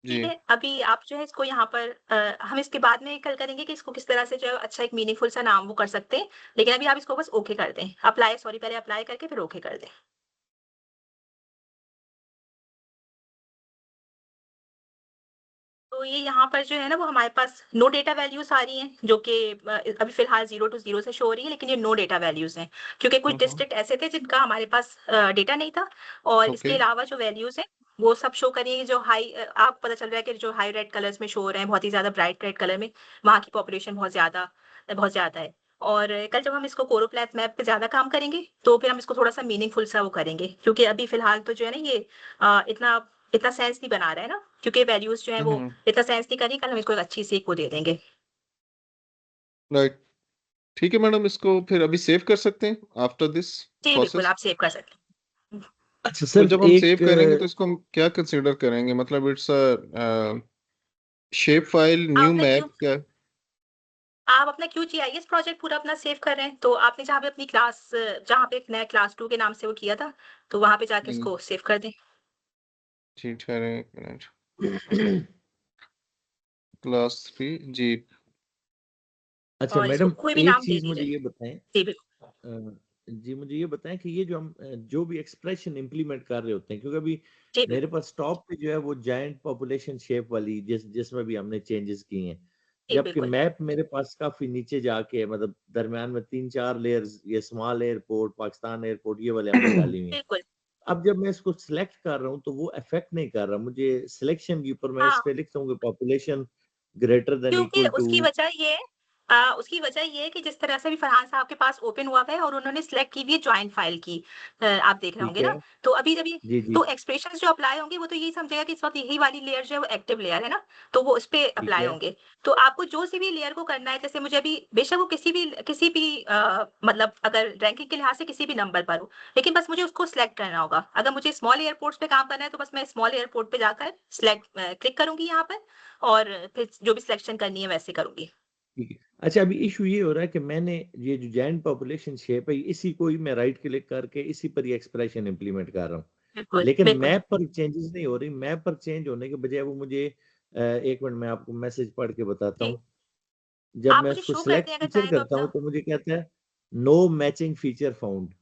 जी ठीक है, अभी आप जो है इसको यहाँ पर हम इसके बाद में कल करेंगे कि इसको किस तरह से जो है अच्छा एक मीनिंगफुल सा नाम वो कर सकते हैं। लेकिन अभी आप इसको बस ओके कर दें। पहले अप्लाई करके फिर ओके कर दें। तो ये यहाँ पर जो है ना वो हमारे पास नो डेटा वैल्यूज़ आ रही हैं जो कि अभी फ़िलहाल 0 टू 0 से शो हो रही है लेकिन ये नो डेटा वैल्यूज़ हैं। क्योंकि कुछ डिस्ट्रिक्ट ऐसे थे जिनका हमारे पास डेटा नहीं था और ओके इसके अलावा जो वैल्यूज़ हैं वो सब शो कर रही है जो आपको पता चल रहा है कि जो हाई रेड कलर्स में शो हो रहे हैं बहुत ही ज़्यादा ब्राइट रेड कलर में, वहाँ की पॉपुलेशन बहुत ज़्यादा है। और कल जब हम इसको कोरोप्लेथ मैप पे ज़्यादा काम करेंगे, तो फिर हम इसको थोड़ा-सा मीनिंगफुल सा वो करेंगे। क्योंकि अभी फ़िलहाल तो जो है ना ये इतना इतना सेंस नहीं बना रहा है ना, क्योंकि वैल्यूज़ जो हैं वो इतना सेंस नहीं कर रही, कल हम इसको एक अच्छी सी एक वो दे देंगे। राइट ठीक है मैडम इसको फिर अभी सेव कर सकते हैं आफ्टर दिस जी, बिल्कुल प्रोसेस आप सेव कर सकते हैं। अच्छा तो सिर्फ जब हम सेव एक करेंगे तो इसको हम क्या कंसीडर करेंगे मतलब इट्स अ शेप फाइल आप न्यू अपना मैप क्यू क्या आप अपना QGIS प्रोजेक्ट पूरा अपना सेव कर रहे हैं, तो आपने जहाँ पे अपनी क्लास जहाँ पे एक नया क्लास 2 के नाम से वो किया था, तो वहाँ पे जाके जी इसको सेव कर दें। जी ठहरें एक मिनट क्लास 3 जी अच्छा और इसको मैडम कोई भी एक नाम दे चीज मुझे दीजिए। ये बताएं जी, बिल्कुल। जी मुझे ये बताएं कि ये जो हम जो भी एक्सप्रेशन इंप्लीमेंट कर रहे होते हैं क्योंकि अभी जी, मेरे बिल्कुल। पास टॉप पे जो है वो जायंट पॉपुलेशन शेप वाली जिसमें भी हमने चेंजेस किए हैं जी, जबकि बिल्कुल। मैप मेरे पास काफी नीचे जाके है, मतलब दरमियान में 3-4 लेयर्स ये स्मॉल एयरपोर्ट पाकिस्तान एयरपोर्ट ये वाले हमने डाली हुई हैं बिल्कुल। अब जब मैं इसको सिलेक्ट कर रहा हूँ तो वो इफेक्ट नहीं कर रहा मुझे सिलेक्शन के ऊपर मैं इस हाँ। पे लिखता हूँ कि पॉपुलेशन ग्रेटर देन क्योंकि इक्वल टू उसकी वजह ये है कि जिस तरह से भी फरहान साहब के पास ओपन हुआ है और उन्होंने सिलेक्ट की हुई है जॉइंट फाइल की आप देख रहे ठीक होंगे है ना, तो अभी जब ये जी जी तो एक्सप्रेशंस जो अप्लाई होंगे वो तो यही समझेगा कि इस वक्त यही वाली लेयर जो है वो एक्टिव लेयर है ना, तो वो उस पे ठीक अप्लाई है होंगे। तो आपको जो सी भी लेयर को करना है जैसे मुझे अभी बेशक वो किसी भी मतलब अगर रैंकिंग के लिहाज से किसी भी नंबर पर हो, लेकिन बस मुझे उसको सिलेक्ट करना होगा। अगर मुझे स्मॉल एयरपोर्ट्स पे काम करना है तो बस मैं स्मॉल एयरपोर्ट पे जाकर क्लिक करूंगी यहाँ पर और फिर जो भी सिलेक्शन करनी है वैसे करूंगी। ठीक है अच्छा अभी इशू ये हो रहा है कि मैंने ये जो जैन पॉपुलेशन शेप है इसी को ही मैं राइट क्लिक करके इसी पर ही एक्सप्रेशन इंप्लीमेंट कर रहा हूँ बिल्कुल, लेकिन बिल्कुल। मैप पर चेंजेस नहीं हो रही मैप पर चेंज होने के बजाय वो मुझे एक मिनट मैं आपको मैसेज पढ़ के बताता जी, हूँ जब आप मैं मुझे उसको शो कर सिलेक्ट दें अगर फीचर चाहें तो करता अपना। हूँ तो मुझे कहता है नो मैचिंग फीचर फाउंड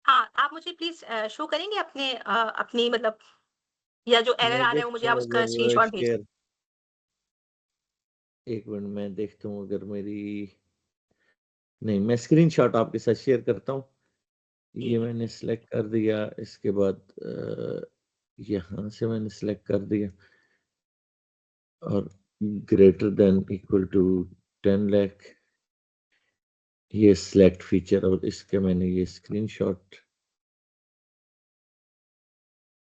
हाँ, आप मुझे प्लीज़ शो करेंगे अपनी मतलब या जो एरर मैं आ रहा है वो मुझे देखता आप हूँ उसका अगर स्क्रीनशॉट भेज। शेयर एक मिनट मैं देखता हूँ अगर मेरी नहीं मैं स्क्रीनशॉट आपके साथ शेयर करता हूँ जी, ये जी। मैंने सिलेक्ट कर दिया इसके बाद यहाँ से मैंने सिलेक्ट कर दिया और greater than equal to 10 lakh ये सिलेक्ट फीचर और इसके मैंने ये स्क्रीनशॉट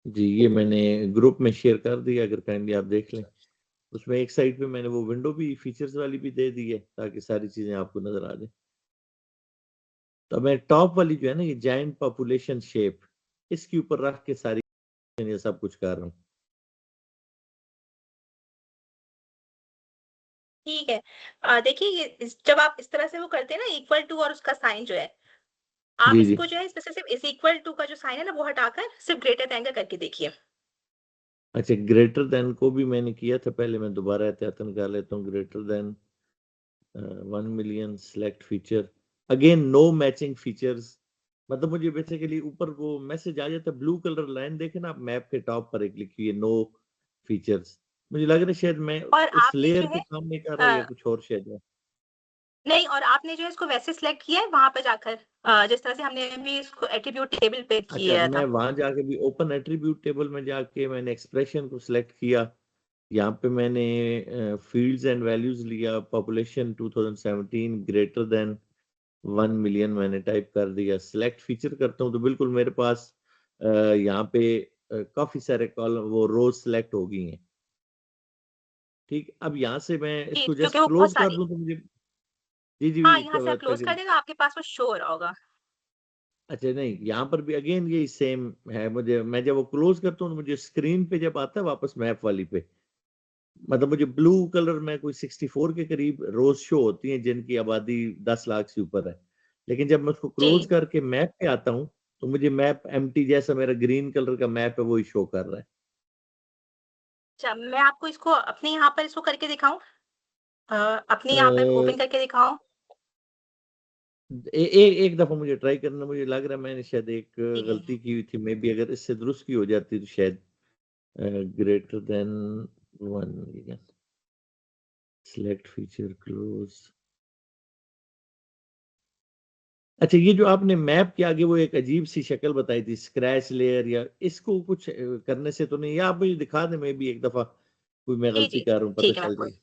जी ये मैंने ग्रुप में शेयर कर दिया अगर काइंडली आप देख लें उसमें एक साइड पे मैंने वो विंडो भी फीचर्स वाली भी दे दी है ताकि सारी चीजें आपको नजर आ जाए तो मैं टॉप वाली जो है ना, ये जायंट पॉपुलेशन शेप, इसके ऊपर रख के सारी ये सब कुछ कर रहा हूँ। ठीक है। देखिए जब आप इस तरह से वो करते हैं ना इक्वल टू और उसका साइन जो है, आप जी जी। इसको जो है इसमें से सिर्फ इस इक्वल टू का जो साइन है ना वो हटाकर सिर्फ ग्रेटर देन का करके देखिए। अच्छा, ग्रेटर देन को भी मैंने किया था पहले, मैं दोबारा एहतियातन कर लेता हूँ। Greater than 1 million, select feature, again no matching features. मतलब मुझे बेसिकली ऊपर वो मैसेज आ जाता है, ब्लू कलर लाइन देखे ना आप मैप के टॉप पर, एक लिखी हुई है नो फीचर्स। मुझे लग रहा है शायद मैं और उस आपने लेयर जो पे है काम नहीं कर रहा या अ, कुछ और शायद है। नहीं, और आपने जो है इसको वैसे सिलेक्ट किया है वहां पे जाकर, जिस तरह से हमने अभी इसको एट्रीब्यूट टेबल पे अच्छा, किया मैं था। वहां जाके भी ओपन एट्रीब्यूट टेबल में जाके मैंने एक्सप्रेशन को सिलेक्ट किया। यहाँ पे मैंने फील्ड्स एंड वैल्यूज लिया, पॉपुलेशन 2017 ग्रेटर देन 1 मिलियन मैंने टाइप कर दिया। सिलेक्ट फीचर करता हूँ तो बिल्कुल मेरे पास यहाँ पे काफी सारे कॉलम वो रोज सिलेक्ट हो गई हैं। ठीक, अब यहाँ से मैं जी, इसको क्योंकि जस्ट वो बहुत क्लोज कर सारी। दूं तो मुझे, जी हाँ, जी यहाँ से आप क्लोज कर देना, आपके पास वो शो हो रहा होगा। अच्छा नहीं, यहाँ पर भी अगेन यही सेम है। मुझे, मैं जब वो क्लोज करता हूँ तो मुझे स्क्रीन पे जब आता है वापस मैप वाली पे, मतलब मुझे ब्लू कलर में कोई 64 के करीब रोज शो होती हैं जिनकी आबादी 10 लाख से ऊपर है। लेकिन जब मैं उसको क्लोज जी। करके मैप पे आता हूँ तो मुझे मैप एम्प्टी, जैसा मेरा ग्रीन कलर का मैप है वही शो कर रहा है। अच्छा, मैं आपको इसको अपने यहाँ पर इसको करके दिखाऊँ? अपने यहाँ पर अ, ओपन करके दिखाऊँ? एक दफा मुझे ट्राई करना, मुझे लग रहा है मैंने शायद एक ठीक है। गलती की हुई थी, मे बी अगर इससे दुरुस्त की हो जाती तो शायद। Greater than 1 million, select feature, close. अच्छा, ये जो आपने मैप के आगे वो एक अजीब सी शक्ल बताई थी, स्क्रैच लेयर, या इसको कुछ करने से तो नहीं, या आप मुझे दिखा दें, मैं भी एक दफा कोई मैं जी, गलती जी। कर रहा हूँ पता ठीक है, मैं चल आपको जाए।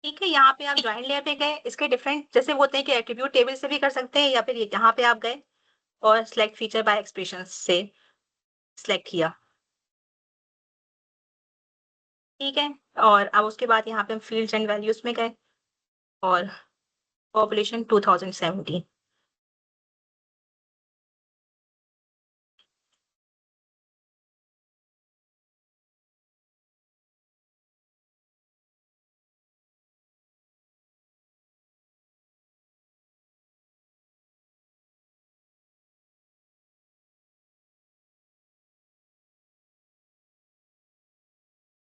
ठीक है, यहाँ पे आप जॉइंट लेयर पे गए, इसके डिफरेंट जैसे वो होते हैं कि एट्रीब्यूट टेबल से भी कर सकते हैं, या फिर ये यहाँ पे आप गए और सिलेक्ट फीचर बाय एक्सप्रेशन से सिलेक्ट किया। ठीक है, और अब उसके बाद यहाँ पे हम फील्ड्स एंड वैल्यूज में गए और पॉपुलेशन 2017।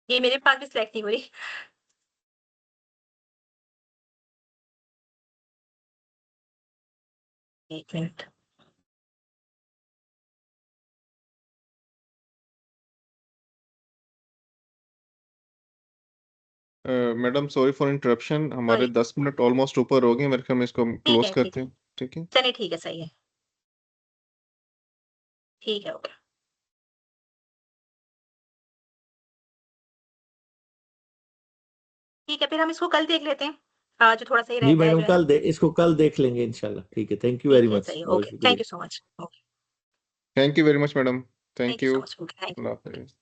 ये मेरे पास भी सिलेक्ट नहीं हो रही। एक minute. Madam sorry for interruption, हमारे सॉरी। 10 मिनट ऑलमोस्ट ऊपर हो गए, मेरे ख्याल में इसको हम ठीक क्लोज है, ठीक करते है। हैं। ठीक है। चलिए ठीक है, सही है। ठीक है, ओके। ठीक है, फिर हम इसको कल देख लेते हैं, जो थोड़ा सही जी रहता है मैडम, जो है। इसको कल देख लेंगे इंशाल्लाह। ठीक है, थैंक यू वेरी ठीक है, मच, सही है, बहुत ओके। थैंक शुक्रिया। You so much. Okay. Thank you very much madam. Thank thank you so you. Much. Okay, thank you. Allah Hafiz.